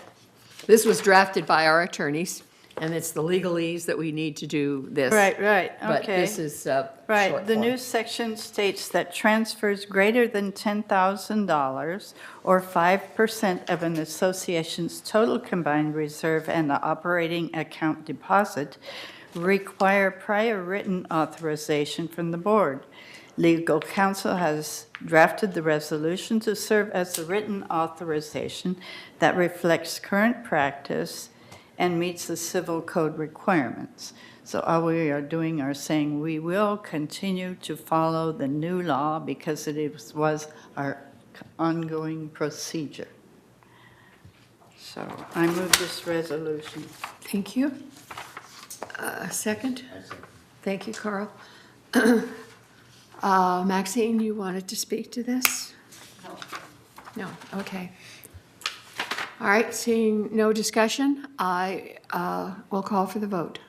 This was drafted by our attorneys, and it's the legalese that we need to do this. right, okay. But this is Right, short the form. new section states that transfers greater than $10,000 or 5% of an association's total combined reserve and the operating account deposit require prior written authorization from the board. Legal counsel has drafted the resolution to serve as a written authorization that reflects current practice and meets the civil code requirements. So all we are doing are saying we will continue to follow the new law because it was our ongoing procedure. So I move this resolution. Thank you. Second? Thank you, Carl. Maxine, you wanted to speak to this? No, okay. All right, seeing no discussion, I will call for the vote.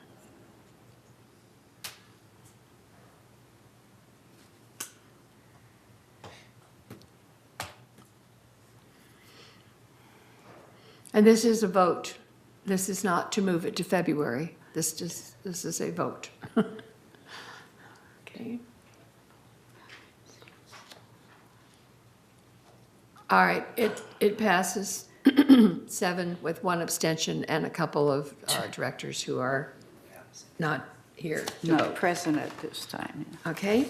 And this is a vote. This is not to move it to February. This is a vote. Okay. All right, it passes 7 with 1 abstention and a couple of directors who are not here to Not vote. present at this time. Okay.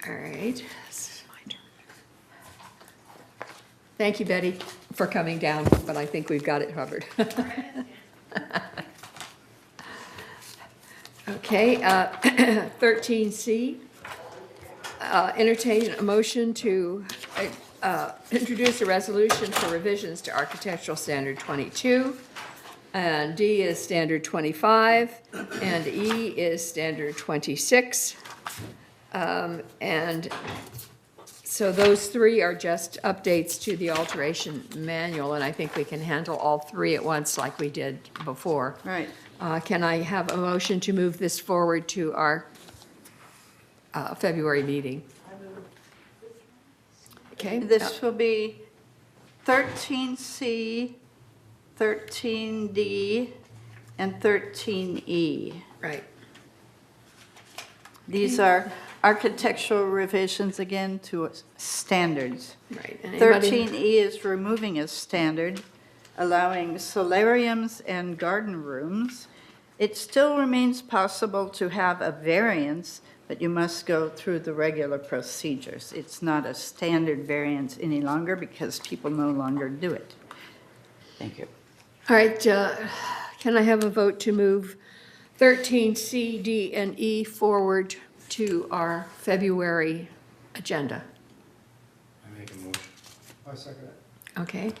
All right. This is my turn. Thank you, Betty, for coming down, but I think we've got it covered. Okay, 13C, entertain a motion to introduce a resolution for revisions to Architectural Standard 22, and D is Standard 25, and E is Standard 26. And so those 3 are just updates to the alteration manual, and I think we can handle all 3 at once like we did before. Right. Can I have a motion to move this forward to our February meeting? Okay. This will be 13C, 13D, and 13E. Right. These are architectural revisions, again, to standards. Right. And anybody- 13E is removing a standard, allowing solariums and garden rooms. It still remains possible to have a variance, but you must go through the regular procedures. It's not a standard variance any longer because people no longer do it. Thank you. All right, can I have a vote to move 13C, D, and E forward to our February agenda? I make a motion. I second it. Okay.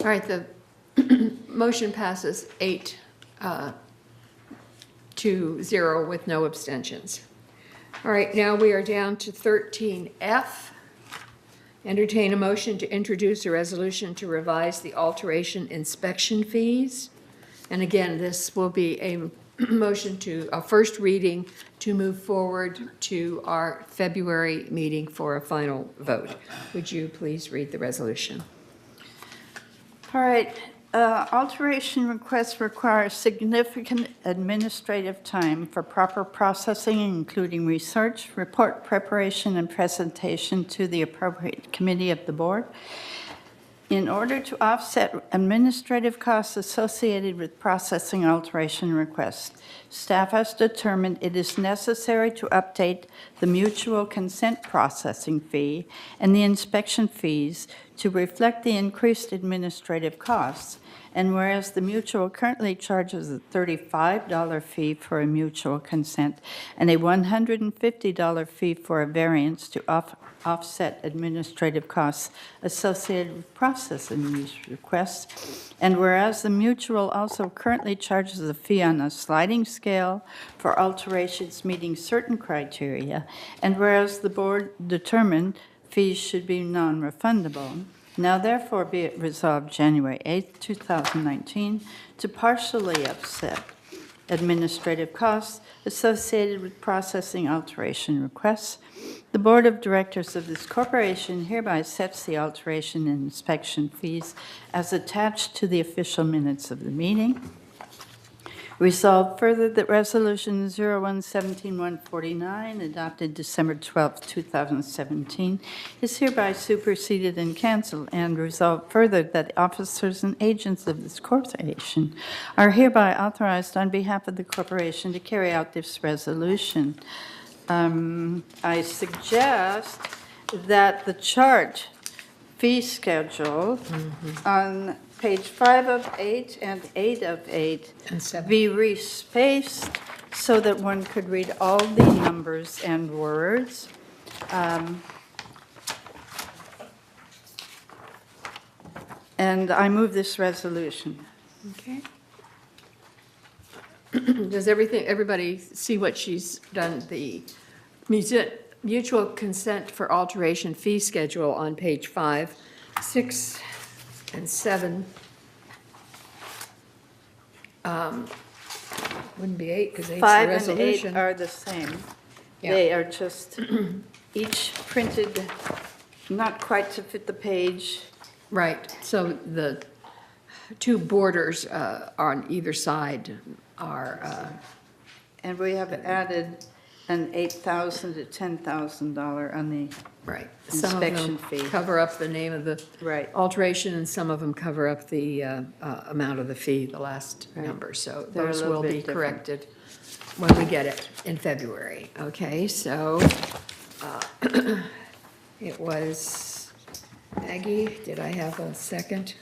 All right, the motion passes 8 to 0 with no abstentions. All right, now we are down to 13F. Entertain a motion to introduce a resolution to revise the alteration inspection fees And again, this will be a motion to, a first reading to move forward to our February meeting for a final vote. Would you please read the resolution? All right, alteration requests require significant administrative time for proper processing, including research, report preparation, and presentation to the appropriate committee of the board. In order to offset administrative costs associated with processing alteration requests, staff has determined it is necessary to update the mutual consent processing fee and the inspection fees to reflect the increased administrative costs. And whereas the mutual currently charges a $35 fee for a mutual consent and a $150 fee for a variance to offset administrative costs associated with processing these requests, and whereas the mutual also currently charges a fee on a sliding scale for alterations meeting certain criteria, and whereas the board determined fees should be non-refundable, now therefore be it resolved January 8, 2019, to partially offset administrative costs associated with processing alteration requests. The Board of Directors of this corporation hereby sets the alteration and inspection fees as attached to the official minutes of the meeting. Resolved further that Resolution 01-17-149, adopted December 12, 2017, is hereby superseded and canceled, and resolved further that the officers and agents of this corporation are hereby authorized on behalf of the corporation to carry out this resolution. I suggest that the chart fee schedule on page 5 of 8 and 8 of 8 be respaced so that one could read all the numbers and words. And I move this resolution. Okay. Does everybody see what she's done? The mutual consent for alteration fee schedule on page 5, 6, and 7. Wouldn't be 8 because 8's the 5 resolution. and 8 are the same. Yeah. They are just each printed not quite to fit the page. Right, so the two borders on either side are, And we have added an $8,000 to $10,000 on the right. Some of inspection them fee. cover up the name of the Right. alteration, and some of them cover up the amount of the fee, the last Right. number. So They're a those little will bit be different. corrected when we get it in February. Okay, so it was Maggie. Did I have a second?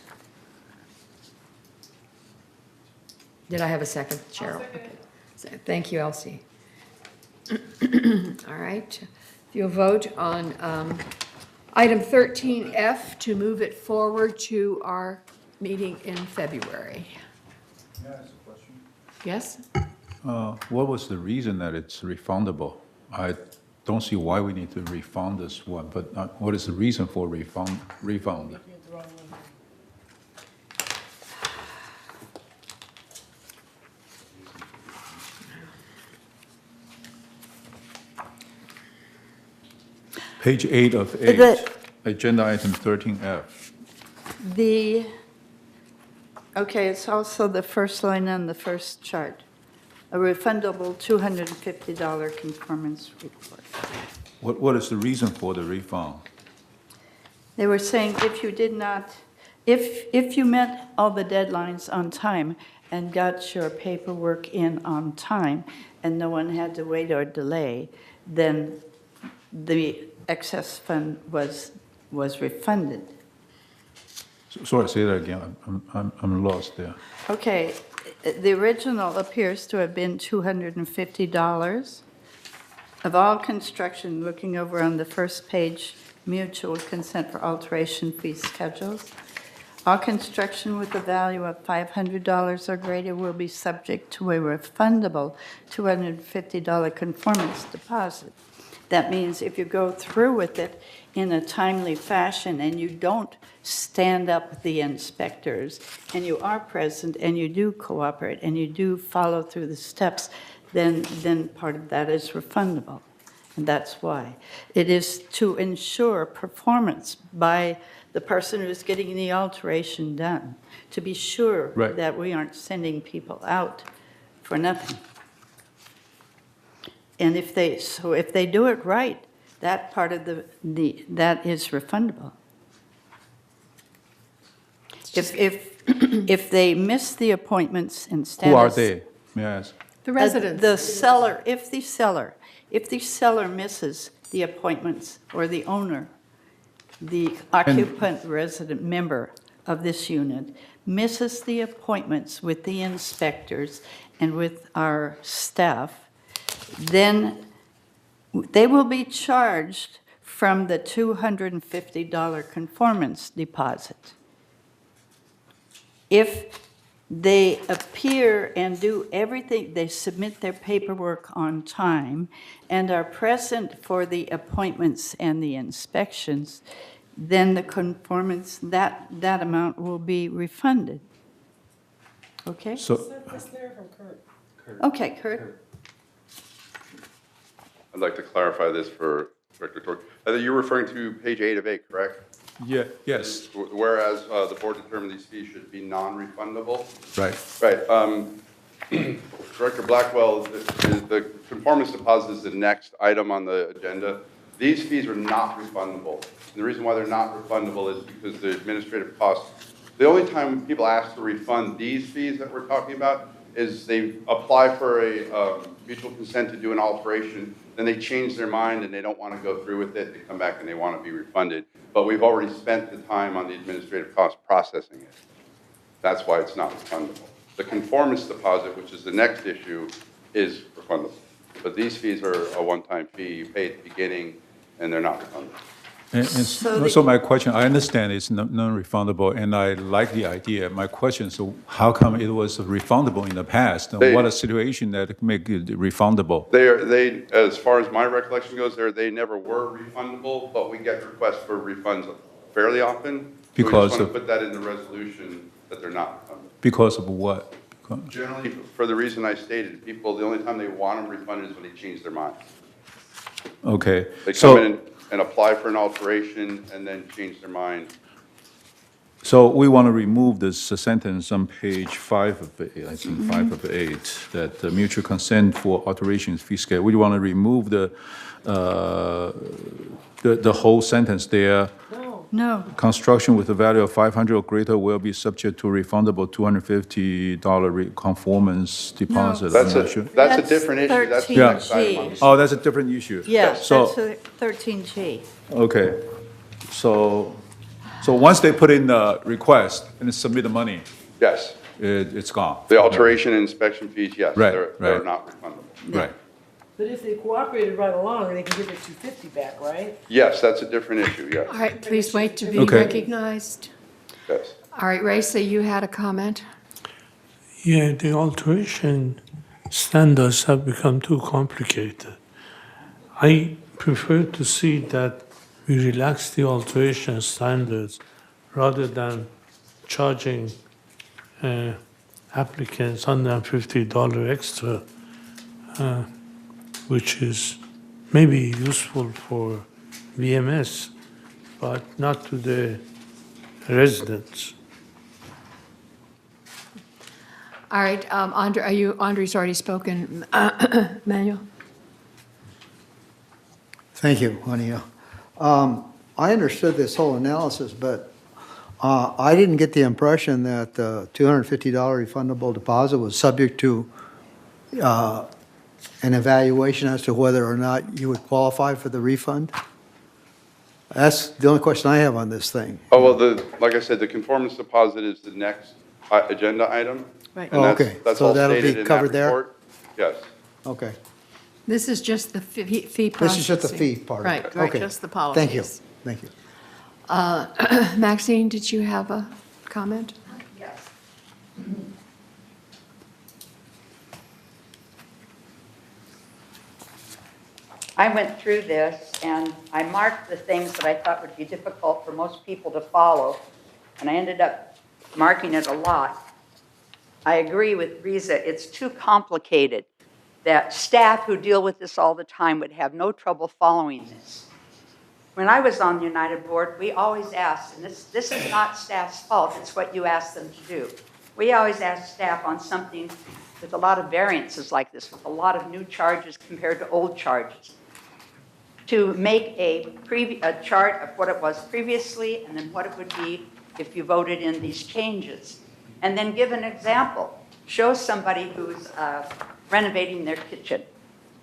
Did I have a second, Cheryl? Okay. So, thank you, Elsie. All right. If you'll vote on item 13F to move it forward to our meeting in February. May I ask a question? Yes? What was the reason that it's refundable? I don't see why we need to refund this one, but what is the reason for refund? Page 8 of 8, agenda item 13F. Okay, it's also the first line on the first chart. A refundable $250 conformance report. What is the reason for the refund? They were saying if you did not, if you met all the deadlines on time and got your paperwork in on time and no one had to wait or delay, then the excess fund was refunded. Sorry, say that again. I'm lost there. Okay, the original appears to have been $250 of all construction, looking over on the first page, mutual consent for alteration fee schedules. All construction with a value of $500 or greater will be subject to a refundable $250 conformance deposit. That means if you go through with it in a timely fashion and you don't stand up with the inspectors, and you are present, and you do cooperate, and you do follow through the steps, then part of that is refundable. And that's why. It is to ensure performance by the person who's getting the alteration done, to be sure Right. that we aren't sending people out for nothing. And if they do it right, that part of that is refundable. If they miss the appointments and status. Who are they? May I ask? The residents. The seller, if the seller misses the appointments, or the owner, the occupant resident member of this unit misses the appointments with the inspectors and with our staff, then they will be charged from the $250 conformance deposit. If they appear and do everything, they submit their paperwork on time and are present for the appointments and the inspections, then the conformance, that amount will be refunded. Okay? Okay, Kurt? I'd like to clarify this for Director Tork. You're referring to page 8 of 8, correct? Yeah, yes, Whereas the board determined these fees should be non-refundable. right. Right. Director Blackwell, the conformance deposit is the next item on the agenda. These fees are not refundable. And the reason why they're not refundable is because the administrative costs. The only time people ask to refund these fees that we're talking about is they apply for a mutual consent to do an alteration, then they change their mind and they don't want to go through with it, they come back and they want to be refunded. But we've already spent the time on the administrative cost processing it. That's why it's not refundable. The conformance deposit, which is the next issue, is refundable. But these fees are a one-time fee. You pay at the beginning and they're not refundable. And so my question, I understand it's non-refundable, and I like the idea. My question is, so how come it was refundable in the past? And what a situation that make it refundable? They, as far as my recollection goes, they never were refundable, but we get requests for refunds fairly often. So Because we just want of- to put that in the resolution that they're not refundable. Because of what? Generally, for the reason I stated, people, the only time they want them refunded is when they change their mind. Okay. They So- come in and apply for an alteration and then change their mind. So we want to remove this sentence on page 5 of 8, I think 5 of 8, that the mutual consent for alterations fee scale. We want to remove the whole sentence there. No. Construction with a value of 500 or greater will be subject to refundable $250 conformance deposit. I'm not sure. That's a different issue. That's the Yeah. next item on the- Oh, that's a different issue. Yes, So, that's a 13G. okay. So once they put in the request and submit the money, Yes. it's gone. The alteration and inspection fees, yes, Right, they're right. not refundable. Right. But if they cooperated right along, they can give their $250 back, right? Yes, that's a different issue, yes. All right, please wait to be Okay. recognized. Yes. All right, Raisa, you had a comment? Yeah, the alteration standards have become too complicated. I prefer to see that we relax the alteration standards rather than charging applicants $150 extra, which is maybe useful for VMS, but not to the residents. All right, Andre's already spoken. Manuel? Thank you, Juanita. I understood this whole analysis, but I didn't get the impression that the $250 refundable deposit was subject to an evaluation as to whether or not you would qualify for the refund. That's the only question I have on this thing. Oh, well, like I said, the conformance deposit is the next agenda item. Right. And that's- Okay, that's so all that'll be stated in that covered there? report. Yes. Okay. This is just the fee processing. This is just the fee part. Right, Okay. just the Thank you, policies. thank you. Maxine, did you have a comment? Yes. I went through this and I marked the things that I thought would be difficult for most people to follow, and I ended up marking it a lot. I agree with Riza, it's too complicated, that staff who deal with this all the time would have no trouble following this. When I was on the United Board, we always asked, and this is not staff's fault, it's what you ask them to do. We always ask staff on something with a lot of variances like this, with a lot of new charges compared to old charges, to make a chart of what it was previously and then what it would be if you voted in these changes. And then give an example. Show somebody who's renovating their kitchen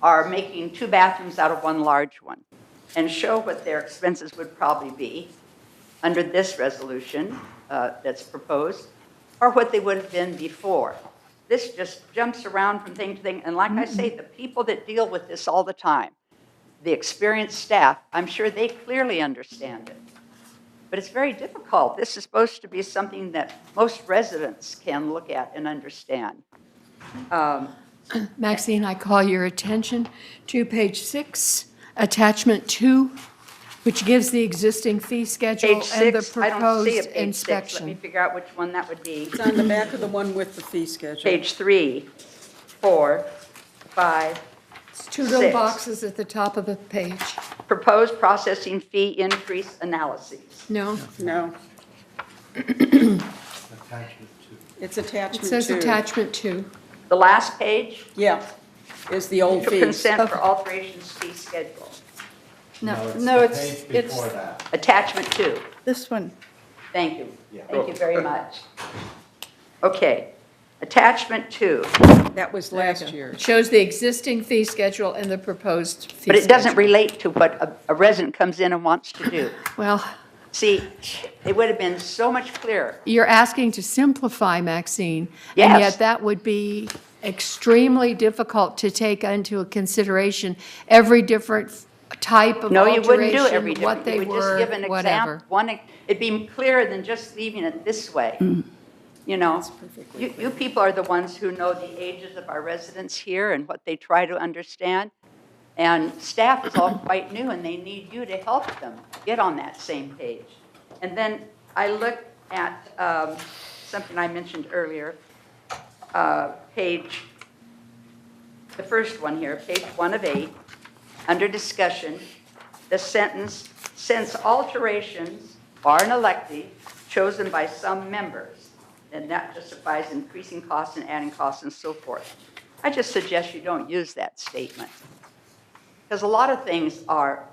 or making 2 bathrooms out of 1 large one, and show what their expenses would probably be under this resolution that's proposed, or what they would have been before. This just jumps around from thing to thing, and like I say, the people that deal with this all the time, the experienced staff, I'm sure they clearly understand it. But it's very difficult. This is supposed to be something that most residents can look at and understand. Maxine, I call your attention to page 6, attachment 2, which gives the existing fee schedule Page and the 6, I don't see a proposed page 6. Let me inspection. figure out which one that would be. It's on the back of the one with the fee schedule. Page 3, 4, 5, It's 2 little 6. boxes at the top of the page. Proposed processing fee increase analyses. No, No, Attachment 2. it's it attachment 2. says attachment 2. The last page, Yeah, is the old fees. consent for alterations fee schedule. No, it's Attachment 2. this one. Thank you. Thank you very much. Okay, attachment 2. That was last year. It shows the existing fee schedule and the proposed fee But it doesn't schedule. relate to what a resident comes in and wants to do. Well, See, it would have been so much clearer. you're asking to simplify, Maxine. Yes. And yet that would be extremely difficult to take into consideration every different type of No, you wouldn't do every alteration, what different. You they would just give an were, whatever. example. It'd be clearer than just leaving it this way. You know, you people are the ones who know the ages of our residents here and what they try to understand. And staff is all quite new, and they need you to help them get on that same page. And then I looked at something I mentioned earlier, page, the first one here, page 1 of 8, under discussion, the sentence, since alterations are an elective chosen by some members, and that justifies increasing costs and adding costs and so forth. I just suggest you don't use that statement. Because a lot of things are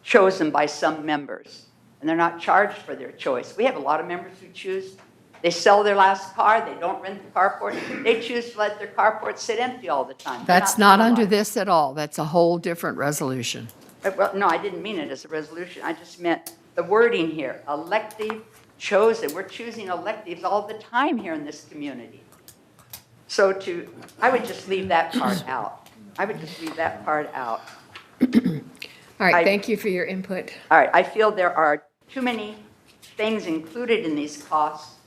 chosen by some members, and they're not charged for their choice. We have a lot of members who choose, they sell their last car, they don't rent the carport, they choose to let their carport sit empty all the time. They're That's not under penalized. this at all. That's a whole different resolution. Well, no, I didn't mean it as a resolution. I just meant the wording here, elective, chosen. We're choosing electives all the time here in this community. So I would just leave that part out. I would just leave that part out. All right, thank you for your input. All right, I feel there are too many things included in these costs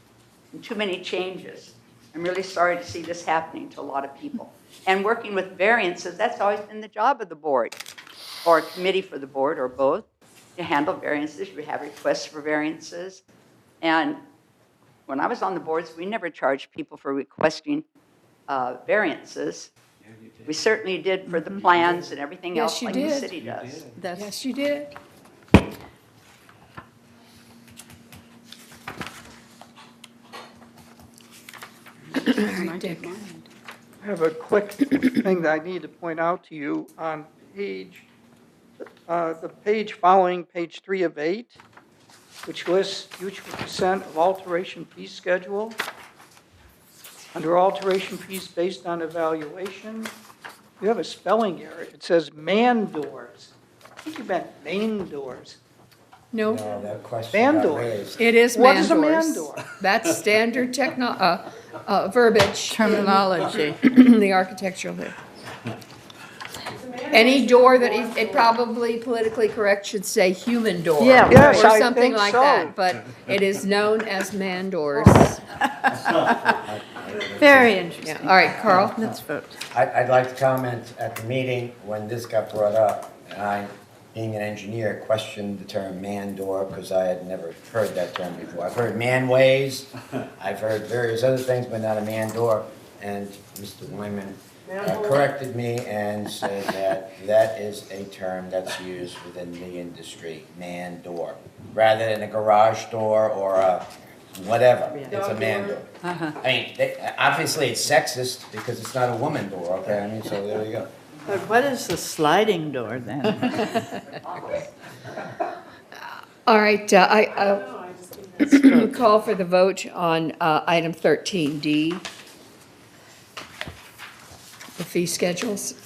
and too many changes. I'm really sorry to see this happening to a lot of people. And working with variances, that's always been the job of the board, or a committee for the board, or both. You handle variances, you have requests for variances. And when I was on the boards, we never charged people for requesting variances. We certainly did for the plans and everything Yes, else you like the did. city does. Yes, you did. Dick. I have a quick thing that I need to point out to you on the page following page 3 of 8, which lists mutual consent of alteration fee schedule. Under alteration fees based on evaluation, you have a spelling error. It says man doors. I think you meant main doors. No, Man doors. it is What man is a man doors. door? That's standard verbiage. Terminology. in The architectural there. Any door that, it probably politically correct should say human door. Yeah. Yes, Or I something think like so. that, but it is known as man doors. Very interesting. Yeah, all right, Carl. Let's vote. I'd like to comment at the meeting when this got brought up. And I, being an engineer, questioned the term man door because I had never heard that term before. I've heard manways, I've heard various other things, but not a man door. And Mr. Wyman corrected me and said that that is a term that's used within the industry, man door, rather than a garage door or a whatever. It's a man door. I mean, obviously it's sexist because it's not a woman door, okay? I mean, so there you go. But what is the sliding door then? All right, I call for the vote on item 13D, the fee schedules.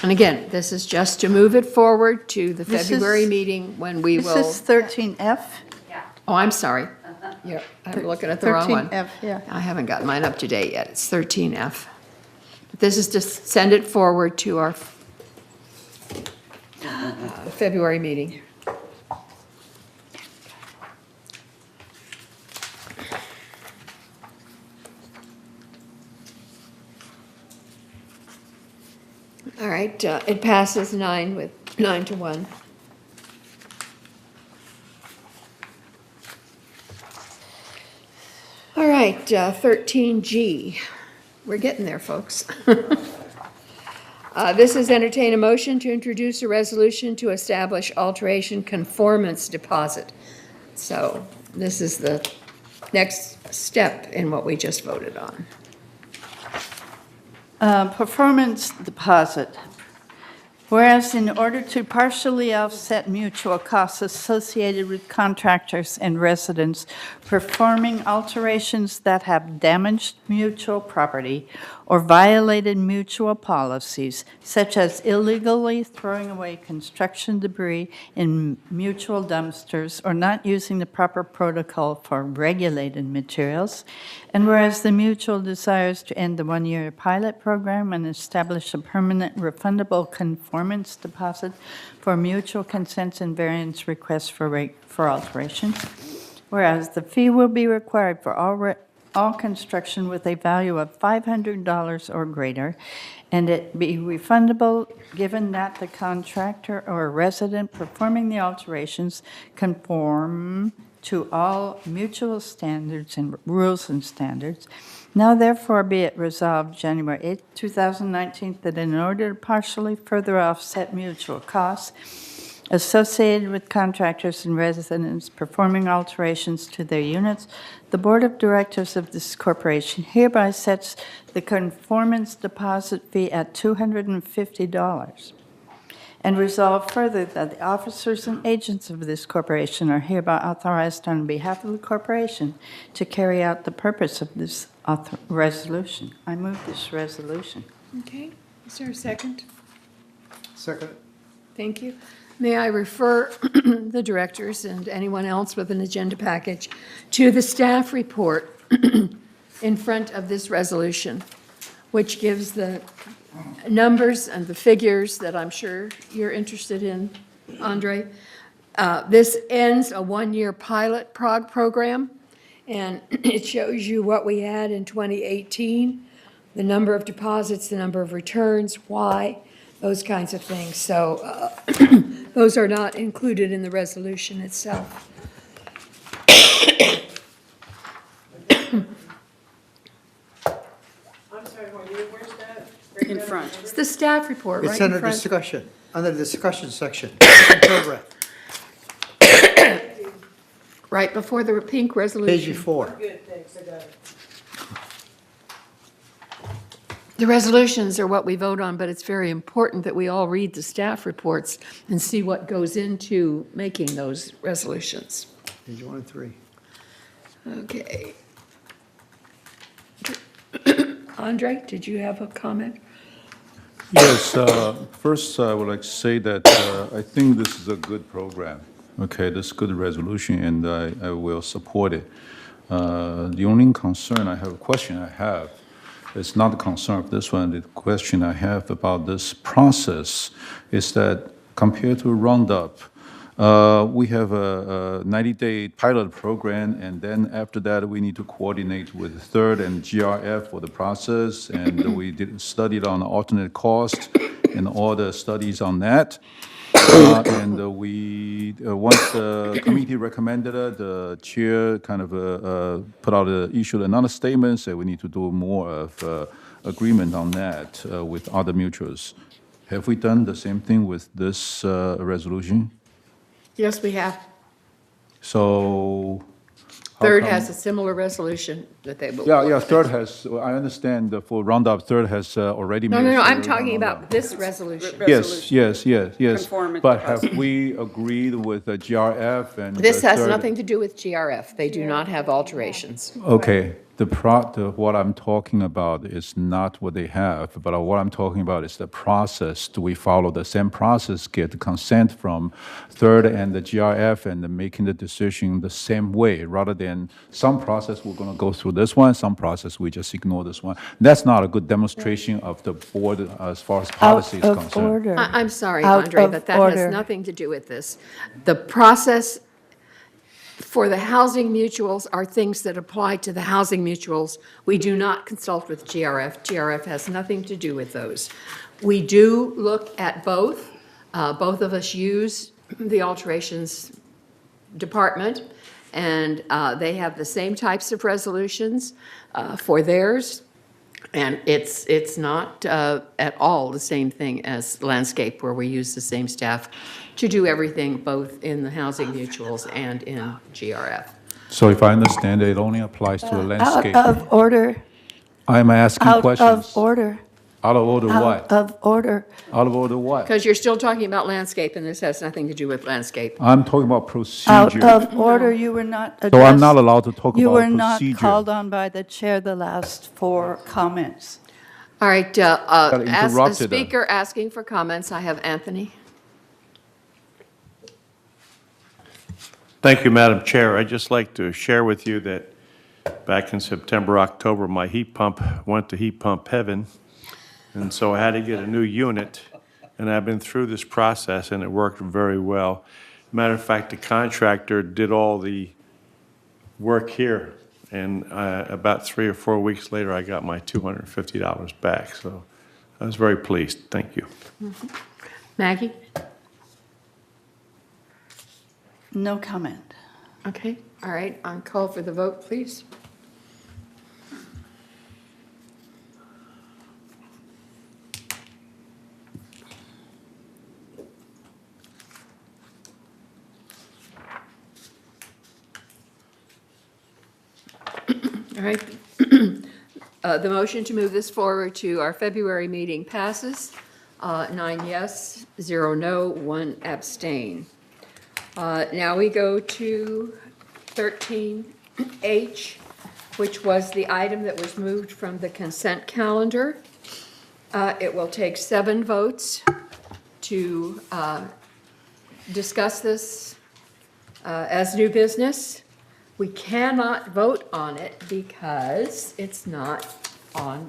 And again, this is just to move it forward to the This is- February meeting when we will. This is 13F? Oh, I'm sorry. Yeah, I'm looking at the wrong one. 13F, yeah. I haven't got mine up to date yet. It's 13F. But this is to send it forward to our February meeting. All right, it passes 9 to 1. All right, 13G. We're getting there, folks. This is entertain a motion to introduce a resolution to establish alteration conformance deposit. So this is the next step in what we just voted on. Performance deposit. Whereas in order to partially offset mutual costs associated with contractors and residents performing alterations that have damaged mutual property or violated mutual policies, such as illegally throwing away construction debris in mutual dumpsters or not using the proper protocol for regulated materials, and whereas the mutual desires to end the one-year pilot program and establish a permanent refundable conformance deposit for mutual consents and variance requests for alterations, whereas the fee will be required for all construction with a value of $500 or greater, and it be refundable given that the contractor or resident performing the alterations conform to all mutual standards and rules and standards. Now therefore be it resolved January 8, 2019, that in order to partially further offset mutual costs associated with contractors and residents performing alterations to their units, the Board of Directors of this corporation hereby sets the conformance deposit fee at $250. And resolve further that the officers and agents of this corporation are hereby authorized on behalf of the corporation to carry out the purpose of this resolution. I move this resolution. Okay, is there a second? Second. Thank you. May I refer the directors and anyone else with an agenda package to the staff report in front of this resolution, which gives the numbers and the figures that I'm sure you're interested in, Andre. This ends a one-year pilot program, and it shows you what we had in 2018, the number of deposits, the number of returns, why, those kinds of things. So those are not included in the resolution itself. I'm sorry, where's that? In front. It's the staff report, right It's in under front. discussion, under the discussion section, second paragraph, Right before the pink resolution. page 4. Good, thanks, I got it. The resolutions are what we vote on, but it's very important that we all read the staff reports and see what goes into making those resolutions. Page 1 and 3. Okay. Andre, did you have a comment? Yes, first I would like to say that I think this is a good program. Okay, this is a good resolution, and I will support it. The only question I have, it's not the concern of this one, the question I have about this process is that compared to Roundup, We have a 90-day pilot program, and then after that, we need to coordinate with Third and GRF for the process, and we studied on alternate cost and all the studies on that. Once the committee recommended it, the chair kind of issued another statement, said we need to do more of agreement on that with other mutuals. Have we done the same thing with this resolution? Yes, we have. So. how Third come- has a similar resolution that they will. Yeah, Third has, I understand for Roundup, Third has already made. No, a I'm similar talking Roundup. about this resolution. Yes. Conformity But process. have we agreed with the GRF and? This the has Third- nothing to do with GRF. They do not have alterations. Okay, what I'm talking about is not what they have, but what I'm talking about is the process. Do we follow the same process, get consent from Third and the GRF and then making the decision the same way, rather than some process we're gonna go through this one, some process we just ignore this one? That's not a good demonstration of the board as far as policy is Out of concerned. order. I'm sorry, Out Andre, of but that order. has nothing to do with this. The process for the housing mutuals are things that apply to the housing mutuals. We do not consult with GRF. GRF has nothing to do with those. We do look at both. Both of us use the alterations department, and they have the same types of resolutions for theirs. And it's not at all the same thing as landscape, where we use the same staff to do everything, both in the housing mutuals and in GRF. So if I understand, it only applies to the landscape. Out of order. I'm asking Out questions. of order. Out of order Out what? of order. Out of order what? Because you're still talking about landscape, and this has nothing to do with landscape. I'm talking about Out procedure. of order, you were not addressed. So I'm not allowed to talk You about were not procedure. called on by the chair the last 4 comments. All right, as a interrupted. speaker asking for comments, I have Anthony. Thank you, Madam Chair. I'd just like to share with you that back in September, October, my heat pump went to heat pump heaven, and so I had to get a new unit, and I've been through this process, and it worked very well. Matter of fact, the contractor did all the work here, and about 3 or 4 weeks later, I got my $250 back, so I was very pleased. Thank you. Maggie? No comment. Okay, all right, on call for the vote, please. All right. The motion to move this forward to our February meeting passes. 9 yes, 0 no, 1 abstain. Now we go to 13H, which was the item that was moved from the consent calendar. It will take 7 votes to discuss this as new business. We cannot vote on it because it's not on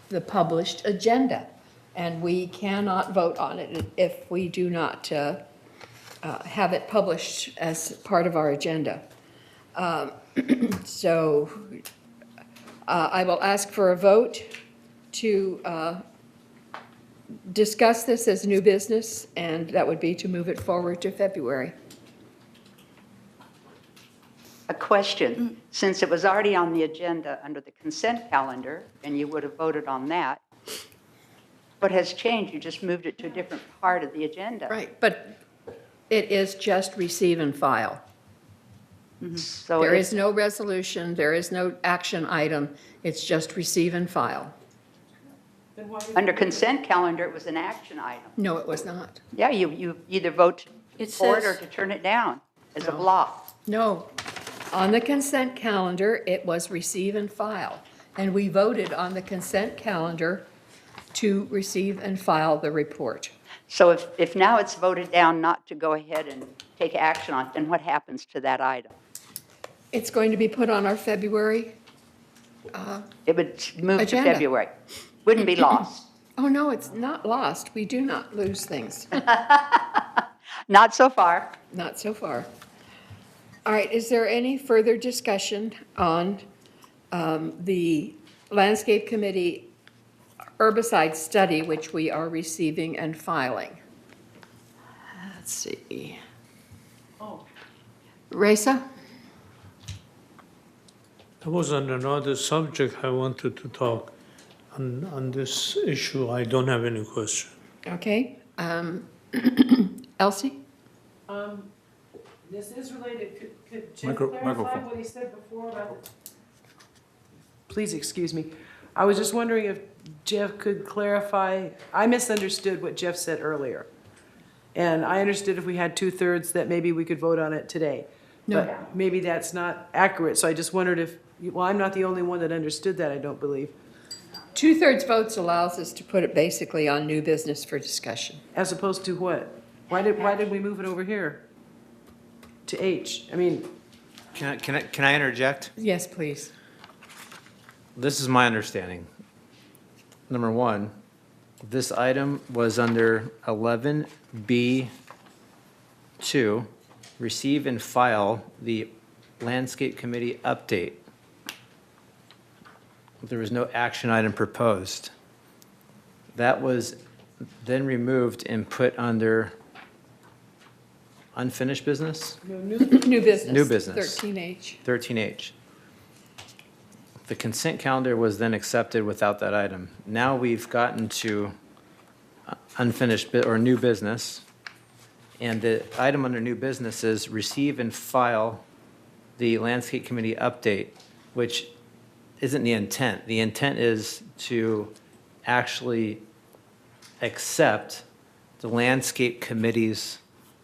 the published agenda. And we cannot vote on it if we do not have it published as part of our agenda. So I will ask for a vote to discuss this as new business, and that would be to move it forward to February. A question, since it was already on the agenda under the consent calendar, and you would have voted on that, what has changed? You just moved it to a different part of the agenda. Right, but it is just receive and file. So There it's- is no resolution, there is no action item, it's just receive and file. Under consent calendar, it was an action item. No, it was not. Yeah, you either vote It for it or says- to turn it down as a block. No. On the consent calendar, it was receive and file. And we voted on the consent calendar to receive and file the report. So if now it's voted down not to go ahead and take action on it, then what happens to that item? It's going to be put on our February. It would move to Agenda. February. Wouldn't be lost. Oh, no, it's not lost. We do not lose things. Not so far. Not so far. All right, is there any further discussion on the Landscape Committee herbicide study, which we are receiving and filing? Let's see. Reza? There was another subject I wanted to talk on this issue. I don't have any question. Okay. Elsie? This is related, could Jeff Microphone. clarify what he said before about the... Please excuse me. I was just wondering if Jeff could clarify, I misunderstood what Jeff said earlier. And I understood if we had 2/3 that maybe we could vote on it today. No. But maybe that's not accurate, so I just wondered if, well, I'm not the only one that understood that, I don't believe. 2/3 votes allows us to put it basically on new business for discussion. As opposed to what? Why did we move it over here? To H? I mean, Can I interject? Yes, please. This is my understanding. Number one, this item was under 11B2, receive and file the Landscape Committee update. There was no action item proposed. That was then removed and put under unfinished business? New business. New business. 13H. 13H. The consent calendar was then accepted without that item. Now we've gotten to unfinished or new business. And the item under new business is receive and file the Landscape Committee update, which isn't the intent. The intent is to actually accept the Landscape Committee's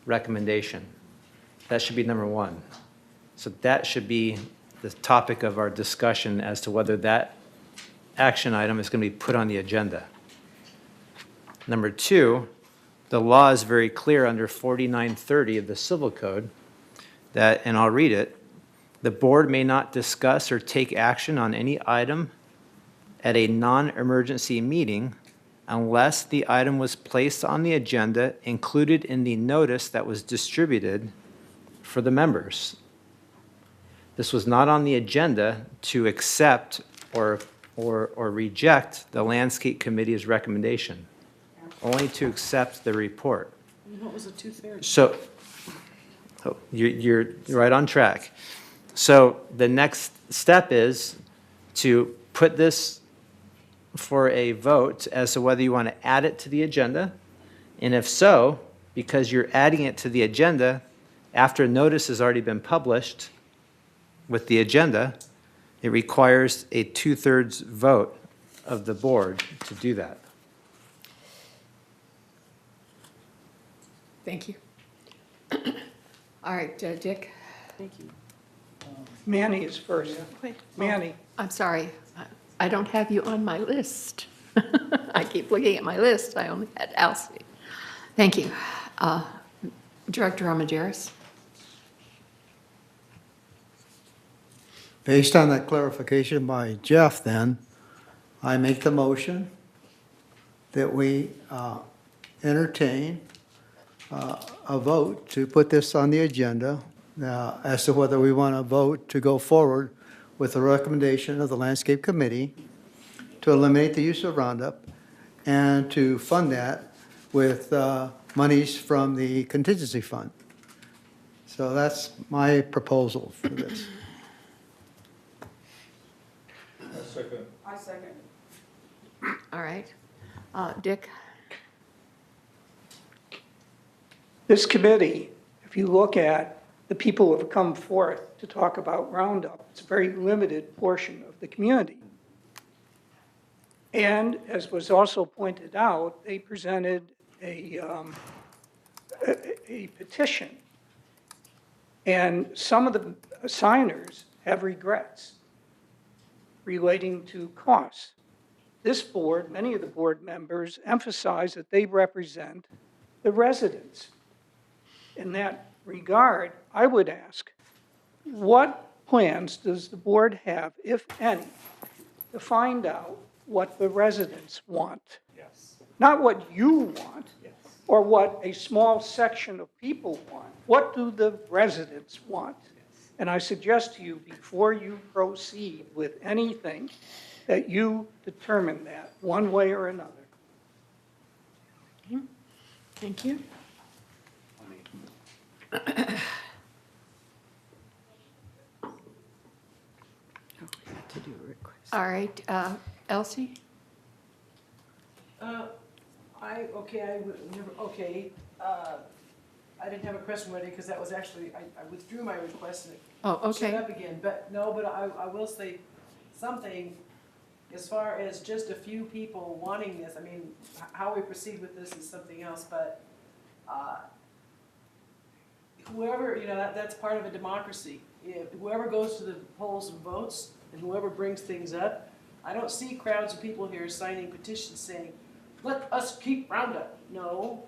recommendation. That should be number one. So that should be the topic of our discussion as to whether that action item is going to be put on the agenda. Number two, the law is very clear under 4930 of the Civil Code that, and I'll read it, the board may not discuss or take action on any item at a non-emergency meeting unless the item was placed on the agenda included in the notice that was distributed for the members. This was not on the agenda to accept or reject the Landscape Committee's recommendation, only to accept the report. what was the 2/3? So you're right on track. So the next step is to put this for a vote as to whether you want to add it to the agenda. And if so, because you're adding it to the agenda after notice has already been published with the agenda, it requires a 2/3 vote of the board to do that. Thank you. All right, Dick? Thank you. Manny is first. Manny. I'm sorry, I don't have you on my list. I keep looking at my list, I only had Elsie. Thank you. Director Armendaris? Based on that clarification by Jeff, then, I make the motion that we entertain a vote to put this on the agenda as to whether we want to vote to go forward with the recommendation of the Landscape Committee to eliminate the use of Roundup and to fund that with monies from the contingency fund. So that's my proposal for this. I second. All right. Dick? This committee, if you look at the people who have come forth to talk about Roundup, it's a very limited portion of the community. And as was also pointed out, they presented a petition. And some of the signers have regrets relating to costs. This board, many of the board members emphasize that they represent the residents. In that regard, I would ask, what plans does the board have, if any, to find out what the residents want? Yes. Not what you want, or what a small section of people want. What do the residents want? And I suggest to you, before you proceed with anything, that you determine that one way or another. Thank you. All right, Elsie? I didn't have a question ready because that was actually, I withdrew my request and it Oh, okay. shut up again. But no, but I will say something as far as just a few people wanting this. I mean, how we proceed with this is something else, but whoever, that's part of a democracy. Whoever goes to the polls and votes and whoever brings things up, I don't see crowds of people here signing petitions saying, let us keep Roundup. No,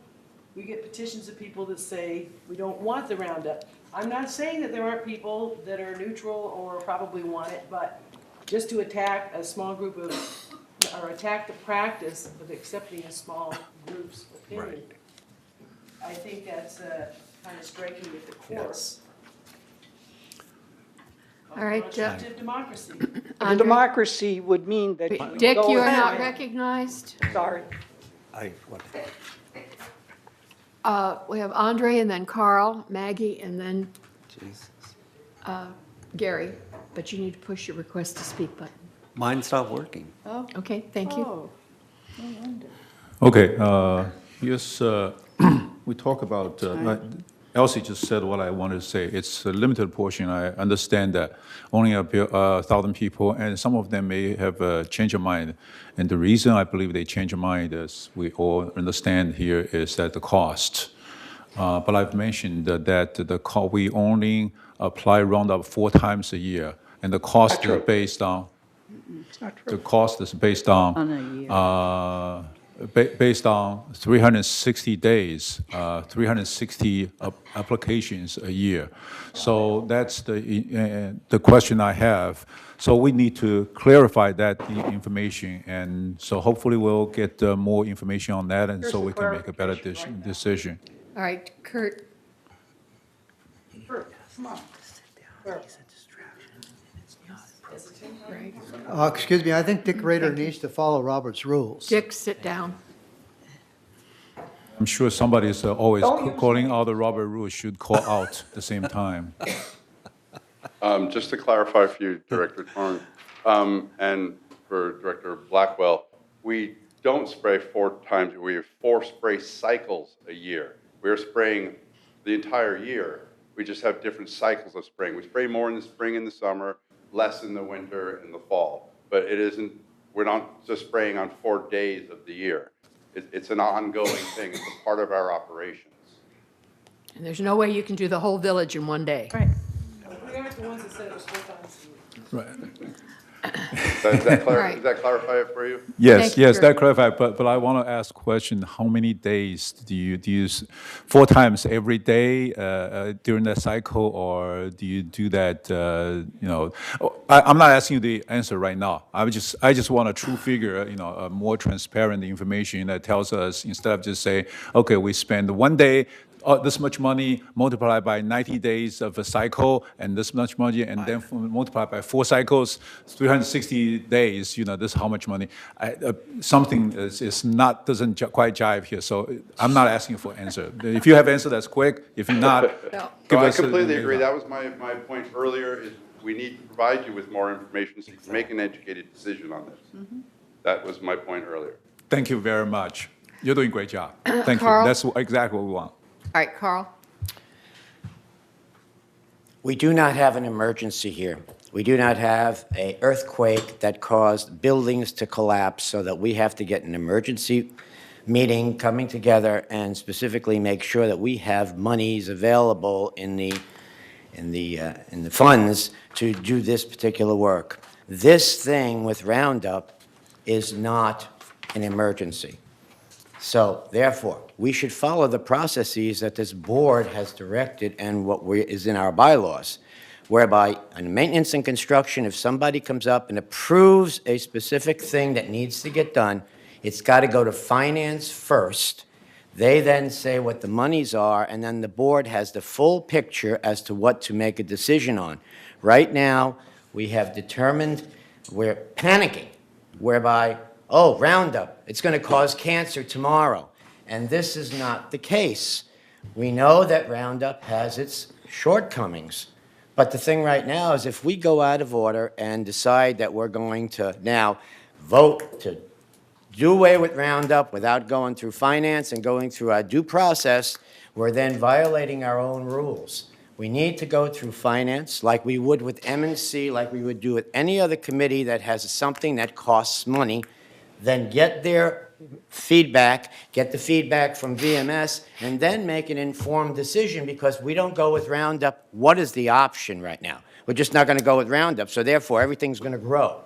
we get petitions of people that say we don't want the Roundup. I'm not saying that there aren't people that are neutral or probably want it, but just to attack a small group of, or attack the practice of accepting a small group's opinion, I think that's kind of striking at the core. All right. Constructive democracy. A democracy would mean that. you Dick, go you are ahead not and- recognized. Sorry. We have Andre and then Carl, Maggie, and then Gary. But you need to push your request to speak button. Mine stopped working. Oh. Okay, thank you. Oh, no wonder. Okay, yes, we talk about, Elsie just said what I wanted to say. It's a limited portion. I understand that only 1,000 people, and some of them may have changed their mind. And the reason I believe they change their mind, as we all understand here, is that the cost. But I've mentioned that we only apply Roundup 4 times a year, and the cost is based on. It's not true. The cost is based on based on 360 days, 360 applications a year. So that's the question I have. So we need to clarify that information, and so hopefully we'll get more information on that, and so we can make a better decision. All right, Kurt. Kurt, come on. Right. Excuse me, I think Dick Rader needs to follow Robert's rules. Dick, sit down. I'm sure somebody is always calling out the Robert rules should call out at the same time. Just to clarify for you, Director Torn, and for Director Blackwell, we don't spray 4 times, we have 4 spray cycles a year. We're spraying the entire year. We just have different cycles of spraying. We spray more in the spring and the summer, less in the winter and the fall. But it isn't, we're not just spraying on 4 days of the year. It's an ongoing thing. It's a part of our operations. And there's no way you can do the whole village in one day. Right. We aren't the ones that said it was 4 times a year. Right. Does that clarify it for you? Yes, Thank you, yes, Kurt. that clarified, but I want to ask a question, how many days do you use 4 times every day during that cycle, or do you do that, I'm not asking you the answer right now. I just want a true figure, a more transparent information that tells us, instead of just say, okay, we spend 1 day, this much money multiplied by 90 days of a cycle, and this much money, and then multiplied by 4 cycles, 360 days. This is how much money. Something doesn't quite jive here. So I'm not asking for an answer. If you have an answer, that's quick. If not, give I us. completely agree. That was my point earlier. Is we need to provide you with more information so you can make an educated decision on this. That was my point earlier. Thank you very much. You're doing a great job. Thank you. Carl? That's exactly what we want. All right, Carl. We do not have an emergency here. We do not have an earthquake that caused buildings to collapse so that we have to get an emergency meeting coming together and specifically make sure that we have monies available in the funds to do this particular work. This thing with Roundup is not an emergency. So therefore, we should follow the processes that this board has directed and what is in our bylaws, whereby on maintenance and construction, if somebody comes up and approves a specific thing that needs to get done, it's got to go to finance first. They then say what the monies are, and then the board has the full picture as to what to make a decision on. Right now, we have determined, we're panicking, whereby, oh, Roundup, it's going to cause cancer tomorrow. And this is not the case. We know that Roundup has its shortcomings. But the thing right now is if we go out of order and decide that we're going to now vote to do away with Roundup without going through finance and going through our due process, we're then violating our own rules. We need to go through finance like we would with M&C, like we would do with any other committee that has something that costs money, then get their feedback, get the feedback from VMS, and then make an informed decision, because we don't go with Roundup. What is the option right now? We're just not going to go with Roundup, so therefore everything's going to grow.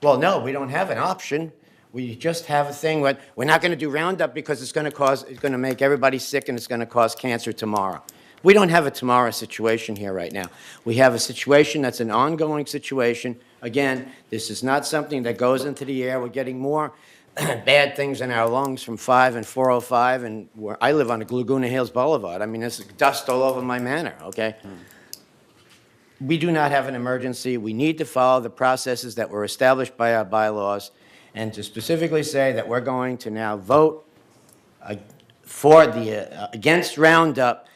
Well, no, we don't have an option. We just have a thing where we're not going to do Roundup because it's going to make everybody sick and it's going to cause cancer tomorrow. We don't have a tomorrow situation here right now. We have a situation that's an ongoing situation. Again, this is not something that goes into the air. We're getting more bad things in our lungs from 5 and 405, and where I live on Laguna Hills Boulevard. I mean, there's dust all over my manor, okay? We do not have an emergency. We need to follow the processes that were established by our bylaws, and to specifically say that we're going to now vote against Roundup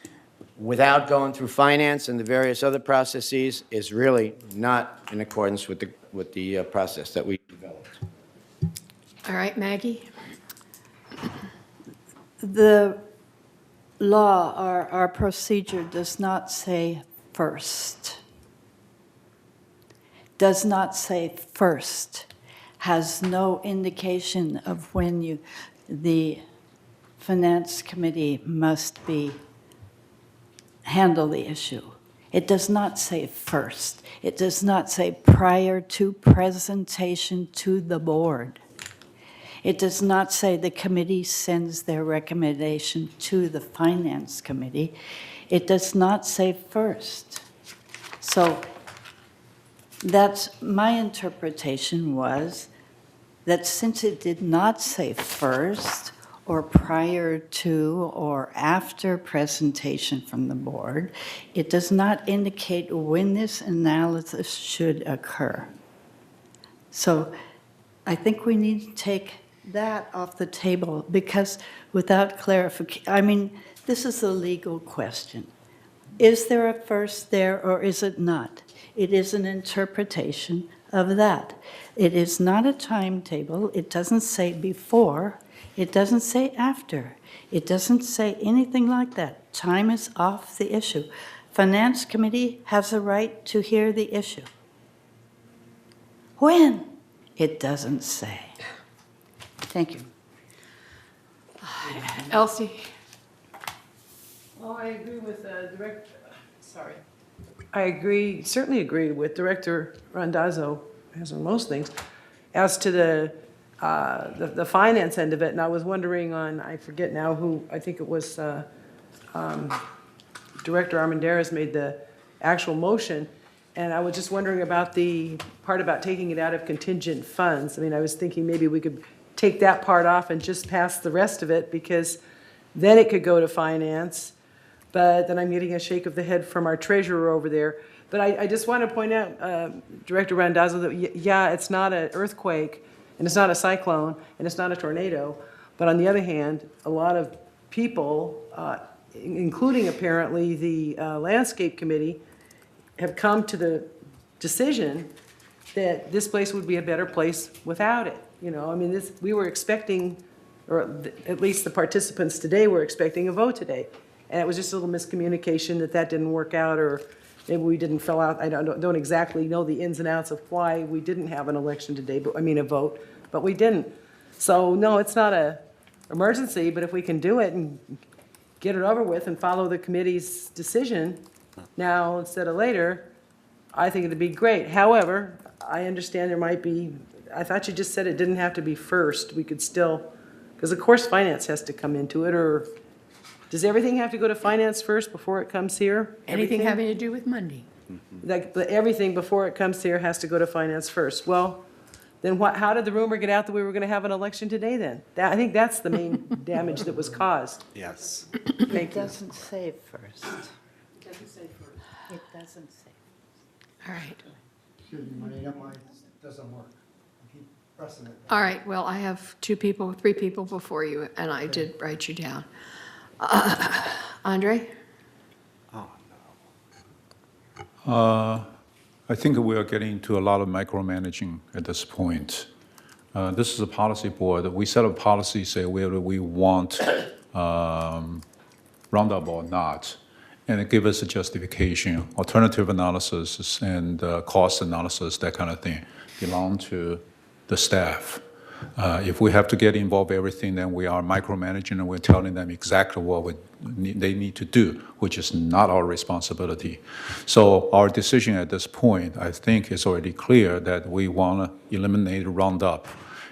without going through finance and the various other processes is really not in accordance with the process that we developed. All right, Maggie? The law, our procedure does not say first. Does not say first. Has no indication of when the Finance Committee must handle the issue. It does not say first. It does not say prior to presentation to the board. It does not say the committee sends their recommendation to the Finance Committee. It does not say first. So that's my interpretation, was that since it did not say first or prior to or after presentation from the board, it does not indicate when this analysis should occur. So I think we need to take that off the table, because without clarification, I mean, this is a legal question. Is there a first there or is it not? It is an interpretation of that. It is not a timetable. It doesn't say before. It doesn't say after. It doesn't say anything like that. Time is off the issue. Finance Committee has a right to hear the issue. When? It doesn't say. Thank you. Elsie? Well, I agree with certainly agree with Director Randazzo, as on most things, as to the finance end of it. And I was wondering I forget now who, I think it was Director Armendariz made the actual motion. And I was just wondering about the part about taking it out of contingent funds. I mean, I was thinking maybe we could take that part off and just pass the rest of it, because then it could go to finance. But then I'm getting a shake of the head from our treasurer over there. But I just want to point out, Director Randazzo, that yeah, it's not an earthquake, and it's not a cyclone, and it's not a tornado. But on the other hand, a lot of people, including apparently the Landscape Committee, have come to the decision that this place would be a better place without it. You know, I mean, we were expecting, or at least the participants today were expecting a vote today. And it was just a little miscommunication that didn't work out, or maybe we didn't fill out. I don't exactly know the ins and outs of why we didn't have an election today, a vote, but we didn't. So no, it's not an emergency, but if we can do it and get it over with and follow the committee's decision now instead of later, I think it'd be great. However, I understand there might be, I thought you just said it didn't have to be first. We could still, because of course finance has to come into it, or does everything have to go to finance first before it comes here? Anything having to do with Monday? Like everything before it comes here has to go to finance first. Well, then what, how did the rumor get out that we were going to have an election today then? I think that's the main damage that was caused. Yes. Thank It you. doesn't say first. It doesn't say. All right. Excuse me, Juanita, mine doesn't work. I keep pressing it. All right, well, I have three people before you, and I did write you down. Andre? I think we are getting into a lot of micromanaging at this point. This is a policy board. We set a policy, say whether we want Roundup or not, and it gives us a justification. Alternative analysis and cost analysis, that kind of thing, belong to the staff. If we have to get involved in everything, then we are micromanaging and we're telling them exactly what they need to do, which is not our responsibility. So our decision at this point, I think, is already clear that we want to eliminate Roundup.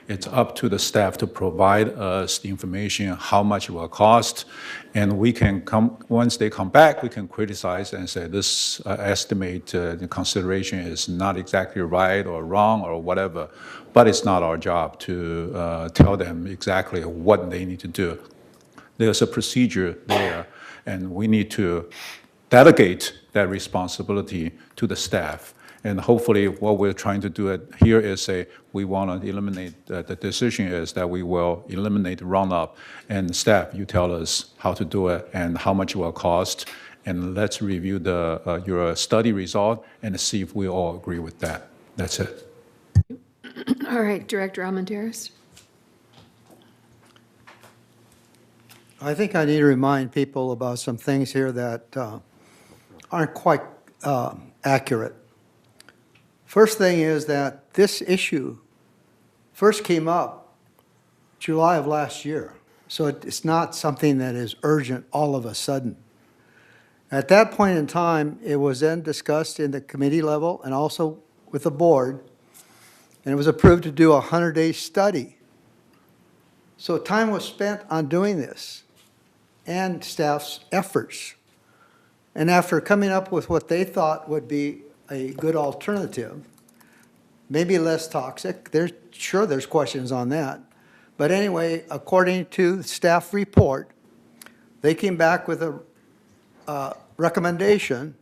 It's up to the staff to provide us the information, how much it will cost, and we can come, once they come back, we can criticize and say this estimate, the consideration is not exactly right or wrong or whatever, but it's not our job to tell them exactly what they need to do. There's a procedure there, and we need to delegate that responsibility to the staff. And hopefully, what we're trying to do here is say, we want to eliminate, the decision is that we will eliminate Roundup. And staff, you tell us how to do it and how much it will cost. And let's review your study result and see if we all agree with that. That's it. All right, Director Almendares? I think I need to remind people about some things here that aren't quite accurate. First thing is that this issue first came up July of last year. So it's not something that is urgent all of a sudden. At that point in time, it was then discussed in the committee level and also with the board, and it was approved to do a 100-day study. So time was spent on doing this and staff's efforts. And after coming up with what they thought would be a good alternative, maybe less toxic, there's questions on that. But anyway, according to the staff report, they came back with a recommendation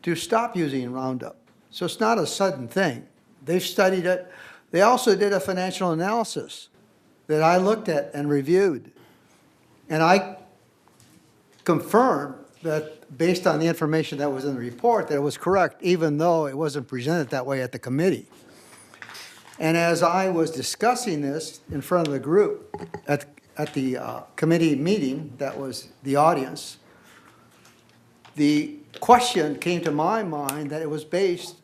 to stop using Roundup. So it's not a sudden thing. They've studied it. They also did a financial analysis that I looked at and reviewed. And I confirmed that based on the information that was in the report, that it was correct, even though it wasn't presented that way at the committee. And as I was discussing this in front of the group at the committee meeting, that was the audience, the question came to my mind that it was based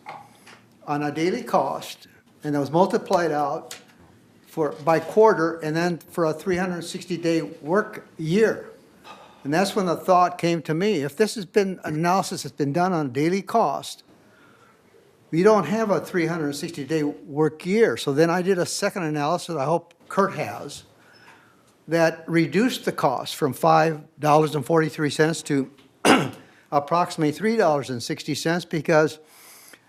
on a daily cost, and it was multiplied out by quarter, and then for a 360-day work year. And that's when the thought came to me, if this has been analysis that's been done on a daily cost, we don't have a 360-day work year. So then I did a second analysis, I hope Kurt has, that reduced the cost from $5.43 to approximately $3.60, because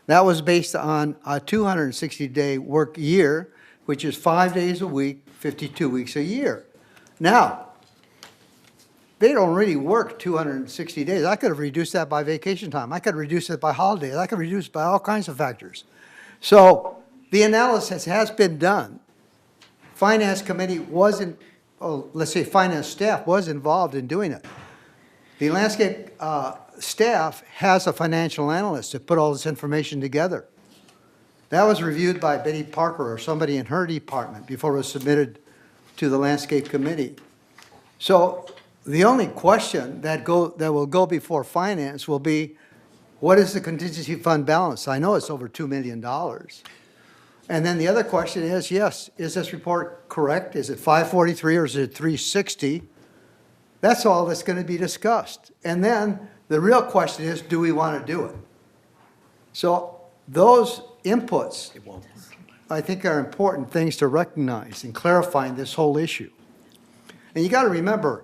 that was based on a 260-day work year, which is 5 days a week, 52 weeks a year. Now, they don't really work 260 days. I could have reduced that by vacation time. I could reduce it by holidays. I could reduce it by all kinds of factors. So the analysis has been done. Finance committee wasn't, let's say finance staff was involved in doing it. The landscape staff has a financial analyst to put all this information together. That was reviewed by Betty Parker or somebody in her department before it was submitted to the landscape committee. So the only question that will go before finance will be, what is the contingency fund balance? I know it's over $2 million. And then the other question is, yes, is this report correct? Is it 543 or is it 360? That's all that's going to be discussed. And then the real question is, do we want to do it? So those inputs, I think, are important things to recognize in clarifying this whole issue. And you got to remember,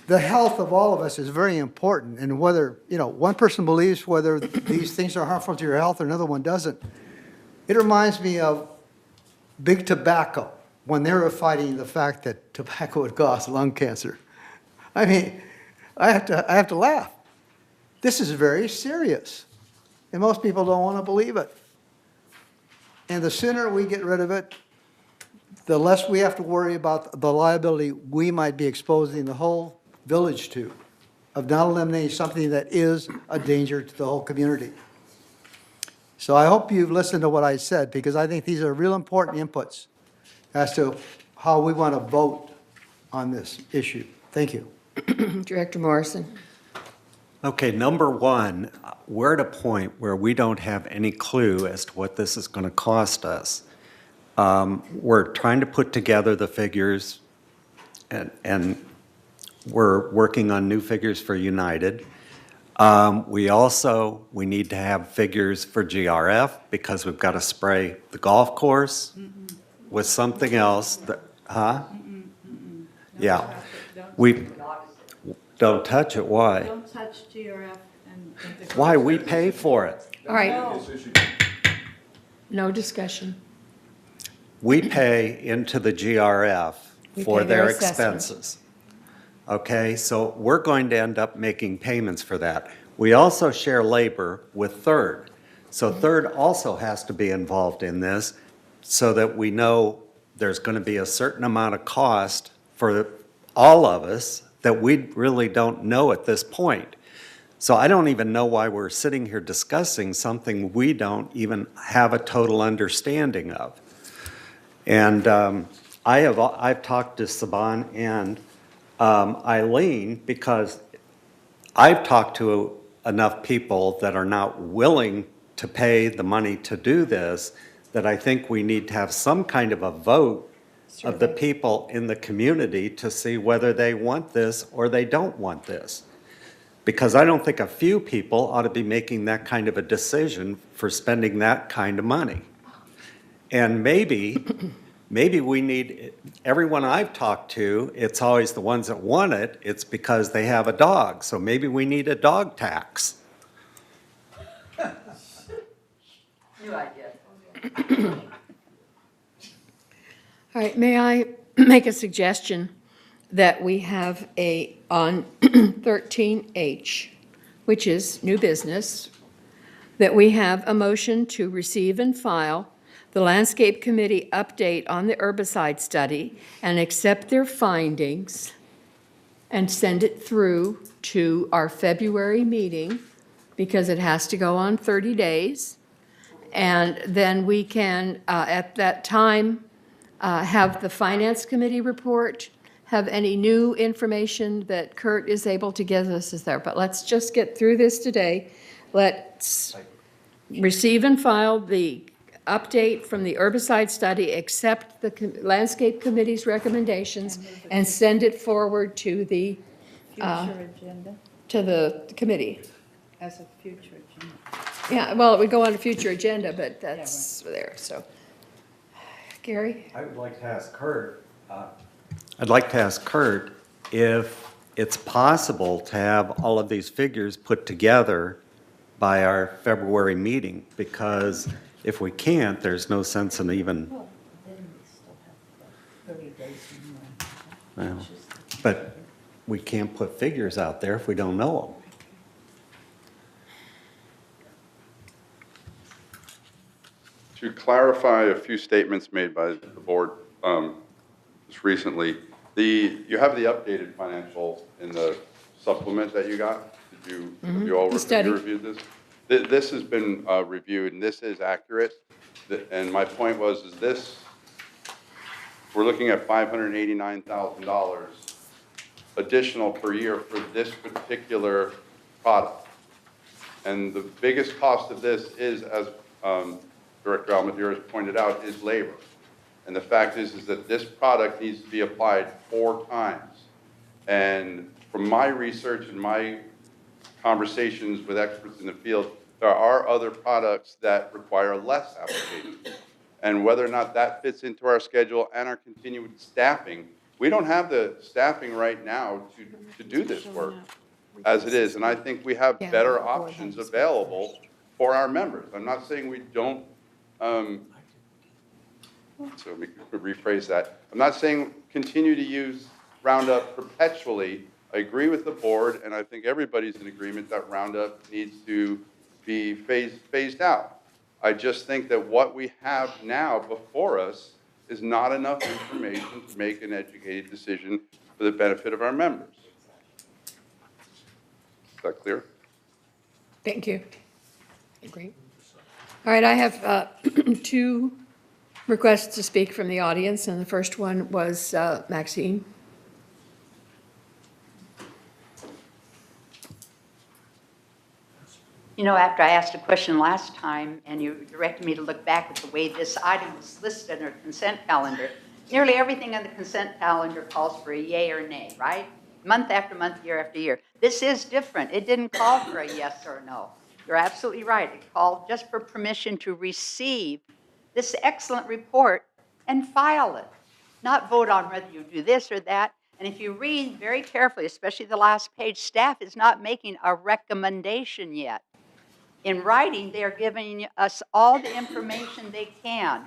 the health of all of us is very important, and whether, one person believes whether these things are harmful to your health or another one doesn't, It reminds me of big tobacco, when they were fighting the fact that tobacco would cause lung cancer. I mean, I have to laugh. This is very serious, and most people don't want to believe it. And the sooner we get rid of it, the less we have to worry about the liability we might be exposing the whole village to, of not eliminating something that is a danger to the whole community. So I hope you've listened to what I said, because I think these are real important inputs as to how we want to vote on this issue. Thank you. Director Morrison. Okay, number one, we're at a point where we don't have any clue as to what this is going to cost us. We're trying to put together the figures, and we're working on new figures for United. We need to have figures for GRF, because we've got to spray the golf course with something else. Yeah. We don't touch it. Why? Don't touch GRF and. Why? We pay for it. All right. No discussion. We pay into the GRF We for pay their their assessment. expenses. Okay, so we're going to end up making payments for that. We also share labor with Third. So Third also has to be involved in this, so that we know there's going to be a certain amount of cost for all of us that we really don't know at this point. So I don't even know why we're sitting here discussing something we don't even have a total understanding of. And I've talked to Saban and Eileen, because I've talked to enough people that are not willing to pay the money to do this, that I think we need to have some kind of a vote of the people in the community to see whether they want this or they don't want this. Because I don't think a few people ought to be making that kind of a decision for spending that kind of money. And maybe we need, everyone I've talked to, it's always the ones that want it, it's because they have a dog. So maybe we need a dog tax. New idea. All right, may I make a suggestion that we have on 13H, which is new business, that we have a motion to receive and file the Landscape Committee update on the herbicide study and accept their findings and send it through to our February meeting, because it has to go on 30 days. And then we can, at that time, have the Finance Committee report, have any new information that Kurt is able to give us is there. But let's just get through this today. Let's receive and file the update from the herbicide study, accept the Landscape Committee's recommendations, and send it forward to the, Future agenda, to the committee. as a future agenda. Yeah, well, it would go on a future agenda, but that's there, so. Gary? I would like to ask Kurt. I'd like to ask Kurt if it's possible to have all of these figures put together by our February meeting, because if we can't, there's no sense in even. Well, then we still have 30 days anyway. Well, but we can't put figures out there if we don't know them. To clarify a few statements made by the board just recently, you have the updated financials in the supplement that you got. Did you all The study. reviewed this? This has been reviewed, and this is accurate. And my point was, is this, we're looking at $589,000 additional per year for this particular product. And the biggest cost of this is, as Director Almaguer has pointed out, is labor. And the fact is that this product needs to be applied 4 times. And from my research and my conversations with experts in the field, there are other products that require less application. And whether or not that fits into our schedule and our continued staffing, we don't have the staffing right now to do this work as it is. And I think we have better options available for our members. I'm not saying we don't So we could rephrase that. I'm not saying continue to use Roundup perpetually. I agree with the board, and I think everybody's in agreement that Roundup needs to be phased out. I just think that what we have now before us is not enough information to make an educated decision for the benefit of our members. Is that clear? Thank you. Great. All right, I have 2 requests to speak from the audience, and the first one was Maxine. You know, after I asked a question last time and you directed me to look back at the way this item was listed in our consent calendar, nearly everything on the consent calendar calls for a yay or nay, right? Month after month, year after year. This is different. It didn't call for a yes or no. You're absolutely right. It called just for permission to receive this excellent report and file it, not vote on whether you do this or that. And if you read very carefully, especially the last page, staff is not making a recommendation yet. In writing, they are giving us all the information they can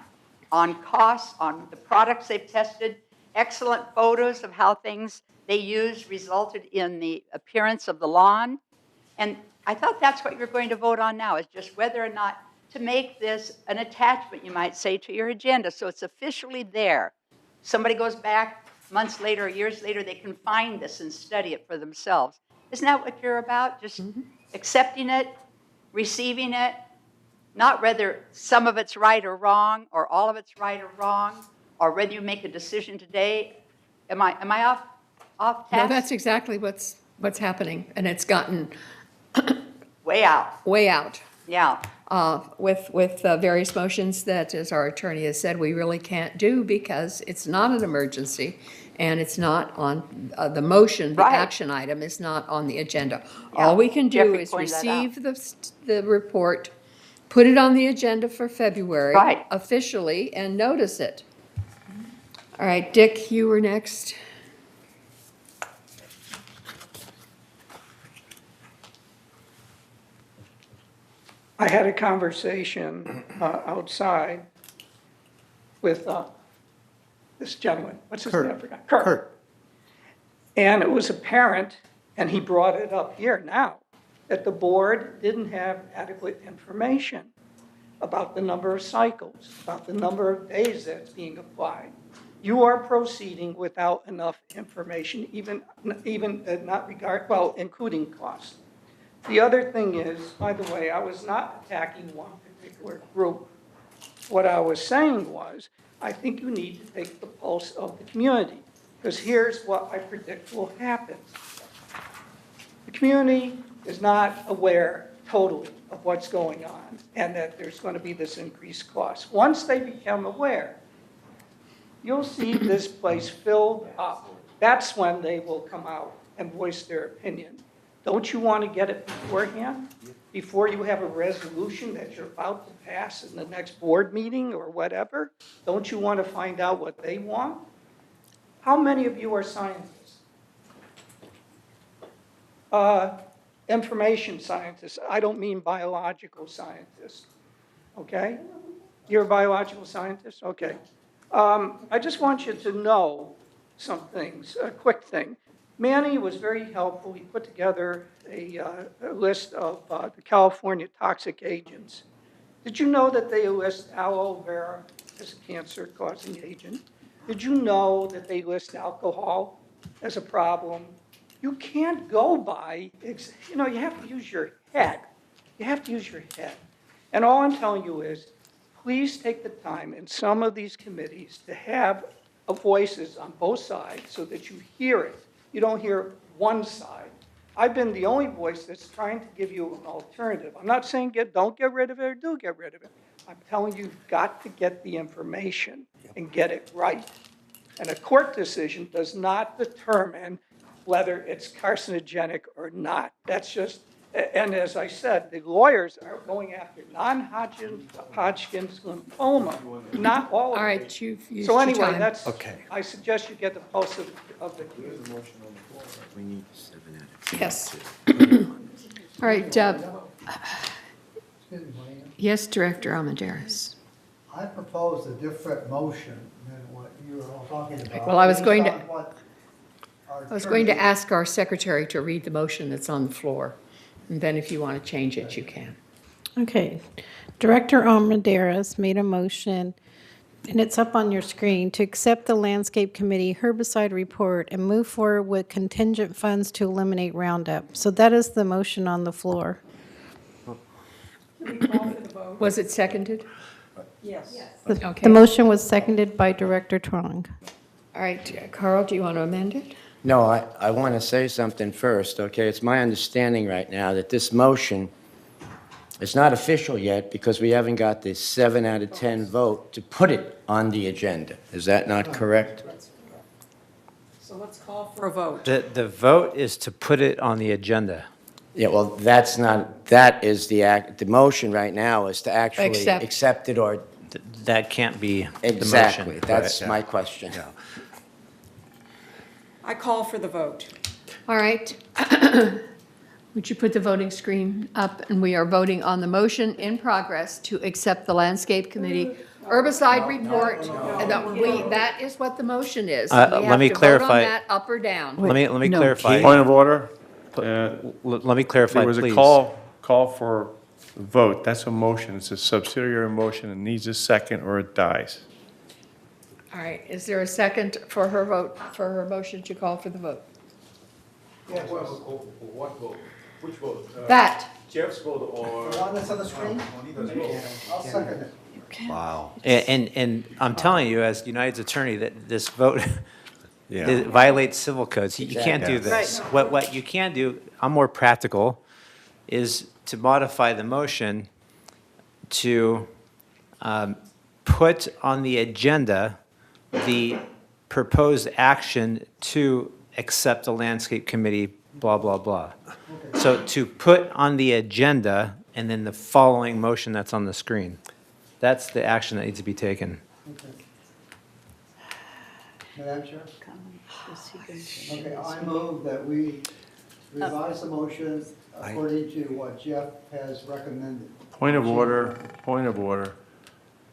on costs, on the products they've tested, excellent photos of how things they used resulted in the appearance of the lawn. And I thought that's what you're going to vote on now, is just whether or not to make this an attachment, you might say, to your agenda. So it's officially there. Somebody goes back months later or years later, they can find this and study it for themselves. Isn't that what you're about? Just accepting it, receiving it, not whether some of it's right or wrong, or all of it's right or wrong, or whether you make a decision today. Am I off task? No, that's exactly what's happening, and it's gotten way out. Way out. Yeah. With various motions that, as our attorney has said, we really can't do because it's not an emergency and it's not on the motion, the action item is not on the agenda. All we can do Jeffrey is pointed that out. receive the report, put it on the agenda for February Right. officially, and notice it. All right, Dick, you were next. I had a conversation outside with this gentleman. What's his name? I forgot. Kurt. And it was apparent, and he brought it up here now, that the board didn't have adequate information about the number of cycles, about the number of days that's being applied. You are proceeding without enough information, even including costs. The other thing is, by the way, I was not attacking one particular group. What I was saying was, I think you need to take the pulse of the community, because here's what I predict will happen. The community is not aware totally of what's going on and that there's going to be this increased cost. Once they become aware, you'll see this place filled up. That's when they will come out and voice their opinion. Don't you want to get it beforehand, before you have a resolution that you're about to pass in the next board meeting or whatever? Don't you want to find out what they want? How many of you are scientists? Information scientists. I don't mean biological scientists, okay? You're a biological scientist? Okay. I just want you to know some things, a quick thing. Manny was very helpful. He put together a list of the California toxic agents. Did you know that they list aloe vera as a cancer-causing agent? Did you know that they list alcohol as a problem? You can't go by, you have to use your head. You have to use your head. And all I'm telling you is, please take the time in some of these committees to have voices on both sides so that you hear it. You don't hear one side. I've been the only voice that's trying to give you an alternative. I'm not saying don't get rid of it or do get rid of it. I'm telling you, you've got to get the information and get it right. And a court decision does not determine whether it's carcinogenic or not. That's just, and as I said, the lawyers are going after non-Hodgkin's lymphoma, not all of it. All right, you've used So your anyway, time. that's, Okay. I suggest you get the pulse of the community. We need 7 out of 10. Yes. All right. Yes, Director Almendares. I proposed a different motion than what you were all talking about. Well, I was going to- based on what our I was going to attorney- ask our secretary to read the motion that's on the floor, and then if you want to change it, you can. Okay. Director Armandaris made a motion, and it's up on your screen, to accept the Landscape Committee herbicide report and move forward with contingent funds to eliminate Roundup. So that is the motion on the floor. Was it seconded? Yes. Okay. The motion was seconded by Director Trong. All right, Carl, do you want to amend it? No, I want to say something first, okay? It's my understanding right now that this motion is not official yet because we haven't got the 7 out of 10 vote to put it on the agenda. Is that not correct? So let's call for a vote. The vote is to put it on the agenda. Yeah, well, that's not, that is the motion right now is to actually Accept. accept it or. That can't be the motion. Exactly, that's Right. my question. I call for the vote. All right. Would you put the voting screen up? And we are voting on the motion in progress to accept the Landscape Committee herbicide report. And that is what the motion is. Let me We clarify. have to vote on that up or down. Let me clarify. Point of order. Let me clarify, There was please. a call for vote. That's a motion. It's a subsidiary motion. It needs a second or it dies. All right, is there a second for her vote, for her motion to call for the vote? What vote? Which vote? That. Jeff's vote or? The one that's on the screen? I'll second it. Wow. And I'm telling you, as United's attorney, that this vote Yeah. it violates civil codes. You can't do Exactly. this. What you can do, I'm more practical, is to modify the motion to put on the agenda the proposed action to accept the landscape committee, blah, blah, blah. So to put on the agenda and then the following motion that's on the screen. That's the action that needs to be taken. Madam Chair? Okay, I move that we revise the motion according to what Jeff has recommended. Point of order, point of order.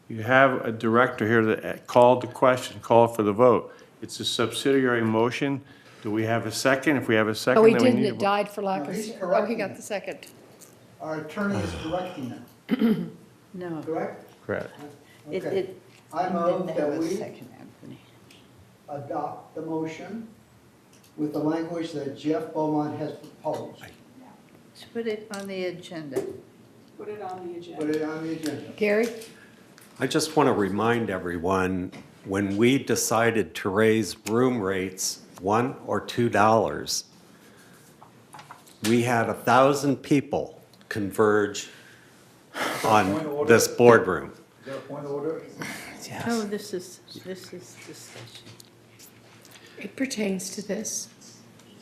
You have a director here that called the question, called for the vote. It's a subsidiary motion. Do we have a second? If we have a second, Oh, we then we didn't, need it to. died for lack No, of, he's oh, he correcting got it. the second. Our attorney is correcting it, No. correct? Correct. Okay. I move that we adopt the motion with the language that Jeff Beaumont has proposed. To put it on the agenda. Put it on the agenda. Put it on the agenda. Gary? I just want to remind everyone, when we decided to raise room rates $1 or $2, we had 1,000 people converge on this boardroom. Is there a point of order? Oh, this is discussion. It pertains to this.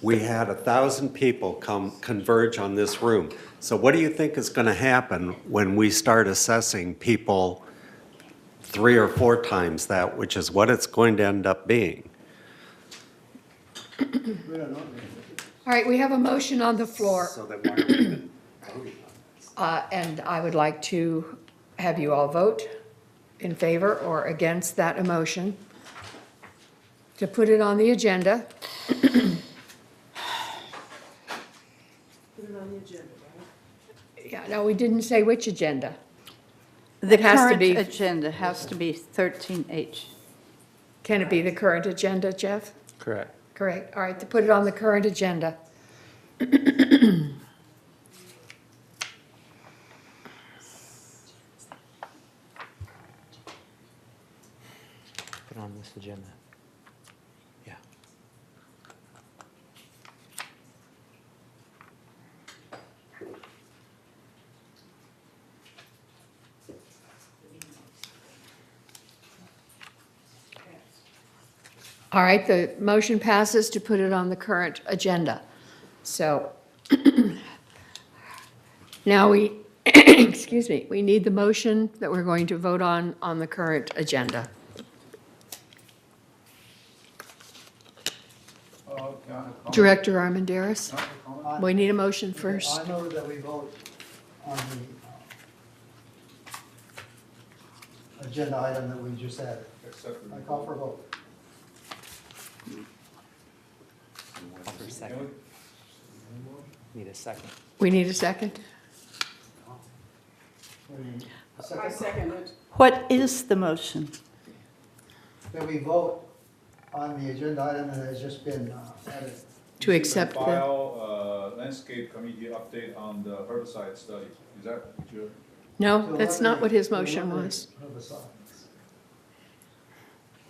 We had 1,000 people converge on this room. So what do you think is going to happen when we start assessing people 3 or 4 times that, which is what it's going to end up being? We don't know. All right, we have a motion on the floor, So then why are we even voting on this? and I would like to have you all vote in favor or against that motion to put it on the agenda. Put it on the agenda, right? Yeah, no, we didn't say which agenda. The It has to current be- agenda has to be 13H. Can it be the current agenda, Jeff? Correct. Correct. All right, to put it on the current agenda. Put on this agenda. Yeah. All right, the motion passes to put it on the current agenda. So now we, excuse me, we need the motion that we're going to vote on the current agenda. Director Armandaris, we need a motion first. I move that we vote on the agenda item that we just added. I call for a vote. Offer second. Need a second. We need a second? I second it. What is the motion? That we vote on the agenda item that has just been added. To accept the, File landscape committee update on the herbicide study. Is that what you're? no, that's not what his motion was.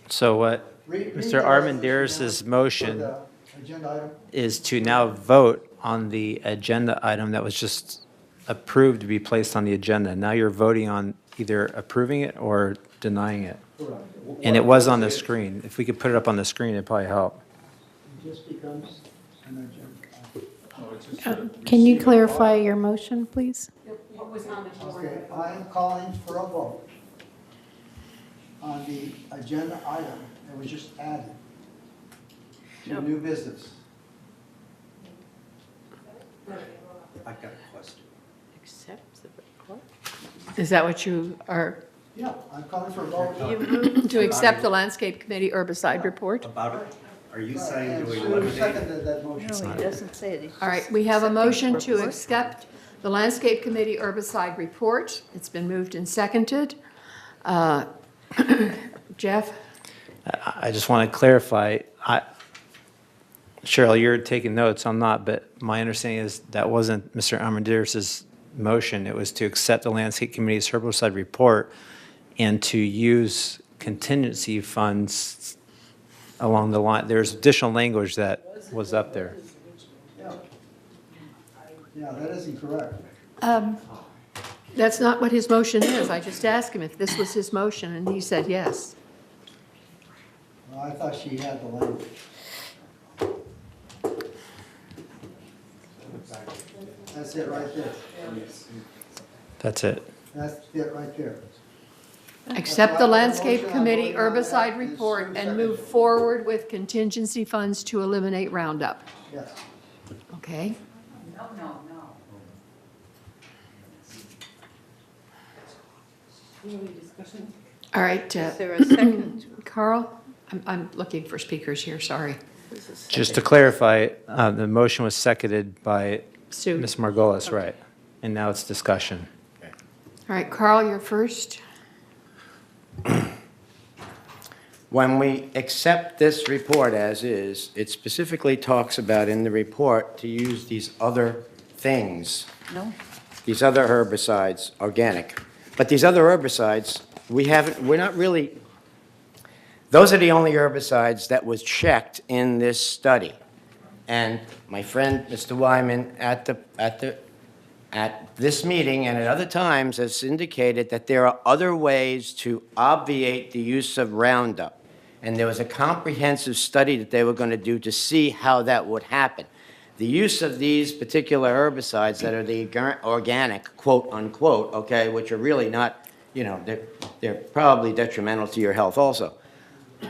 So what Read Mr. the Armandaris' resolution motion for the agenda item. is to now vote on the agenda item that was just approved to be placed on the agenda. Now you're voting on either approving it or denying it. And it was on the screen. If we could put it up on the screen, it'd probably help. It just becomes an agenda. Can you clarify your motion, please? Okay, I am calling for a vote on the agenda item that was just added to new business. I've got a question. Accept the report? Is that what you are, Yeah, I'm calling for a vote. to accept the landscape committee herbicide report? About it, are you saying And to Sue eliminate? seconded that motion. No, he doesn't say it. All right, we have a motion to accept the landscape committee herbicide report. It's been moved and seconded. Jeff? I just want to clarify, Cheryl, you're taking notes, I'm not, but my understanding is that wasn't Mr. Armandaris' motion. It was to accept the landscape committee's herbicide report and to use contingency funds along the line. There's additional language that was up there. Yeah, that isn't correct. That's not what his motion is. I just asked him if this was his motion, and he said yes. Well, I thought she had the language. That's it right there. That's it. That's it right there. Accept the landscape committee herbicide report and move forward with contingency funds to eliminate Roundup. Yes. Okay? No, no, no. All right. Is there a second? Carl? I'm looking for speakers here, sorry. Just to clarify, the motion was seconded by Sue. Ms. Margolis, right? And now it's discussion. All right, Carl, you're first. When we accept this report as is, it specifically talks about in the report to use these other things. No. These other herbicides, organic. But these other herbicides, we're not really, those are the only herbicides that was checked in this study. And my friend, Mr. Wyman, at this meeting and at other times has indicated that there are other ways to obviate the use of Roundup. And there was a comprehensive study that they were going to do to see how that would happen. The use of these particular herbicides that are the organic, quote unquote, okay, which are really not, you know, they're probably detrimental to your health also,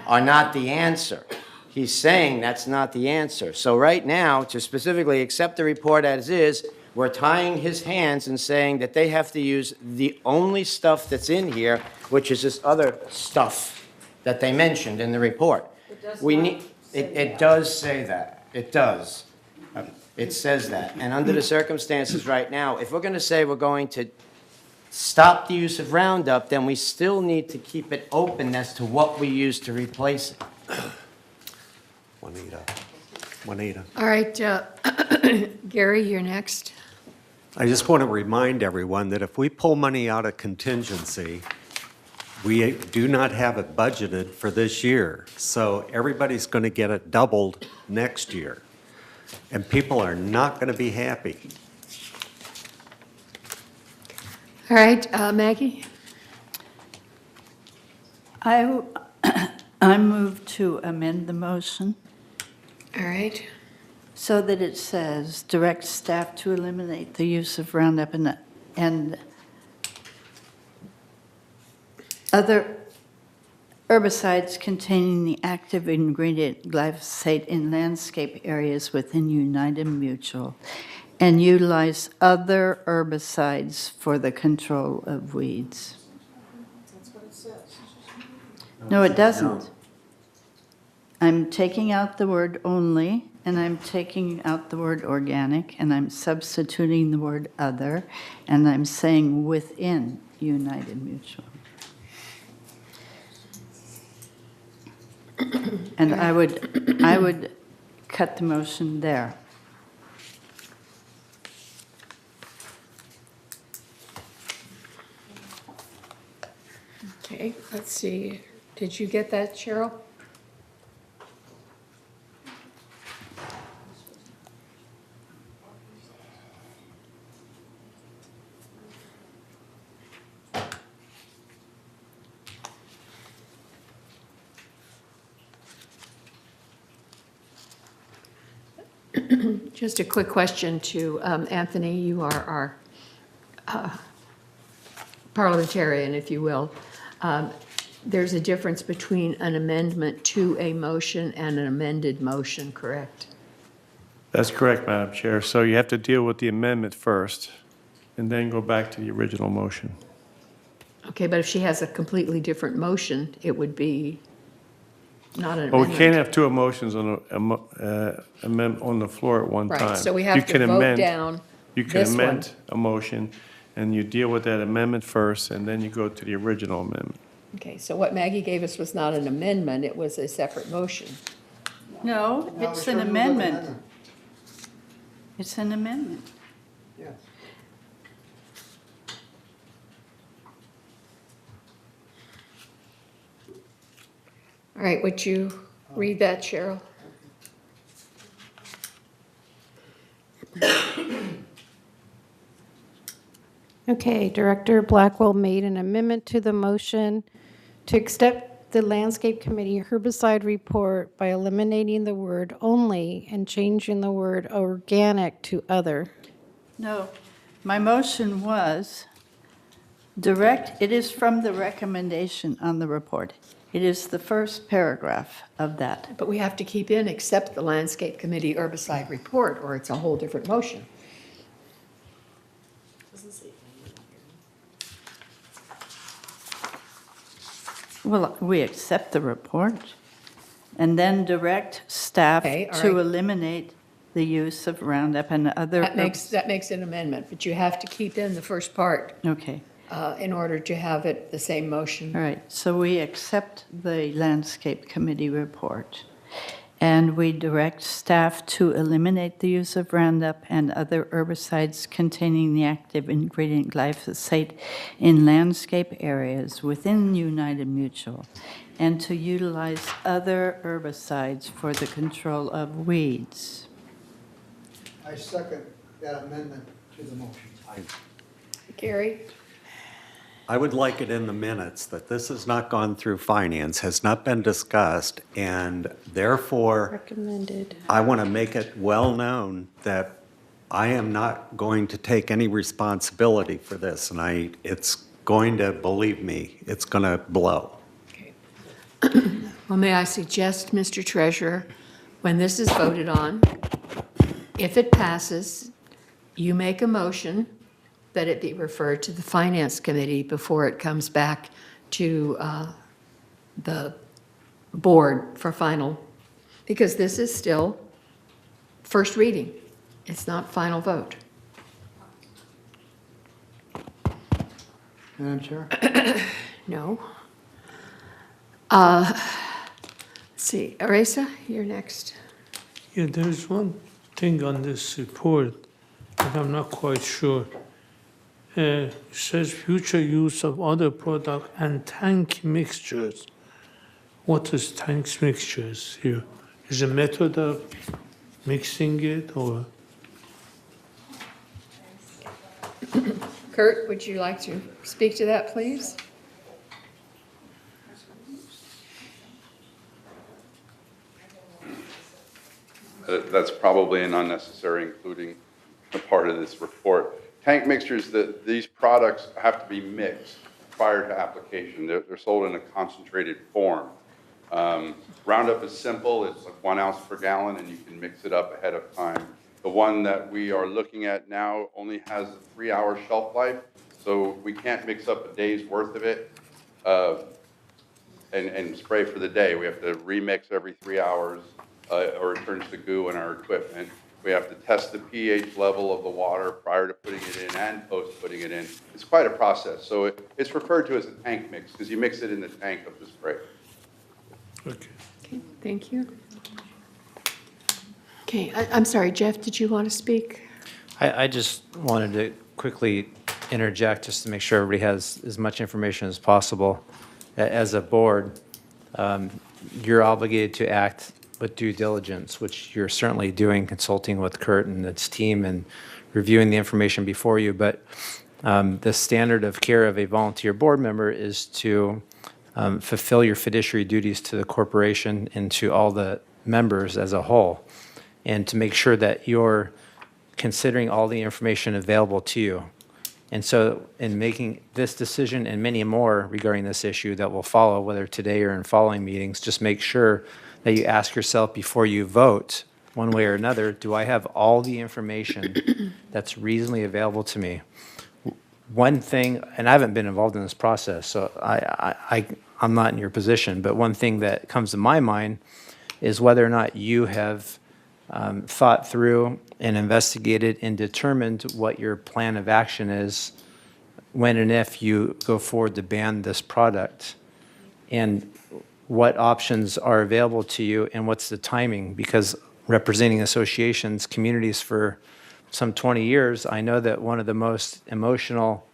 are not the answer. He's saying that's not the answer. So right now, to specifically accept the report as is, we're tying his hands and saying that they have to use the only stuff that's in here, which is this other stuff that they mentioned in the report. It does say that. It does. It says that. And under the circumstances right now, if we're going to say we're going to stop the use of Roundup, then we still need to keep it open as to what we use to replace it. Juanita. All right, Gary, you're next. I just want to remind everyone that if we pull money out of contingency, we do not have it budgeted for this year. So everybody's going to get it doubled next year. And people are not going to be happy. All right, Maggie? I move to amend the motion All right. so that it says, direct staff to eliminate the use of Roundup and other herbicides containing the active ingredient glyphosate in landscape areas within United Mutual, and utilize other herbicides for the control of weeds. No, it doesn't. I'm taking out the word only, and I'm taking out the word organic, and I'm substituting the word other, and I'm saying within United Mutual. And I would cut the motion there. Okay, let's see. Did you get that, Cheryl? Just a quick question to Anthony. You are our parliamentarian, if you will. There's a difference between an amendment to a motion and an amended motion, correct? That's correct, Madam Chair. So you have to deal with the amendment first, and then go back to the original motion. Okay, but if she has a completely different motion, it would be not an But we amendment. can't have two emotions on on the floor at one Right, time. so we have You to can vote amend- down You can this one. amend a motion, and you deal with that amendment first, and then you go to the original amendment. Okay, so what Maggie gave us was not an amendment, it was a separate motion. No, it's an amendment. It's an amendment. Yes. All right, would you read that, Cheryl? Okay, Director Blackwell made an amendment to the motion to accept the Landscape Committee herbicide report by eliminating the word only and changing the word organic to other. No, my motion was it is from the recommendation on the report. It is the first paragraph of that. But we have to keep in, accept the Landscape Committee herbicide report, or it's a whole different motion. Well, we accept the report and then direct staff Okay, all to right. eliminate the use of Roundup and other. That makes an amendment, but you have to keep in the first part Okay, in order to have it the same motion. all right. So we accept the Landscape Committee report. And we direct staff to eliminate the use of Roundup and other herbicides containing the active ingredient glyphosate in landscape areas within United Mutual, and to utilize other herbicides for the control of weeds. I second that amendment to the motion. Gary? I would like it in the minutes that this has not gone through finance, has not been discussed, and therefore, Recommended. I want to make it well-known that I am not going to take any responsibility for this, and it's going to, believe me, it's going to blow. Well, may I suggest, Mr. Treasurer, when this is voted on, if it passes, you make a motion that it be referred to the Finance Committee before it comes back to the board for final, because this is still first reading. It's not final vote. Madam Chair? No. Let's see, Arisa, you're next. Yeah, there's one thing on this report that I'm not quite sure. It says future use of other product and tank mixtures. What is tank mixtures here? Is a method of mixing it or? Kurt, would you like to speak to that, please? That's probably an unnecessary including a part of this report. Tank mixtures, these products have to be mixed prior to application. They're sold in a concentrated form. Roundup is simple. It's like 1 ounce per gallon, and you can mix it up ahead of time. The one that we are looking at now only has a 3-hour shelf life, so we can't mix up a day's worth of it. and spray for the day. We have to remix every 3 hours, or it turns to goo in our equipment. We have to test the pH level of the water prior to putting it in and post putting it in. It's quite a process. So it's referred to as a tank mix because you mix it in the tank of the spray. Okay. Okay, thank you. Okay, I'm sorry, Jeff, did you want to speak? I just wanted to quickly interject just to make sure everybody has as much information as possible. As a board, you're obligated to act with due diligence, which you're certainly doing, consulting with Kurt and its team and reviewing the information before you. But the standard of care of a volunteer board member is to fulfill your fiduciary duties to the corporation and to all the members as a whole, and to make sure that you're considering all the information available to you. And so in making this decision and many more regarding this issue that will follow, whether today or in following meetings, just make sure that you ask yourself before you vote, one way or another, do I have all the information that's reasonably available to me? One thing, and I haven't been involved in this process, so I'm not in your position, but one thing that comes to my mind is whether or not you have thought through and investigated and determined what your plan of action is when and if you go forward to ban this product, and what options are available to you and what's the timing. Because representing associations, communities for some 20 years, I know that one of the most emotional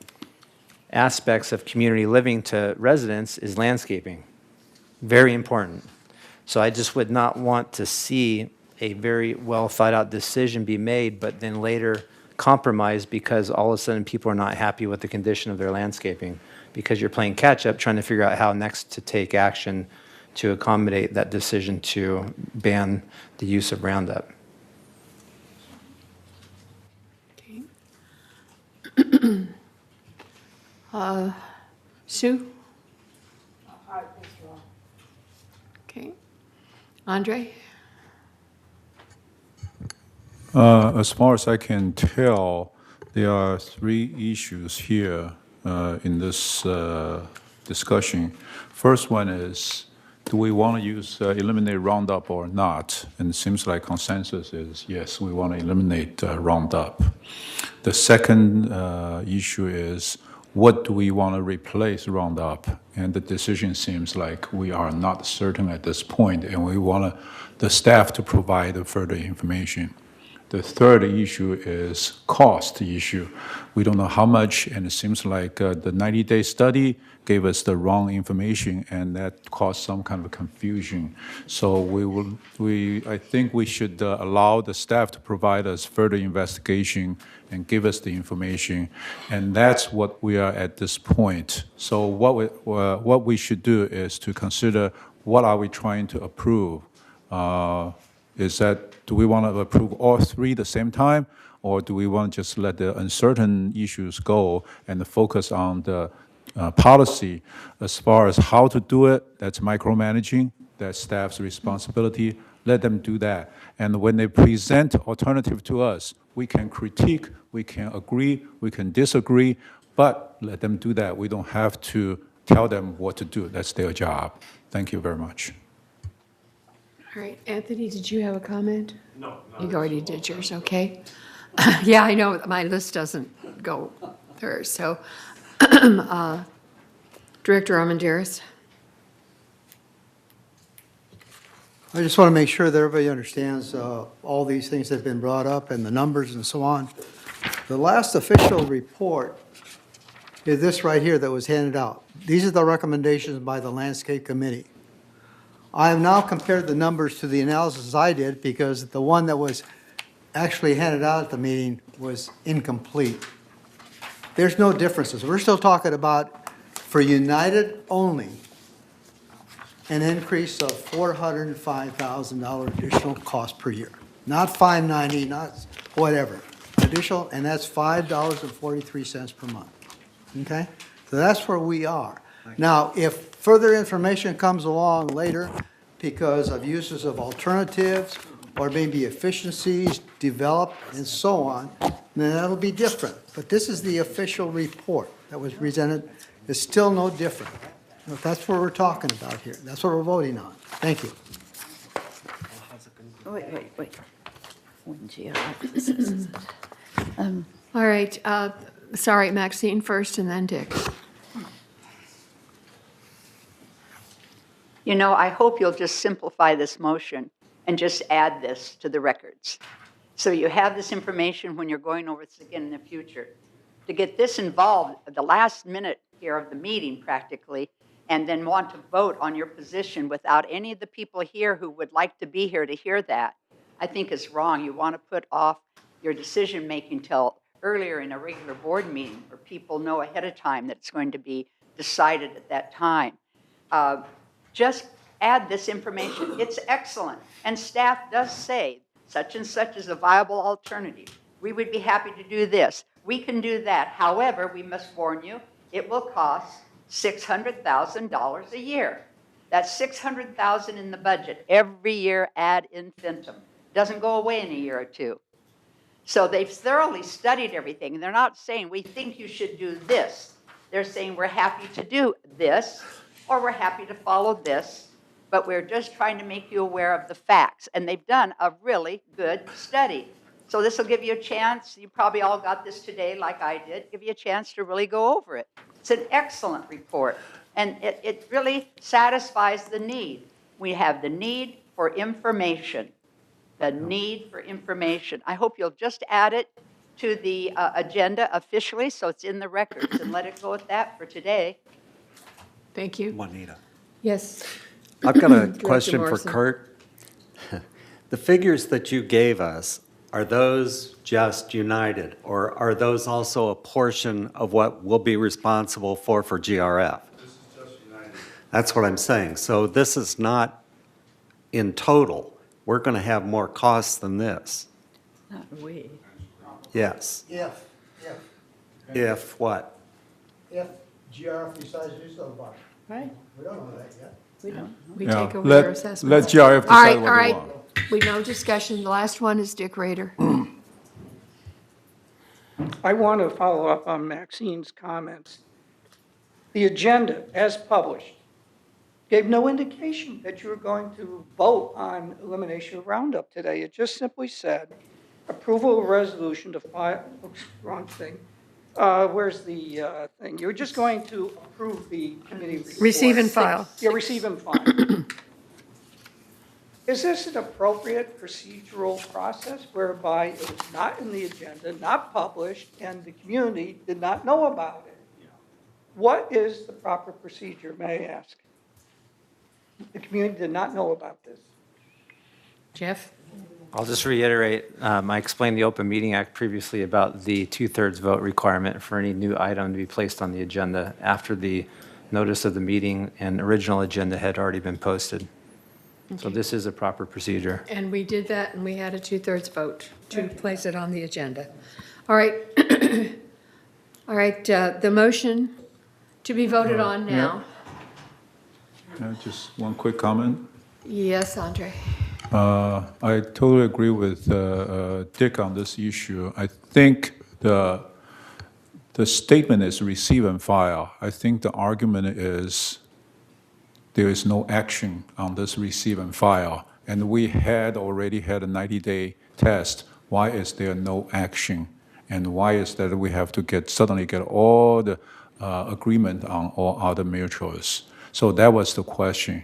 aspects of community living to residents is landscaping. Very important. So I just would not want to see a very well thought out decision be made, but then later compromised because all of a sudden people are not happy with the condition of their landscaping, because you're playing catch up trying to figure out how next to take action to accommodate that decision to ban the use of Roundup. Sue? Okay. Andre? As far as I can tell, there are three issues here in this discussion. First one is, do we want to use eliminate Roundup or not? And it seems like consensus is yes, we want to eliminate Roundup. The second issue is, what do we want to replace Roundup? And the decision seems like we are not certain at this point, and we want the staff to provide further information. The third issue is cost issue. We don't know how much, and it seems like the 90-day study gave us the wrong information, and that caused some kind of confusion. So I think we should allow the staff to provide us further investigation and give us the information, and that's what we are at this point. So what we should do is to consider what are we trying to approve. Do we want to approve all three at the same time, or do we want to just let the uncertain issues go and focus on the policy? As far as how to do it, that's micromanaging, that's staff's responsibility. Let them do that. And when they present alternative to us, we can critique, we can agree, we can disagree, but let them do that. We don't have to tell them what to do. That's their job. Thank you very much. All right, Anthony, did you have a comment? No. You already did yours, okay. Yeah, I know, my list doesn't go there, so. Director Armendariz? I just want to make sure that everybody understands all these things that have been brought up and the numbers and so on. The last official report is this right here that was handed out. These are the recommendations by the Landscape Committee. I have now compared the numbers to the analysis I did because the one that was actually handed out at the meeting was incomplete. There's no differences. We're still talking about, for United only, an increase of $405,000 additional cost per year. Not $590, not whatever. Additional, and that's $5.43 per month. Okay? So that's where we are. Now, if further information comes along later because of uses of alternatives or maybe efficiencies developed and so on, then that'll be different. But this is the official report that was presented. It's still no different. That's what we're talking about here. That's what we're voting on. Thank you. Wait. All right, sorry, Maxine first and then Dick. You know, I hope you'll just simplify this motion and just add this to the records. So you have this information when you're going over this again in the future. To get this involved at the last minute here of the meeting practically, and then want to vote on your position without any of the people here who would like to be here to hear that, I think is wrong. You want to put off your decision-making till earlier in a regular board meeting where people know ahead of time that it's going to be decided at that time. Just add this information. It's excellent. And staff does say such and such is a viable alternative. We would be happy to do this. We can do that. However, we must warn you, it will cost $600,000 a year. That's $600,000 in the budget every year ad infinitum. Doesn't go away in a year or two. So they've thoroughly studied everything. They're not saying we think you should do this. They're saying we're happy to do this, or we're happy to follow this, but we're just trying to make you aware of the facts. And they've done a really good study. So this will give you a chance. You probably all got this today like I did. Give you a chance to really go over it. It's an excellent report. And it really satisfies the need. We have the need for information. The need for information. I hope you'll just add it to the agenda officially so it's in the records and let it go at that for today. Thank you. Juanita. Yes. I've got a Director question for Morrison. Kurt. The figures that you gave us, are those just United, or are those also a portion of what we'll be responsible for GRF? This is just United. That's what I'm saying. So this is not in total. We're going to have more costs than this. Not we. Yes. If what? If GRF decides to do so, Bob. Right. We don't know that yet. We don't. We Yeah, take over let- their assessment. let GRF All right, decide what all they right. want. We know discussion. The last one is Dick Rader. I want to follow up on Maxine's comments. The agenda, as published, gave no indication that you were going to vote on elimination of Roundup today. It just simply said, approval of resolution to file, oops, wrong thing. Where's the thing? You're just going to approve the committee report. Receive and file. Yeah, receive and file. Is this an appropriate procedural process whereby it was not in the agenda, not published, and the community did not know about it? What is the proper procedure, may I ask? The community did not know about this. Jeff? I'll just reiterate, I explained the Open Meeting Act previously about the two-thirds vote requirement for any new item to be placed on the agenda after the notice of the meeting and original agenda had already been posted. So this is a proper procedure. And we did that, and we had a 2/3 vote to place it on the agenda. All right. All right, the motion to be voted on now. Just one quick comment. Yes, Andre? I totally agree with Dick on this issue. I think the statement is receive and file. I think the argument is there is no action on this receive and file. And we had already had a 90-day test. Why is there no action? And why is that we have to suddenly get all the agreement on all other mutuals? So that was the question.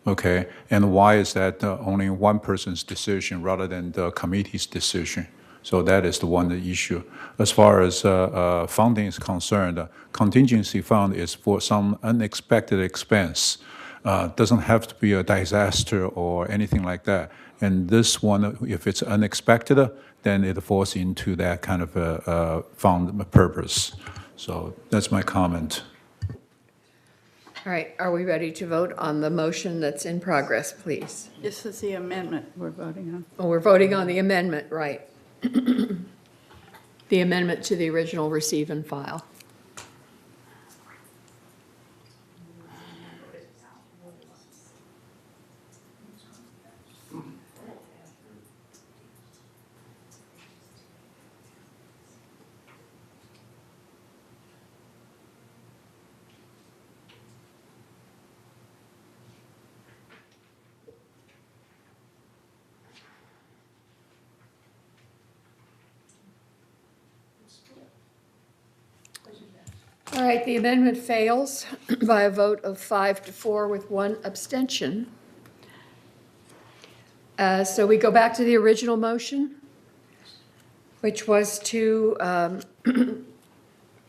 Okay, and why is that only one person's decision rather than the committee's decision? So that is the one issue. As far as funding is concerned, contingency fund is for some unexpected expense. Doesn't have to be a disaster or anything like that. And this one, if it's unexpected, then it falls into that kind of fund purpose. So that's my comment. All right, are we ready to vote on the motion that's in progress, please? This is the amendment we're voting on. Oh, we're voting on the amendment, right. The amendment to the original receive and file. All right, the amendment fails by a vote of 5 to 4 with 1 abstention. So we go back to the original motion, which was to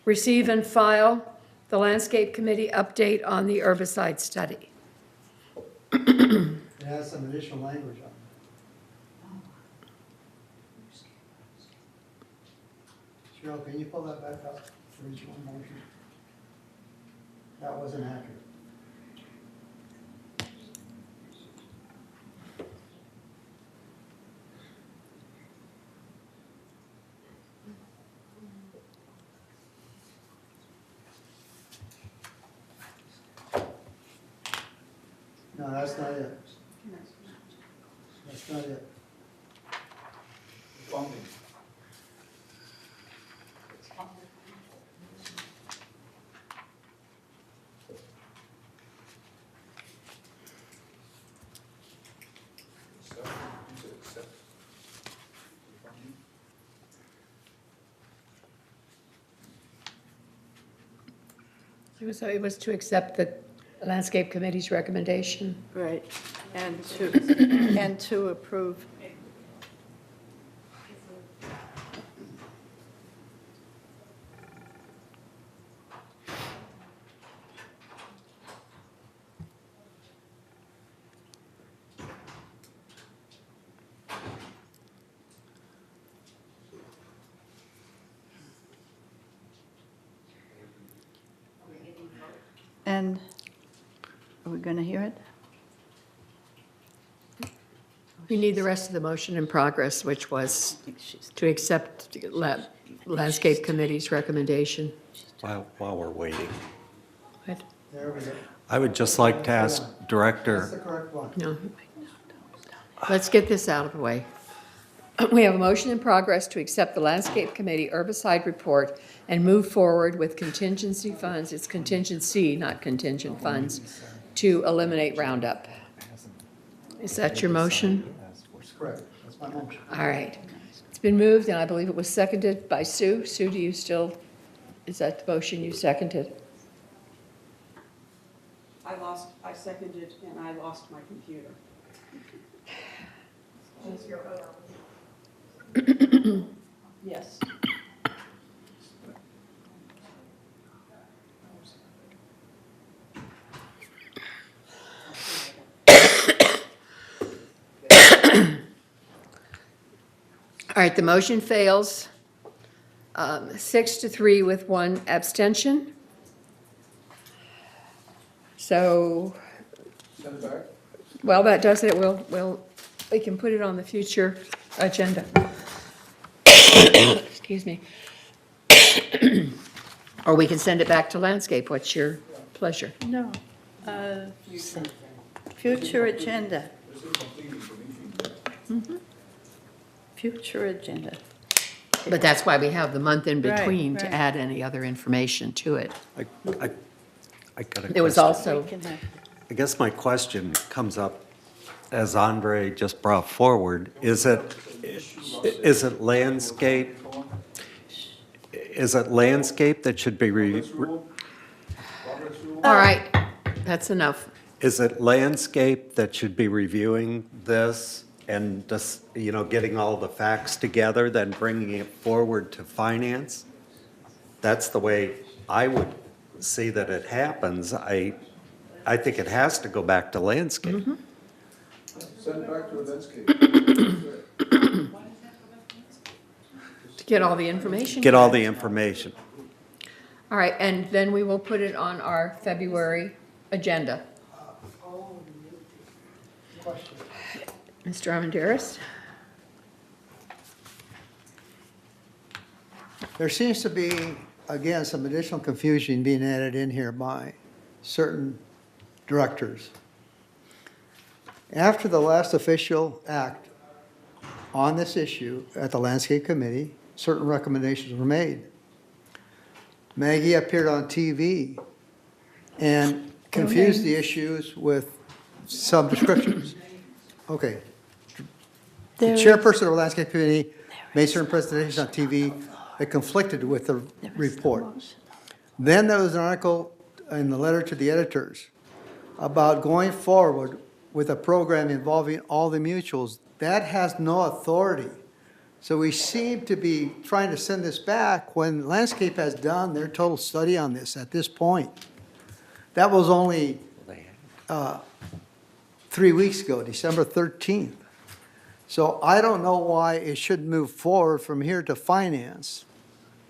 receive and file the Landscape Committee update on the herbicide study. It has some additional language on it. Cheryl, can you pull that back up, the original motion? That wasn't accurate. No, that's not it. That's not it. It was to accept the Landscape Committee's recommendation. Right, and to approve. And are we going to hear it? We need the rest of the motion in progress, which was to accept Landscape Committee's recommendation. While we're waiting, What? There we go. I would just like to ask That's the Director, correct one. No. Let's get this out of the way. We have a motion in progress to accept the Landscape Committee herbicide report and move forward with contingency funds, it's contingency, not contingent funds, to eliminate Roundup. Is that your motion? That's correct. That's my motion. All right. It's been moved, and I believe it was seconded by Sue. Sue, do you still, is that the motion you seconded? I seconded and I lost my computer. Yes. All right, the motion fails, 6 to 3 with 1 abstention. So, well, that does it. We can put it on the future agenda. Excuse me. Or we can send it back to Landscape. What's your pleasure? No. Future agenda. Future agenda. But that's why we have the month in Right, between to right. add any other information to it. I got a There was question. also, I guess my question comes up, as Andre just brought forward, is it landscape? Is it landscape that should be, all right, that's enough. is it landscape that should be reviewing this and just, getting all the facts together, then bringing it forward to finance? That's the way I would see that it happens. I think it has to go back to landscape. Send it back to landscape. To get all the information. Get all the information. All right, and then we will put it on our February agenda. Mr. Armandaris? There seems to be, again, some additional confusion being added in here by certain directors. After the last official act on this issue at the Landscape Committee, certain recommendations were made. Maggie appeared on TV and confused the issues with some descriptions. Okay. The chairperson of the Landscape Committee made certain presentations on TV that conflicted with the report. Then there was an article in the letter to the editors about going forward with a program involving all the mutuals. That has no authority. So we seem to be trying to send this back when Landscape has done their total study on this at this point. That was only 3 weeks ago, December 13th. So I don't know why it should move forward from here to finance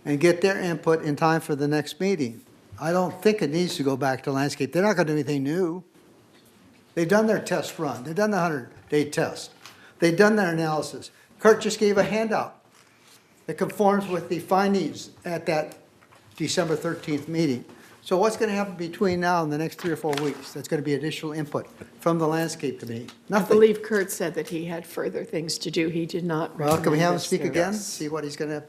and get their input in time for the next meeting. I don't think it needs to go back to Landscape. They're not going to do anything new. They've done their test run. They've done the 100-day test. They've done their analysis. Kurt just gave a handout that conforms with the findings at that December 13th meeting. So what's going to happen between now and the next 3 or 4 weeks? That's going to be additional input from the Landscape Committee. I Nothing. believe Kurt said that he had further things to do. He did not Well, can we have him recommend speak this. again? See what he's going to.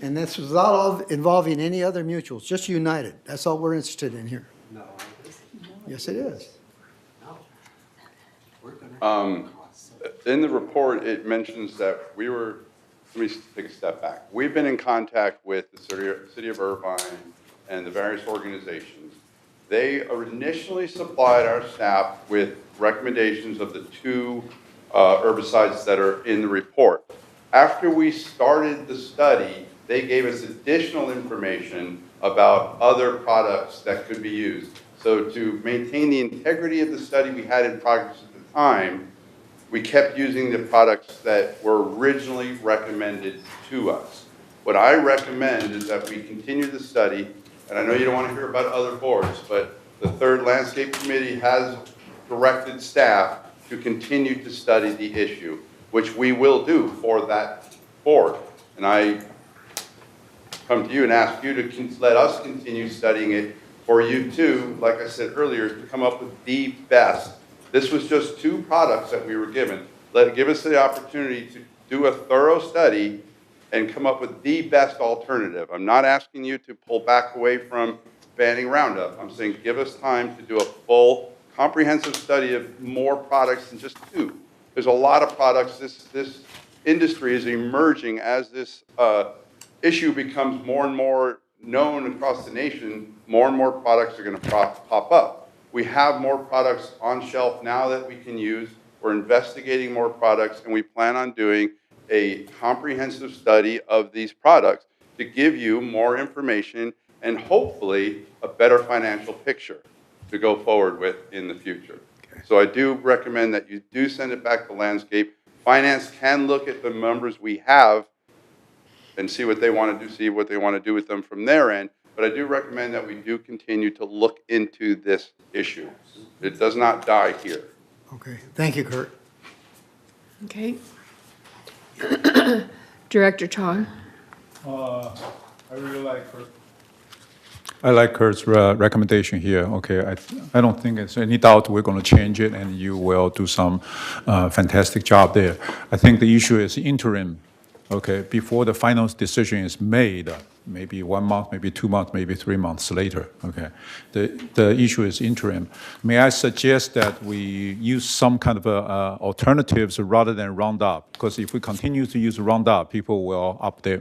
And this was not involving any other mutuals, just United. That's all we're interested in here. No. Yes, it is. In the report, it mentions that let me take a step back. We've been in contact with the City of Irvine and the various organizations. They initially supplied our staff with recommendations of the 2 herbicides that are in the report. After we started the study, they gave us additional information about other products that could be used. So to maintain the integrity of the study we had in progress at the time, we kept using the products that were originally recommended to us. What I recommend is that we continue the study, and I know you don't want to hear about other boards, but the 3rd Landscape Committee has directed staff to continue to study the issue, which we will do for that board. And I come to you and ask you to let us continue studying it for you too, like I said earlier, to come up with the best. This was just 2 products that we were given. Give us the opportunity to do a thorough study and come up with the best alternative. I'm not asking you to pull back away from banning Roundup. I'm saying give us time to do a full, comprehensive study of more products than just 2. There's a lot of products. This industry is emerging as this issue becomes more and more known across the nation. More and more products are going to pop up. We have more products on shelf now that we can use. We're investigating more products, and we plan on doing a comprehensive study of these products to give you more information and hopefully a better financial picture to go forward with in the future. So I do recommend that you do send it back to Landscape. Finance can look at the numbers we have and see what they want to do, see what they want to do with them from their end. But I do recommend that we do continue to look into this issue. It does not die here. Okay. Thank you, Kurt. Okay. Director Tong. I really like Kurt. I like Kurt's recommendation here. Okay, I don't think there's any doubt we're going to change it, and you will do some fantastic job there. I think the issue is interim. Okay, before the final decision is made, maybe 1 month, maybe 2 months, maybe 3 months later. Okay, the issue is interim. May I suggest that we use some kind of alternatives rather than Roundup? Because if we continue to use Roundup, people will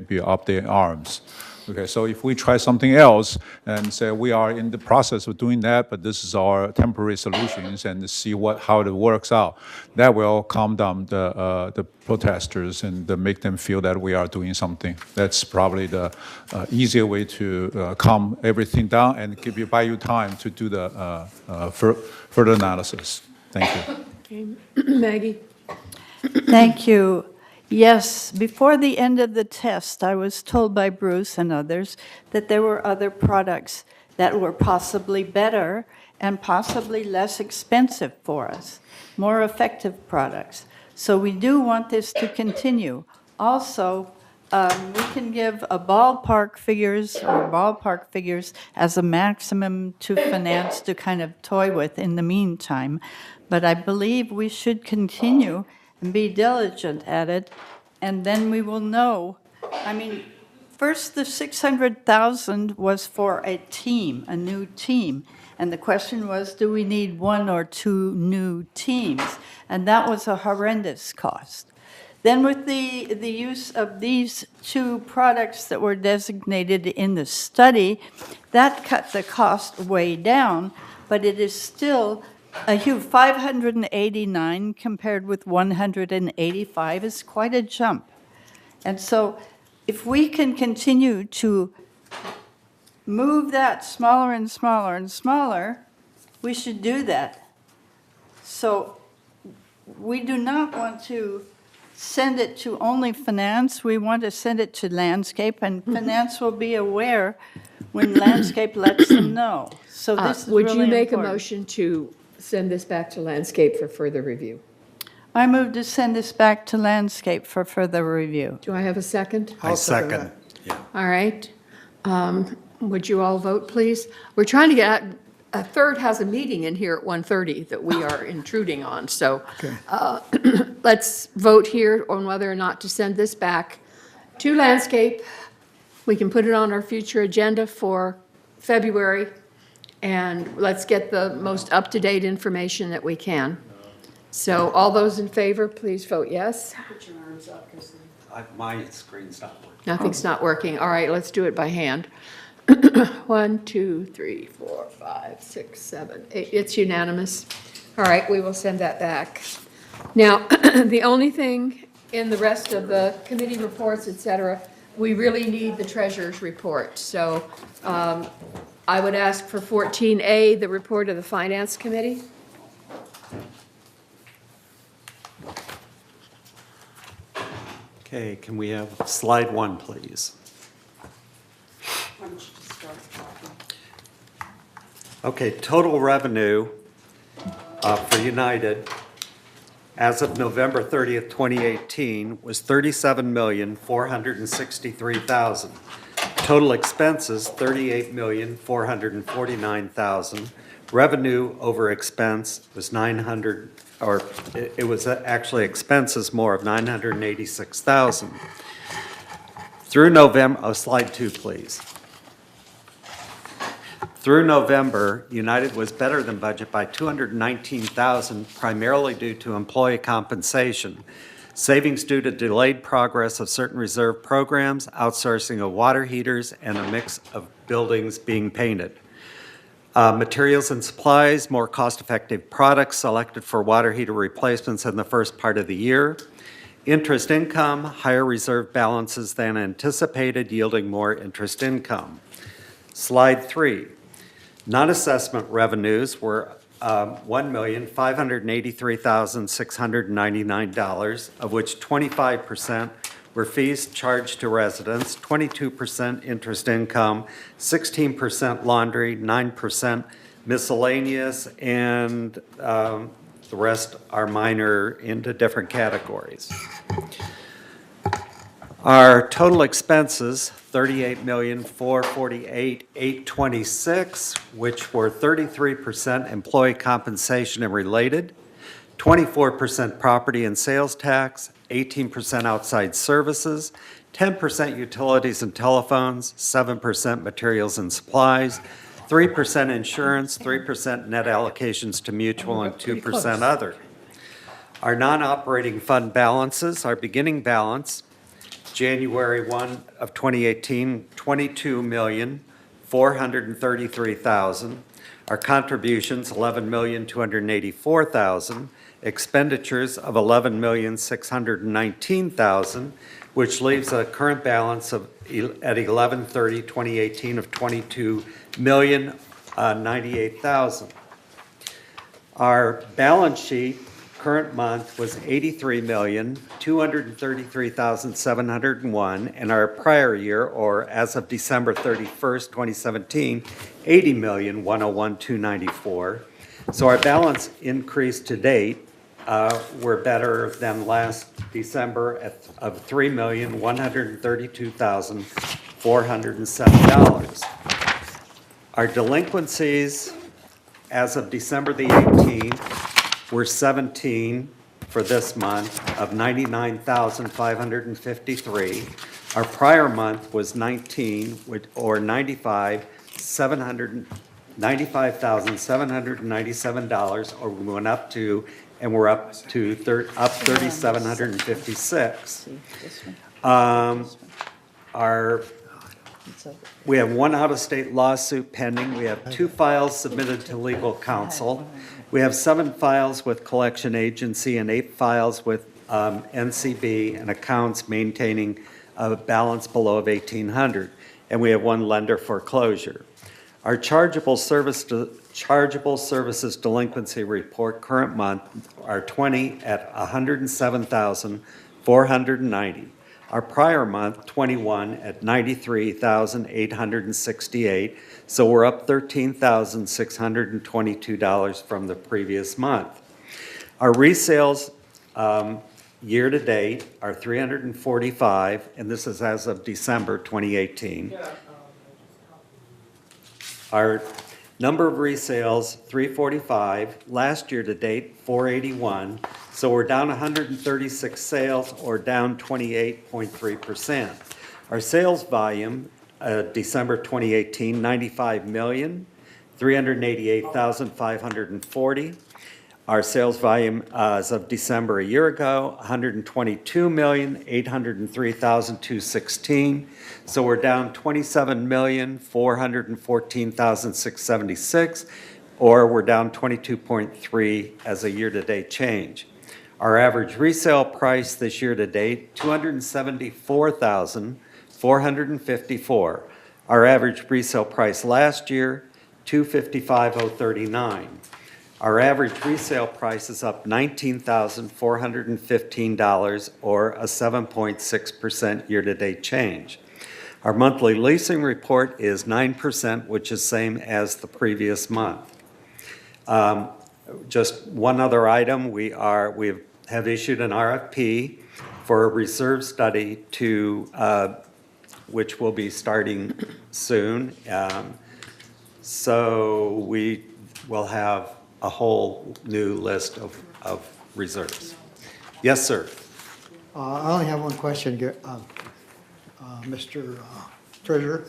be up their arms. Okay, so if we try something else and say we are in the process of doing that, but this is our temporary solutions, and see how it works out, that will calm down the protesters and make them feel that we are doing something. That's probably the easier way to calm everything down and buy you time to do the further analysis. Thank you. Okay. Maggie. Thank you. Yes, before the end of the test, I was told by Bruce and others that there were other products that were possibly better and possibly less expensive for us, more effective products. So we do want this to continue. Also, we can give a ballpark figures as a maximum to finance to kind of toy with in the meantime. But I believe we should continue and be diligent at it, and then we will know. I mean, first the 600,000 was for a team, a new team, and the question was, do we need 1 or 2 new teams? And that was a horrendous cost. Then with the use of these two products that were designated in the study, that cut the cost way down, but it is still a huge 589 compared with 185 is quite a jump. And so if we can continue to move that smaller and smaller and smaller, we should do that. So we do not want to send it to only finance. We want to send it to landscape, and finance will be aware when landscape lets them know. So this is really Would you make a important. motion to send this back to landscape for further review? I move to send this back to landscape for further review. Do I have a second? I second. All right. Would you all vote, please? We're trying to get, a third has a meeting in here at 1:30 that we are intruding on, so let's vote here on whether or not to send this back to landscape. We can put it on our future agenda for February, and let's get the most up-to-date information that we can. So all those in favor, please vote yes. Put your arms up, Kristen. My screen's not working. Nothing's not working. All right, let's do it by hand. 1, 2, 3, 4, 5, 6, 7, 8. It's unanimous. All right, we will send that back. Now, the only thing in the rest of the committee reports, et cetera, we really need the treasurer's report. So I would ask for 14A, the report of the Finance Committee. Okay, can we have slide 1, please? Why don't you just start talking? Okay, total revenue for United as of November 30th, 2018 was $37,463,000. Total expenses, $38,449,000. Revenue over expense was it was actually expenses more of $986,000. Through November, slide 2, please. Through November, United was better than budget by $219,000, primarily due to employee compensation, savings due to delayed progress of certain reserve programs, outsourcing of water heaters, and a mix of buildings being painted. Materials and supplies, more cost-effective products selected for water heater replacements in the first part of the year. Interest income, higher reserve balances than anticipated, yielding more interest income. Slide 3. Non-assessment revenues were $1,583,699, of which 25% were fees charged to residents, 22% interest income, 16% laundry, 9% miscellaneous, and the rest are minor into different categories. Our total expenses, $38,448,826, which were 33% employee compensation and related, 24% property and sales tax, 18% outside services, 10% utilities and telephones, 7% materials and supplies, 3% insurance, 3% net allocations to mutual, and 2% other. Our non-operating fund balances, our beginning balance, January 1 of 2018, $22,433,000. Our contributions, $11,284,000. Expenditures of $11,619,000, which leaves a current balance of at 11/30/2018 of $22,098,000. Our balance sheet current month was $83,233,701, and our prior year, or as of December 31st, 2017, $80,101,294. So our balance increase to date, we're better than last December of $3,132,407. Our delinquencies as of December the 18th were 17 for this month of $99,553. Our prior month was 19, or $95,797, or we went up to and we're up to 3,756. We have one out-of-state lawsuit pending. We have 2 files submitted to legal counsel. We have 7 files with collection agency and 8 files with NCB and accounts maintaining a balance below of 1,800. And we have 1 lender foreclosure. Our chargeable services delinquency report current month are 20 at 107,490. Our prior month, 21 at 93,868. So we're up $13,622 from the previous month. Our resales year-to-date are 345, and this is as of December 2018. Our number of resales, 345. Last year-to-date, 481. So we're down 136 sales, or down 28.3%. Our sales volume, December 2018, 95,388,540. Our sales volume as of December a year ago, 122,803,216. So we're down 27,414,676, or we're down 22.3 as a year-to-date change. Our average resale price this year-to-date, $274,454. Our average resale price last year, $255,039. Our average resale price is up $19,415, or a 7.6% year-to-date change. Our monthly leasing report is 9%, which is same as the previous month. Just one other item, we have issued an RFP for a reserve study which will be starting soon. So we will have a whole new list of reserves. Yes, sir. I only have one question, Mr. Treasurer.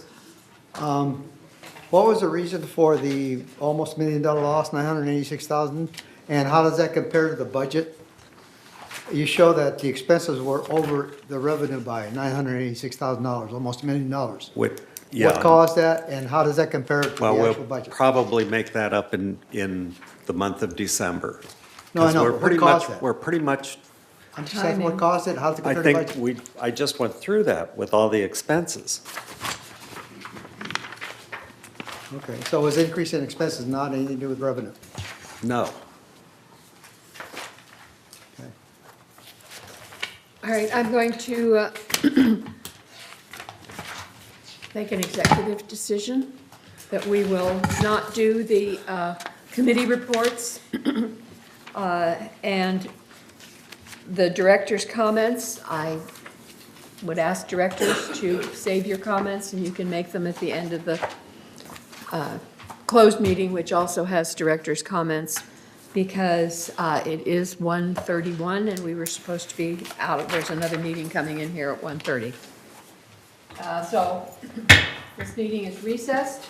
What was the reason for the almost $1 million loss, $986,000? And how does that compare to the budget? You show that the expenses were over the revenue by $986,000, almost $1 million. What caused that, and how does that compare to the actual budget? We'll probably make that up in the month of December. No, I know, but what caused that? We're pretty much. I'm just asking what caused it, how does it compare to the budget? I just went through that with all the expenses. Okay, so was increase in expenses not anything to do with revenue? No. All right, I'm going to make an executive decision that we will not do the committee reports and the director's comments. I would ask directors to save your comments, and you can make them at the end of the closed meeting, which also has director's comments, because it is 1:31 and we were supposed to be out. There's another meeting coming in here at 1:30. So this meeting is recessed.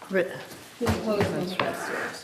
Closed meeting upstairs.